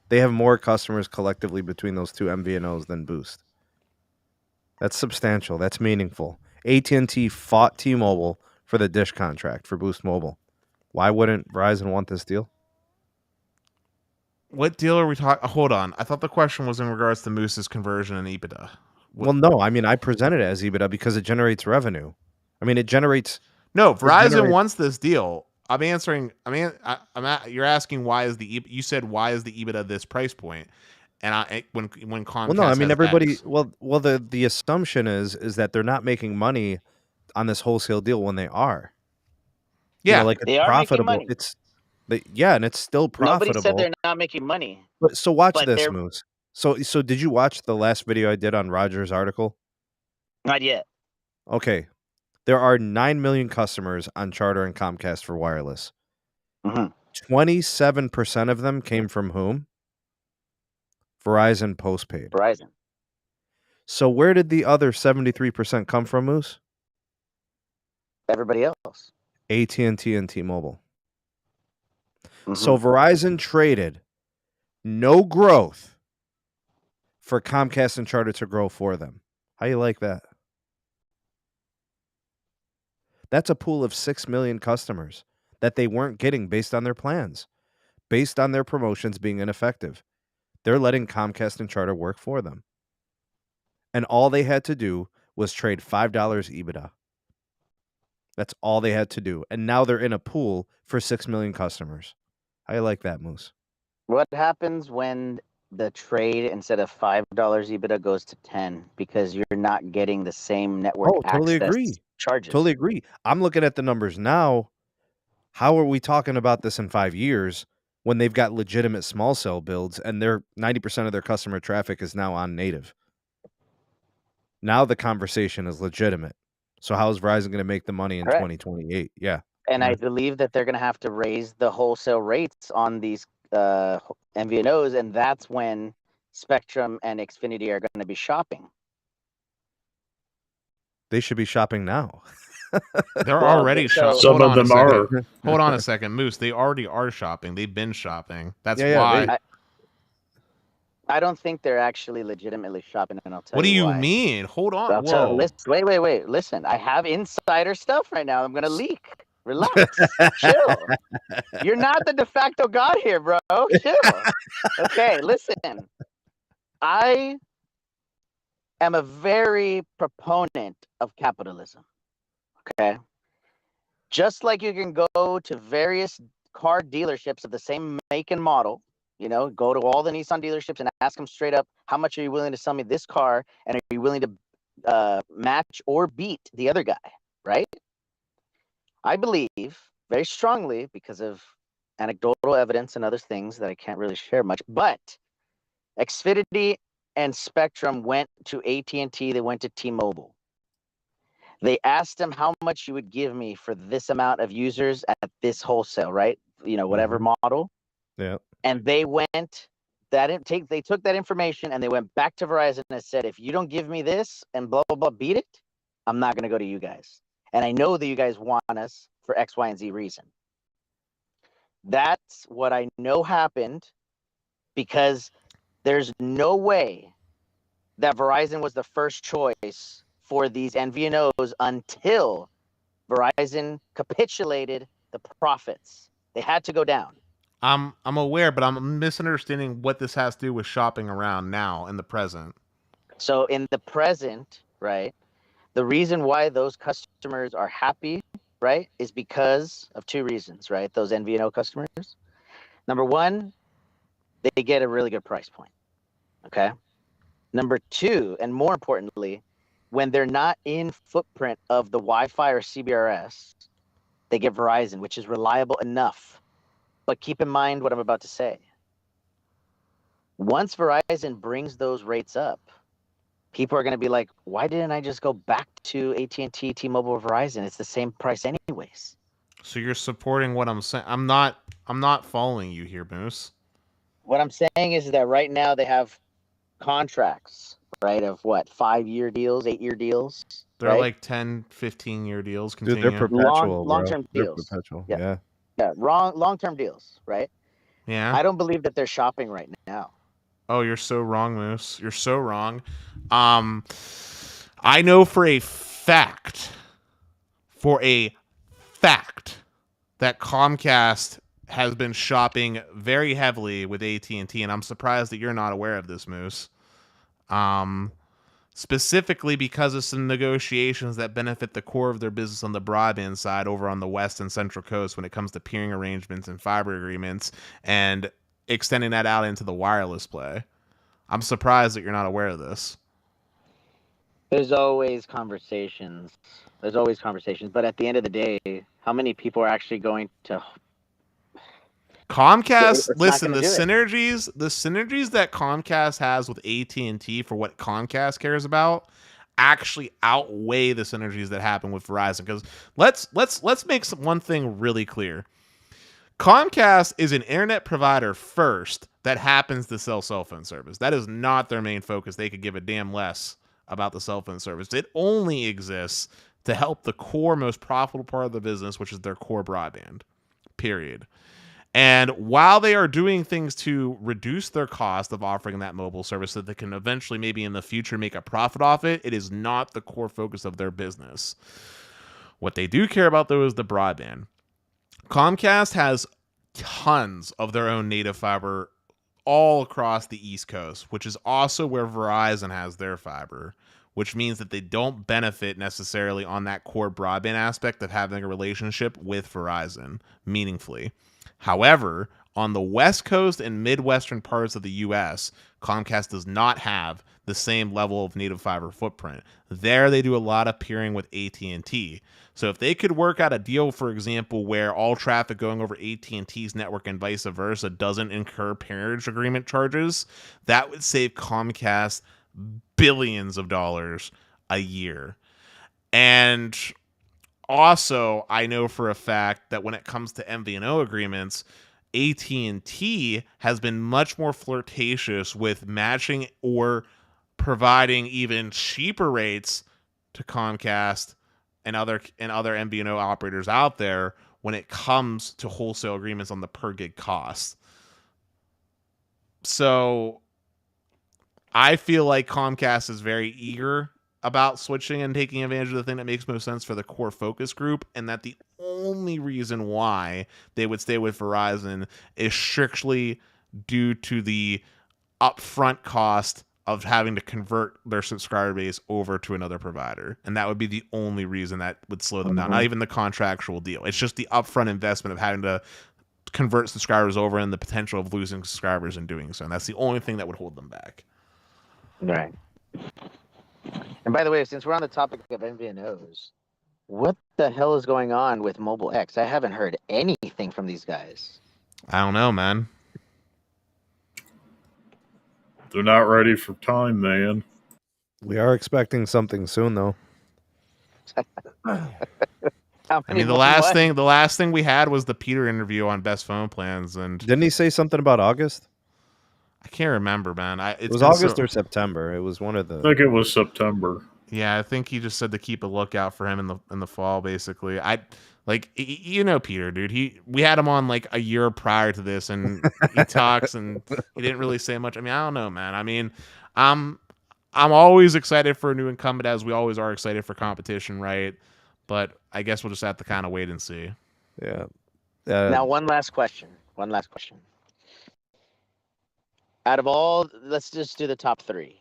They have more customers collectively between those two MVNOs than Boost. That's substantial. That's meaningful. AT&T fought T-Mobile for the Dish contract for Boost Mobile. Why wouldn't Verizon want this deal? What deal are we talking? Hold on. I thought the question was in regards to Moose's conversion and EBITDA. Well, no. I mean, I present it as EBITDA because it generates revenue. I mean, it generates... No, Verizon wants this deal. I'm answering. You're asking why is you said why is the EBITDA this price point? And when Comcast. Well, no, I mean everybody. X. Well, the assumption is that they're not making money on this wholesale deal when they are. Yeah, like they it's are profitable. making money. And it's still profitable. Nobody said they're not making money. But so watch this, Moose. So did you watch the last video I did on Roger's article? Not yet. Okay. There are 9 million customers on Charter and Comcast for wireless. 27% of them came from whom? Verizon postpaid. Verizon. So where did the other 73% come from, Moose? Everybody else. AT&T and T-Mobile. So Verizon traded no growth for Comcast and Charter to grow for them. How you like that? That's a pool of 6 million customers that they weren't getting based on their plans, based on their promotions being ineffective. They're letting Comcast and Charter work for them. And all they had to do was trade $5 EBITDA. That's all they had to do. And now they're in a pool for 6 million customers. How you like that, Moose? What happens when the trade instead of $5 EBITDA goes to 10 because you're not getting the same network Totally access agree. charges? Totally agree. I'm looking at the numbers now. How are we talking about this in 5 years when they've got legitimate small cell builds and they're 90% of their customer traffic is now on native? Now the conversation is legitimate. So how is Verizon going to make the money in 2028? Yeah. And I believe that they're going to have to raise the wholesale rates on these MVNOs, and that's when Spectrum and Xfinity are going to be shopping. They should be shopping now. They're already shopping. Some of them are. Hold on a second, Moose. They already are shopping. They've been shopping. That's Yeah, why. I don't think they're actually legitimately shopping, and I'll tell you What do you why. mean? Hold on. Wait. Listen, I have insider stuff right now. I'm going to leak. Relax. Chill. You're not the de facto god here, bro. Chill. Okay, listen. I am a very proponent of capitalism. Okay. Just like you can go to various car dealerships of the same make and model, go to all the Nissan dealerships and ask them straight up, how much are you willing to sell me this car? And are you willing to match or beat the other guy? Right? I believe very strongly, because of anecdotal evidence and other things that I can't really share much, but Xfinity and Spectrum went to AT&T, they went to T-Mobile. They asked them how much you would give me for this amount of users at this wholesale, right? Whatever model. Yeah. And they they took that information and they went back to Verizon and said, if you don't give me this and blah, blah, blah, beat it, I'm not going to go to you guys. And I know that you guys want us for X, Y, and Z reason. That's what I know happened, because there's no way that Verizon was the first choice for these MVNOs until Verizon capitulated the profits. They had to go down. I'm aware, but I'm misunderstanding what this has to do with shopping around now in the present. So in the present, right, the reason why those customers are happy, right, is because of two reasons, right? Those MVNO customers. Number one, they get a really good price point. Okay. Number two, and more importantly, when they're not in footprint of the Wi-Fi or CBRS, they get Verizon, which is reliable enough. But keep in mind what I'm about to say. Once Verizon brings those rates up, people are going to be like, why didn't I just go back to AT&T, T-Mobile, or Verizon? It's the same price anyways. So you're supporting what I'm saying. I'm not following you here, Moose. What I'm saying is that right now they have contracts, right, of what, 5-year deals, 8-year deals? They're like 10, 15-year deals. Dude, they're perpetual. Long-term deals. They're perpetual. Yeah. Long-term deals, right? Yeah. I don't believe that they're shopping right now. Oh, you're so wrong, Moose. You're so wrong. I know for a fact that Comcast has been shopping very heavily with AT&T, and I'm surprised that you're not aware of this, Moose. Specifically because of some negotiations that benefit the core of their business on the broadband side over on the West and Central Coast when it comes to peering arrangements and fiber agreements and extending that out into the wireless play. I'm surprised that you're not aware of this. There's always conversations. But at the end of the day, how many people are actually going to... Comcast, listen, the synergies that Comcast has with AT&T for what Comcast cares about actually outweigh the synergies that happen with Verizon. Because let's make one thing really clear. Comcast is an internet provider first that happens to sell cell phone service. That is not their main focus. They could give a damn less about the cell phone service. It only exists to help the core, most profitable part of the business, which is their core broadband, period. And while they are doing things to reduce their cost of offering that mobile service so that they can eventually maybe in the future make a profit off it, it is not the core focus of their business. What they do care about, though, is the broadband. Comcast has tons of their own native fiber all across the East Coast, which is also where Verizon has their fiber. which means that they don't benefit necessarily on that core broadband aspect of having a relationship with Verizon meaningfully. However, on the West Coast and Midwestern parts of the US, Comcast does not have the same level of native fiber footprint. There, they do a lot of peering with AT&T. So if they could work out a deal, for example, where all traffic going over AT&T's network and vice versa doesn't incur peerage agreement charges, that would save Comcast billions of dollars a year. And also, I know for a fact that when it comes to MVNO agreements, AT&T has been much more flirtatious with matching or providing even cheaper rates to Comcast and other MVNO operators out there when it comes to wholesale agreements on the per gig cost. So I feel like Comcast is very eager about switching and taking advantage of the thing that makes most sense for the core focus group, and that the only reason why they would stay with Verizon is strictly due to the upfront cost of having to convert their subscriber base over to another provider. And that would be the only reason that would slow them down. Not even the contractual deal. It's just the upfront investment of having to convert subscribers over and the potential of losing subscribers in doing so. And that's the only thing that would hold them back. Right. And by the way, since we're on the topic of MVNOs, what the hell is going on with Mobile X? I haven't heard anything from these guys. I don't know, man. They're not ready for time, man. We are expecting something soon, though. I mean, the last thing we had was the Peter interview on Best Phone Plans, and didn't he say something about August? I can't remember, man. It was August or September. It was one of the. I think it was September. Yeah, I think he just said to keep a lookout for him in the fall. Basically, Peter, dude. We had him on like a year prior to this, and he talks, and he didn't really say much. I mean, I don't know, man. I mean, I'm always excited for a new incumbent, as we always are excited for competition, right? But I guess we'll just have to kind of wait and see. Yeah. Now, one last question. Out of all, let's just do the top three.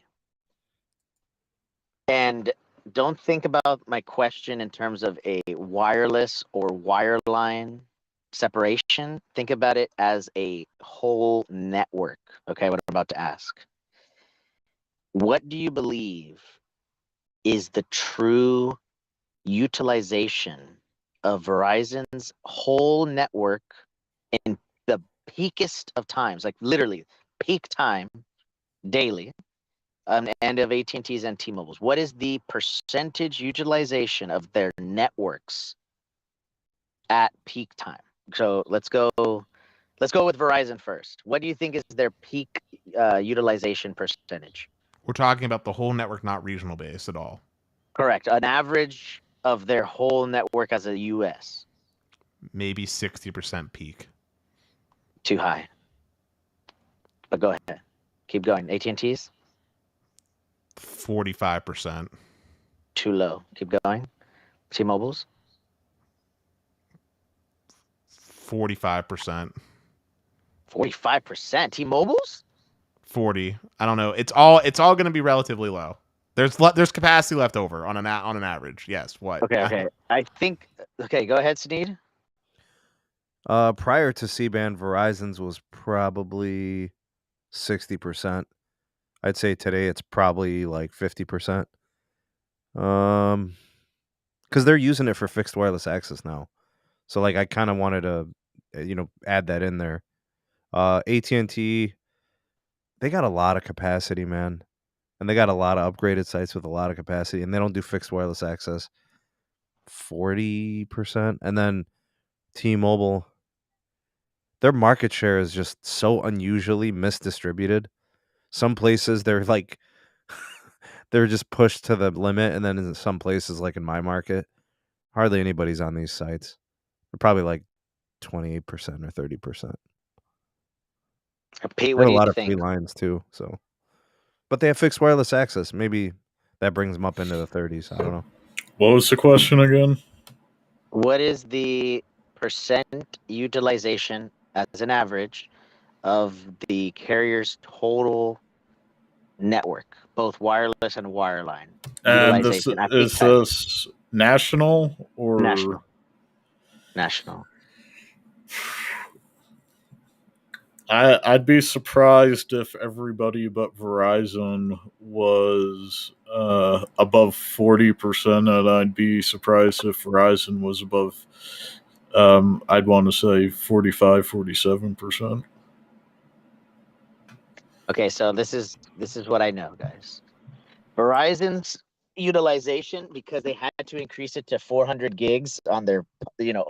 And don't think about my question in terms of a wireless or wireline separation. Think about it as a whole network. Okay, what I'm about to ask. What do you believe is the true utilization of Verizon's whole network in the peakest of times, like literally peak time daily, and of AT&T's and T-Mobile's? What is the percentage utilization of their networks at peak time? So let's go with Verizon first. What do you think is their peak utilization percentage? We're talking about the whole network, not regional based at all. Correct. An average of their whole network as a US. Maybe 60% peak. Too high. But go ahead. Keep going. AT&T's? 45%. Too low. Keep going. T-Mobile's? 45%. 45%. T-Mobile's? 40. I don't know. It's all going to be relatively low. There's capacity left over on an average. Yes. What? Okay. I think. Okay. Go ahead, Sneed. Prior to C-band, Verizon's was probably 60%. I'd say today it's probably like 50%. Because they're using it for fixed wireless access now. So like I kind of wanted to, add that in there. AT&T, they got a lot of capacity, man. And they got a lot of upgraded sites with a lot of capacity, and they don't do fixed wireless access. 40%. And then T-Mobile, their market share is just so unusually misdistributed. Some places they're like, they're just pushed to the limit. And then in some places, like in my market, hardly anybody's on these sites. They're probably like 28% or 30%. Pete, what do you think? Free lines too, so. But they have fixed wireless access. Maybe that brings them up into the 30s. I don't know. What was the question again? What is the percent utilization as an average of the carrier's total network, both wireless and wireline. And this is this national or national? I'd be surprised if everybody but Verizon was above 40%, and I'd be surprised if Verizon was above, I'd want to say 45, 47%. Okay, so this is what I know, guys. Verizon's utilization, because they had to increase it to 400 gigs on their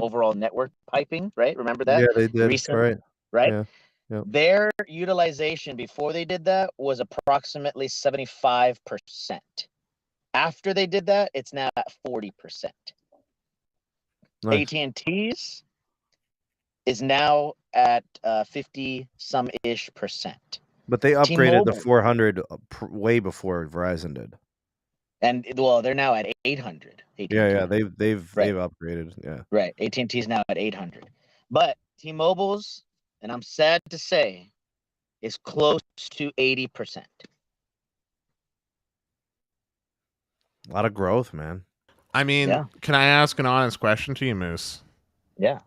overall network piping, right? Remember that? Yeah, they did. Recently, right? Yeah. Yep. Their utilization before they did that was approximately 75%. After they did that, it's now at 40%. Nice. AT&T's is now at 50-some-ish%. But they upgraded T-Mobile, the 400 way before Verizon did. And well, they're now at 800. AT&T. Yeah, they've upgraded. Yeah. Right. AT&T's now at 800. But T-Mobile's, and I'm sad to say, is close to 80%. A lot of growth, man. I mean, Can I ask an honest question to you, Moose? Yeah.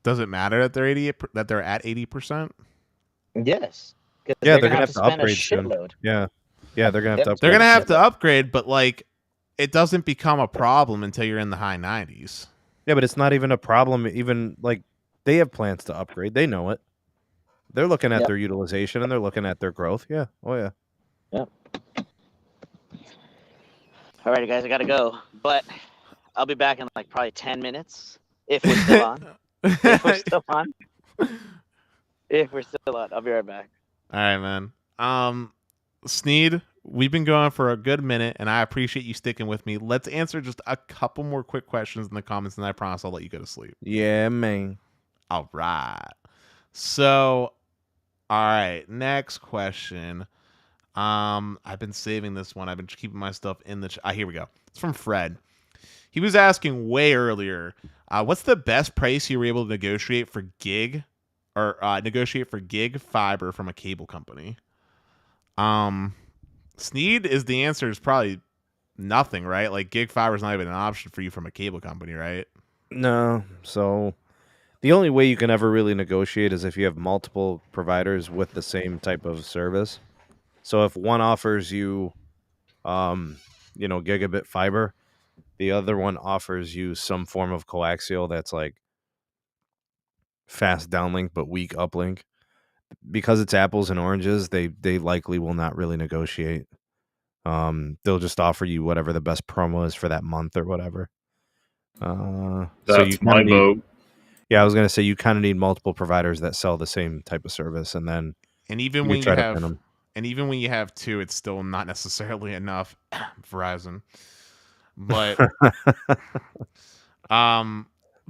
Does it matter that they're at 80%? Yes. Yeah, they're gonna have to upgrade soon. Yeah, they're gonna have to upgrade. They're gonna have to upgrade, but like, it doesn't become a problem until you're in the high 90s. Yeah, but it's not even a problem. Even like, they have plans to upgrade. They know it. They're looking at their utilization and they're looking at their growth. Yeah. Oh yeah. Yep. All right, guys, I gotta go, but I'll be back in like probably 10 minutes if we're still on. If we're still on, I'll be right back. All right, man. Sneed, we've been going for a good minute, and I appreciate you sticking with me. Let's answer just a couple more quick questions in the comments, and I promise I'll let you go to sleep. Yeah, man. All right. So, all right, next question. I've been saving this one. I've been keeping my stuff in the here we go. It's from Fred. He was asking way earlier, what's the best price you were able to negotiate for gig fiber from a cable company? Sneed is the answer is probably nothing, right? Like, gig fiber is not even an option for you from a cable company, right? No. So the only way you can ever really negotiate is if you have multiple providers with the same type of service. So if one offers you, gigabit fiber, the other one offers you some form of coaxial that's like fast downlink but weak uplink. Because it's apples and oranges, they likely will not really negotiate. They'll just offer you whatever the best promo is for that month or whatever. That's my vote. Yeah, I was gonna say you kind of need multiple providers that sell the same type of service, and even when you have two, it's still not necessarily enough. Verizon, but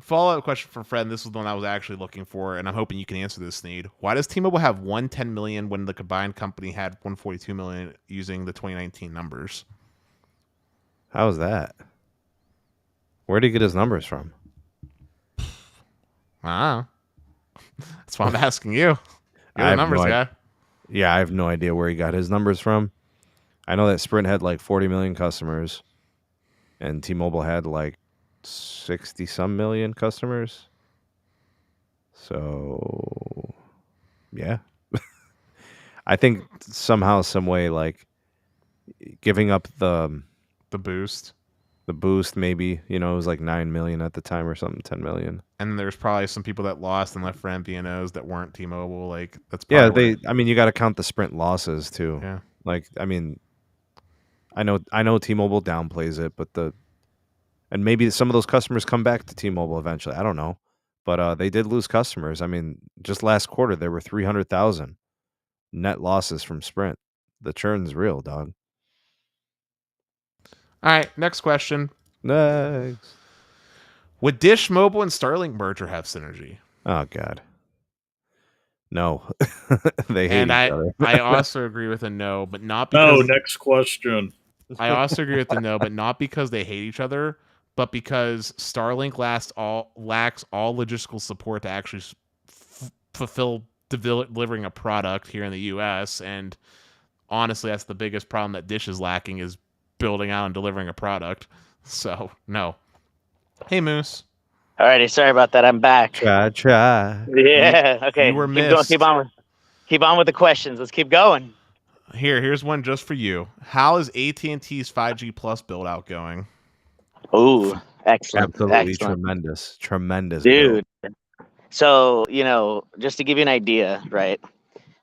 follow-up question from Fred. This was the one I was actually looking for, and I'm hoping you can answer this, Sneed. Why does T-Mobile have 110 million when the combined company had 142 million using the 2019 numbers? How is that? Where did he get his numbers from? That's why I'm asking you. You're the numbers guy. Yeah, I have no idea where he got his numbers from. I know that Sprint had like 40 million customers, and T-Mobile had like 60-some million customers. So, yeah. I think somehow, some way, like giving up the boost. The boost, maybe, it was like 9 million at the time or something, 10 million. And there's probably some people that lost and left for MVNOs that weren't T-Mobile. Like, that's you got to count the Sprint losses too. Yeah. Like, I know T-Mobile downplays it, but and maybe some of those customers come back to T-Mobile eventually. I don't know, but they did lose customers. I mean, just last quarter there were 300,000 net losses from Sprint. The churn's real, dog. All right, next question. Next. Would Dish Mobile and Starlink merger have synergy? Oh, God. No. They hate each other. I also agree with a no, but not because... No, next question. I also agree with the no, but not because they hate each other, but because Starlink lacks all logistical support to actually fulfill delivering a product here in the U.S., and honestly, that's the biggest problem that Dish is lacking is building out and delivering a product. So, no. Hey, Moose. Alrighty, sorry about that. I'm back. Try. Yeah. Okay. You were Keep going. missed. Keep on with the questions. Let's keep going. Here's one just for you. How is AT&T's 5G Plus build out going? Ooh, excellent. Absolutely Excellent. tremendous Dude. build. So, just to give you an idea, right?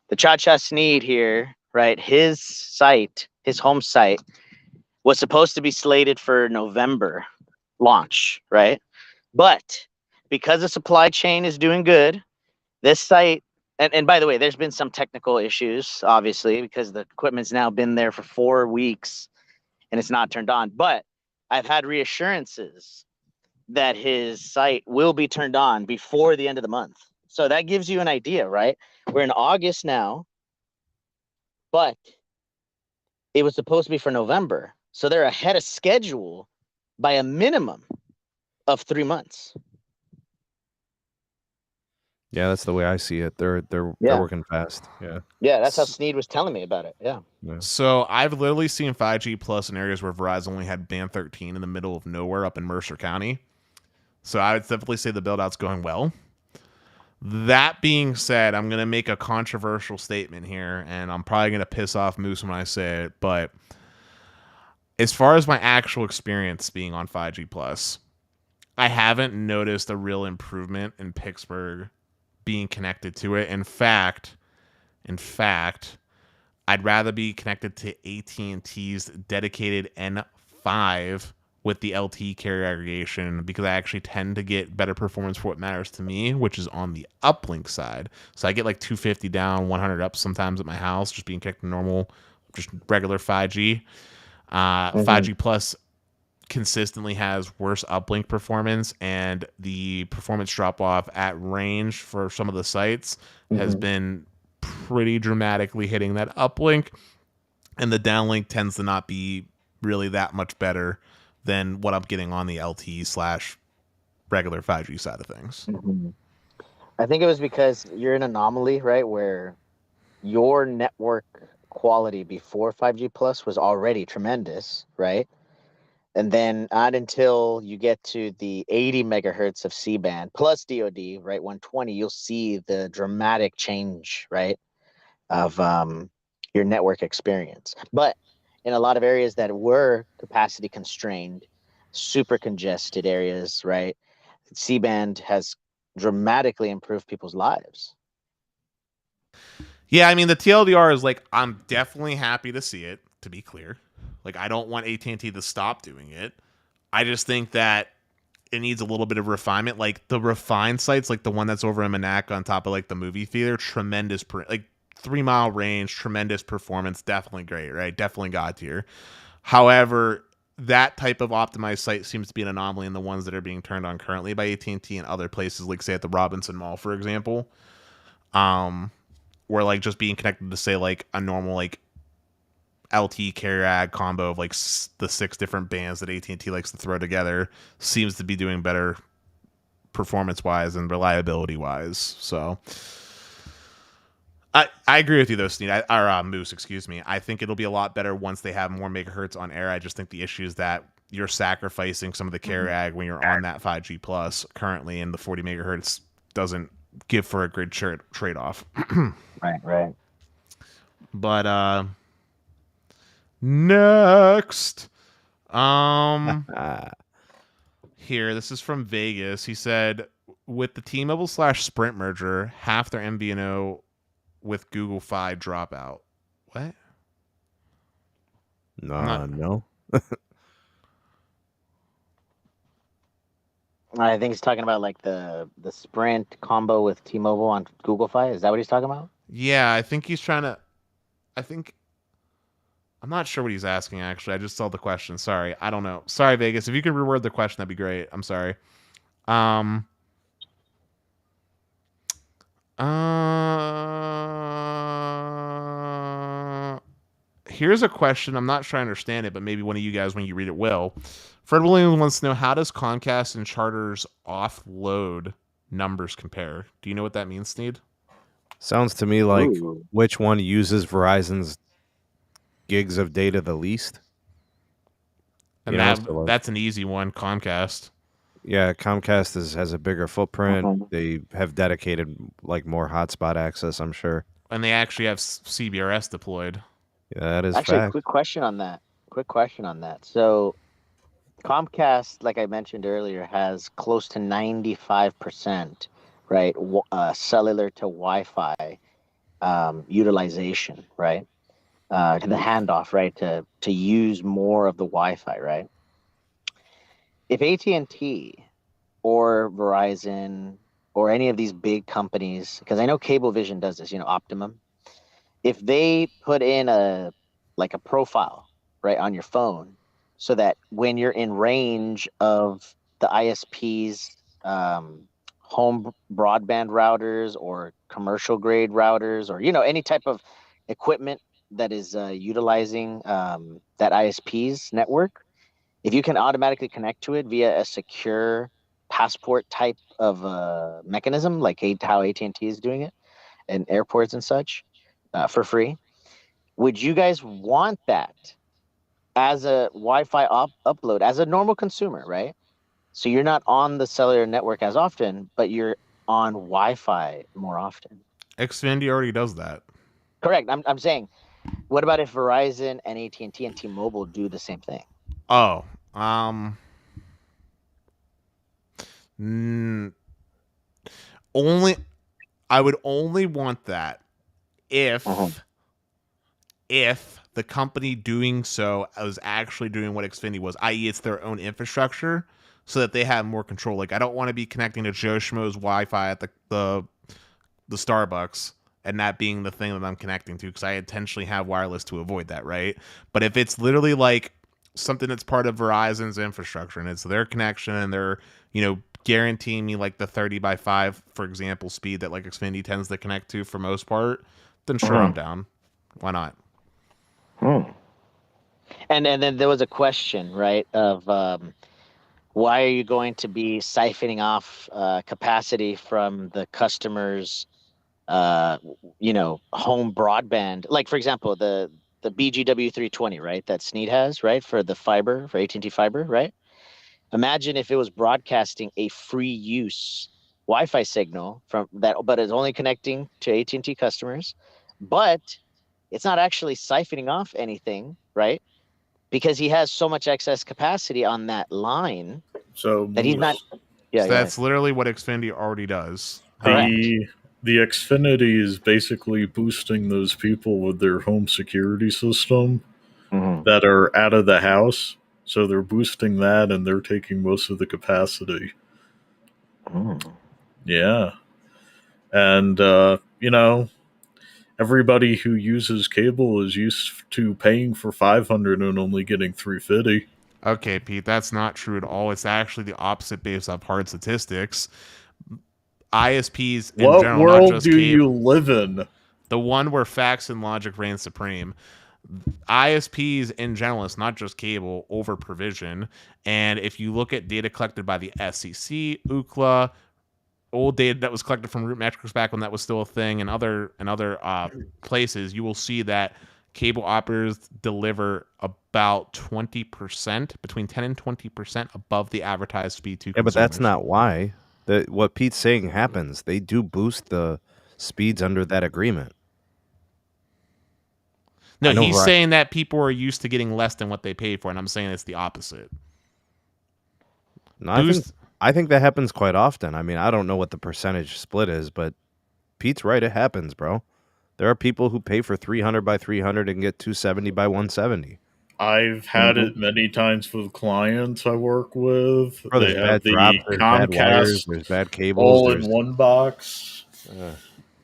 The Cha-Cha Sneed here, right? His home site, was supposed to be slated for November launch, right? But because the supply chain is doing good, this site, and by the way, there's been some technical issues, obviously, because the equipment's now been there for 4 weeks and it's not turned on. But I've had reassurances that his site will be turned on before the end of the month. So that gives you an idea, right? We're in August now, but it was supposed to be for November. So they're ahead of schedule by a minimum of 3 months. Yeah, that's the way I see it. They're working fast. Yeah. Yeah, that's how Sneed was telling me about it. Yeah. So I've literally seen 5G Plus in areas where Verizon only had band 13 in the middle of nowhere up in Mercer County. So I would definitely say the build out's going well. That being said, I'm going to make a controversial statement here, and I'm probably going to piss off Moose when I say it, but as far as my actual experience being on 5G Plus, I haven't noticed a real improvement in Pittsburgh being connected to it. In fact, I'd rather be connected to AT&T's dedicated N5 with the LTE carrier aggregation because I actually tend to get better performance for what matters to me, which is on the uplink side. So I get like 250 down, 100 up sometimes at my house, just being connected to normal, just regular 5G. 5G Plus consistently has worse uplink performance, and the performance drop off at range for some of the sites has been pretty dramatically hitting that uplink, and the downlink tends to not be really that much better than what I'm getting on the LTE / regular 5G side of things. I think it was because you're an anomaly, right, where your network quality before 5G Plus was already tremendous, right? And then not until you get to the 80 megahertz of C-band plus DoD, right, 120, you'll see the dramatic change, right, of your network experience. But in a lot of areas that were capacity constrained, super congested areas, right, C-band has dramatically improved people's lives. Yeah, I mean, the TLDR is like, I'm definitely happy to see it, to be clear. Like, I don't want AT&T to stop doing it. I just think that it needs a little bit of refinement. Like, the refined sites, like the one that's over in Manac on top of, like, the movie theater, tremendous, like, 3-mile range, tremendous performance, definitely great, right? Definitely God tier. However, that type of optimized site seems to be an anomaly in the ones that are being turned on currently by AT&T and other places, like, say, at the Robinson Mall, for example. Where, like, just being connected to, say, like, a normal, like, LTE carrier ag combo of, like, the 6 different bands that AT&T likes to throw together seems to be doing better performance-wise and reliability-wise. So I agree with you, though, Sneed. Moose, excuse me. I think it'll be a lot better once they have more megahertz on air. I just think the issue is that you're sacrificing some of the carrier ag when you're on that 5G Plus currently, and the 40 megahertz doesn't give for a grid trade-off. Right. But next, here, this is from Vegas. He said, with the T-Mobile / Sprint merger, half their MVNO with Google Fi drop out. What? No. I think he's talking about like the Sprint combo with T-Mobile on Google Fi. Is that what he's talking about? Yeah, I think he's trying to. I'm not sure what he's asking, actually. I just saw the question. Sorry. I don't know. Sorry, Vegas. If you could reword the question, that'd be great. I'm sorry. Here's a question. I'm not sure I understand it, but maybe one of you guys, when you read it, will. Fred Williams wants to know, how does Comcast and Charter's offload numbers compare? Do you know what that means, Sneed? Sounds to me like which one uses Verizon's gigs of data the least. And that's an easy one, Comcast. Yeah, Comcast has a bigger footprint. They have dedicated like more hotspot access, I'm sure. And they actually have CBRS deployed. Yeah, that is actually fact. Quick question on that. So Comcast, like I mentioned earlier, has close to 95%, right, cellular to Wi-Fi utilization, right, to the handoff, right, to use more of the Wi-Fi, right. If AT&T or Verizon or any of these big companies, because I know Cablevision does this, Optimum, if they put in a profile, right, on your phone, so that when you're in range of the ISP's home broadband routers or commercial grade routers, or any type of equipment that is utilizing that ISP's network, if you can automatically connect to it via a secure passport type of mechanism, like how AT&T is doing it in airports and such, for free, would you guys want that as a Wi-Fi upload as a normal consumer, right? So you're not on the cellular network as often, but you're on Wi-Fi more often. Xfinity already does that. Correct. I'm saying, what about if Verizon and AT&T and T-Mobile do the same thing? Oh, I would only want that if the company doing so was actually doing what Xfinity was, i.e. it's their own infrastructure, so that they have more control. Like, I don't want to be connecting to Joe Schmo's Wi-Fi at the Starbucks and that being the thing that I'm connecting to, because I intentionally have wireless to avoid that, right? But if it's literally like something that's part of Verizon's infrastructure and it's their connection and they're, guaranteeing me like the 30x5, for example, speed that like Xfinity tends to connect to for most part, then sure, I'm down. Why not? And then there was a question, right, of why are you going to be siphoning off capacity from the customers' home broadband? Like, for example, the BGW 320, right, that Sneed has, right, for the fiber, for AT&T fiber, right? Imagine if it was broadcasting a free use Wi-Fi signal from that, but it's only connecting to AT&T customers, but it's not actually siphoning off anything, right? Because he has so much excess capacity on that line that he's not. Yeah, so that's literally what Xfinity already does. The Xfinity is basically boosting those people with their home security system that are out of the house. So they're boosting that, and they're taking most of the capacity. Yeah. And, everybody who uses cable is used to paying for 500 and only getting 350. Okay, Pete, that's not true at all. It's actually the opposite based off hard statistics. ISPs in what general, world not just do cable, you live in? The one where facts and logic reign supreme. ISPs in general, it's not just cable, over provision. And if you look at data collected by the SEC, Ookla, old data that was collected from Root Metrics back when that was still a thing, and other places, you will see that cable operators deliver about 20%, between 10 and 20% above the advertised speed to consumers. But that's not why. What Pete's saying happens. They do boost the speeds under that agreement. No, he's saying that people are used to getting less than what they paid for, and I'm saying it's the opposite. No, I think that happens quite often. I mean, I don't know what the percentage split is, but Pete's right. It happens, bro. There are people who pay for 300 by 300 and get 270 by 170. I've had it many times with clients I work with. Bro, they have the drops, Comcast, bad wires, there's bad cables, all in one box.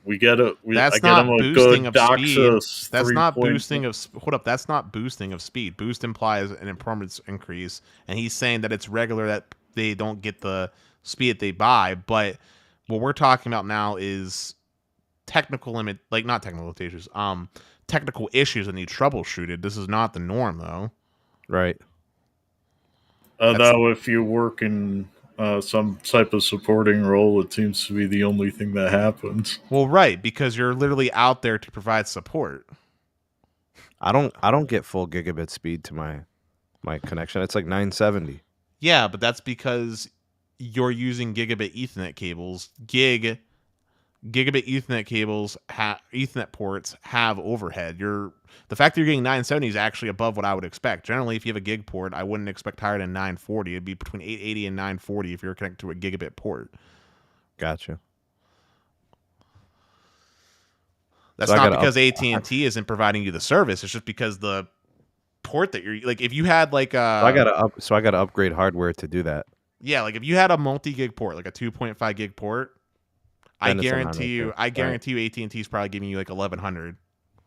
We get it. That's not boosting of speed. That's not boosting of. Hold up. That's not boosting of speed. Boost implies an performance increase, and he's saying that it's regular that they don't get the speed that they buy. But what we're talking about now is technical not technical limitations. Technical issues that need troubleshooted. This is not the norm, though. Right. Though, if you work in some type of supporting role, it seems to be the only thing that happens. Well, right, because you're literally out there to provide support. I don't get full gigabit speed to my connection. It's like 970. Yeah, but that's because you're using gigabit Ethernet cables. Gigabit Ethernet cables, Ethernet ports have overhead. The fact that you're getting 970 is actually above what I would expect. Generally, if you have a gig port, I wouldn't expect higher than 940. It'd be between 880 and 940 if you're connected to a gigabit port. Gotcha. That's not because AT&T isn't providing you the service. It's just because the port that you're like, if you had like I gotta upgrade hardware to do that. Yeah, like if you had a multi-gig port, like a 2.5 gig port, I guarantee you AT&T is probably giving you like 1100.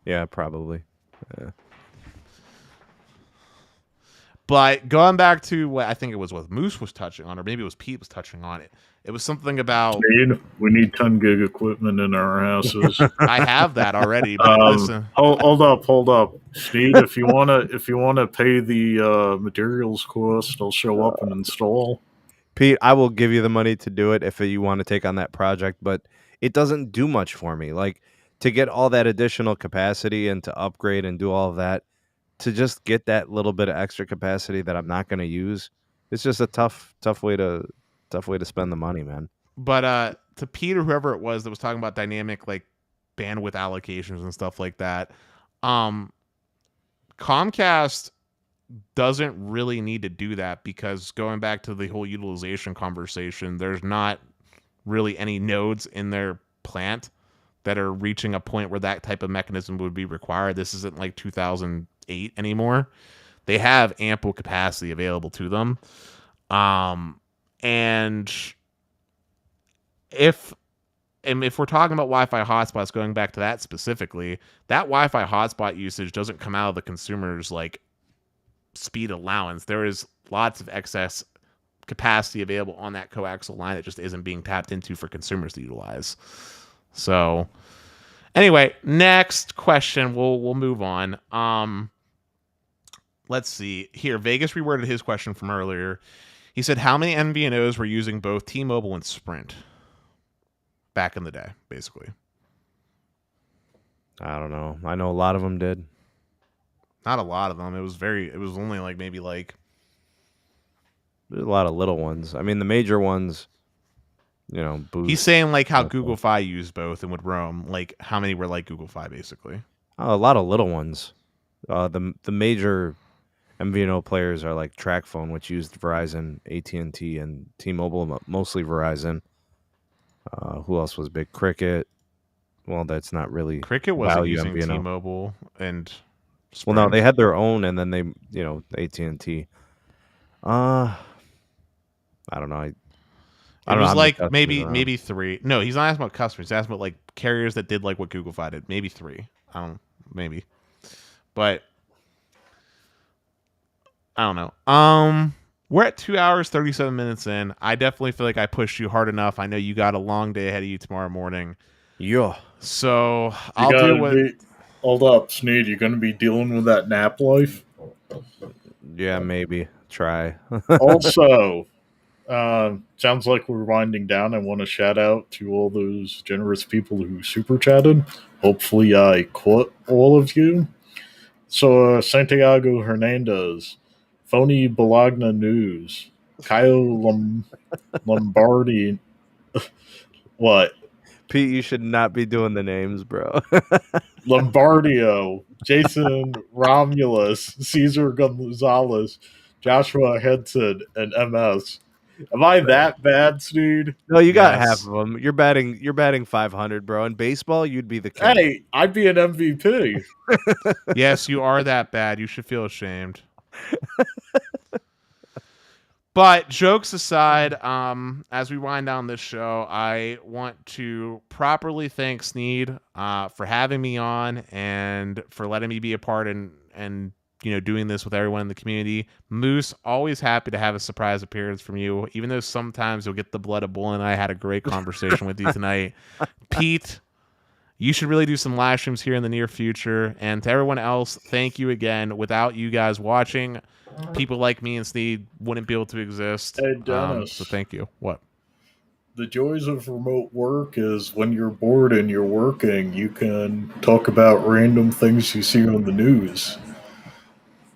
Yeah, probably. Yeah. But going back to what I think it was what Moose was touching on, or maybe it was Pete was touching on it. It was something about we need 10 gig equipment in our houses. I have that already. But listen, hold up, Sneed. If you wanna pay the materials cost, I'll show up and install. Pete, I will give you the money to do it if you want to take on that project, but it doesn't do much for me. Like, to get all that additional capacity and to upgrade and do all of that, to just get that little bit of extra capacity that I'm not going to use, it's just a tough way to spend the money, man. But to Pete or whoever it was that was talking about dynamic like bandwidth allocations and stuff like that, Comcast doesn't really need to do that because going back to the whole utilization conversation, there's not really any nodes in their plant that are reaching a point where that type of mechanism would be required. This isn't like 2008 anymore. They have ample capacity available to them. And if we're talking about Wi-Fi hotspots, going back to that specifically, that Wi-Fi hotspot usage doesn't come out of the consumer's like speed allowance. There is lots of excess capacity available on that coaxial line that just isn't being tapped into for consumers to utilize. So anyway, next question. We'll move on. Let's see here. Vegas reworded his question from earlier. He said, how many MVNOs were using both T-Mobile and Sprint back in the day, basically? I don't know. I know a lot of them did. Not a lot of them. It was only like maybe like there's a lot of little ones. I mean, the major ones, Boost. He's saying like how Google Fi used both and would roam. Like how many were like Google Fi, basically? A lot of little ones. The major MVNO players are like TracFone, which used Verizon, AT&T, and T-Mobile, mostly Verizon. Who else was big? Cricket. Well, that's not really. Cricket wasn't using MVNO. T-Mobile and Sprint. Well, no, they had their own, and then they, AT&T. I don't know. It was like maybe three. No, he's not asking about customers. He's asking about like carriers that did like what Google Fi did. Maybe three. Maybe. But I don't know. We're at 2 hours, 37 minutes in. I definitely feel like I pushed you hard enough. I know you got a long day ahead of you tomorrow morning. Yeah. So I'll do what. Hold up, Sneed. You're going to be dealing with that nap life? Yeah, maybe. Try. Also, sounds like we're winding down. I want to shout out to all those generous people who super chatted. Hopefully I caught all of you. So Santiago Hernandez, Phony Bologna News, Kyle Lombardi. What? Pete, you should not be doing the names, bro. Lombardio, Jason Romulus, Cesar Gonzalez, Joshua Henson, and MS. Am I that bad, dude? No, you got half of them. You're batting 500, bro. In baseball, you'd be the king. Hey, I'd be an MVP. Yes, you are that bad. You should feel ashamed. But jokes aside, as we wind down this show, I want to properly thank Sneed for having me on and for letting me be a part and doing this with everyone in the community. Moose, always happy to have a surprise appearance from you, even though sometimes you'll get the blood of bull, and I had a great conversation with you tonight. Pete, you should really do some live streams here in the near future. And to everyone else, thank you again. Without you guys watching, people like me and Sneed wouldn't be able to exist. Hey, Dennis. So thank you. What? The joys of remote work is when you're bored and you're working, you can talk about random things you see on the news.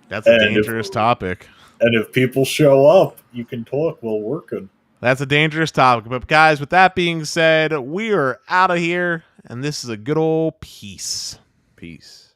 That's a dangerous topic. And if people show up, you can talk while working. That's a dangerous topic. But guys, with that being said, we are out of here, and this is a good old peace. Peace.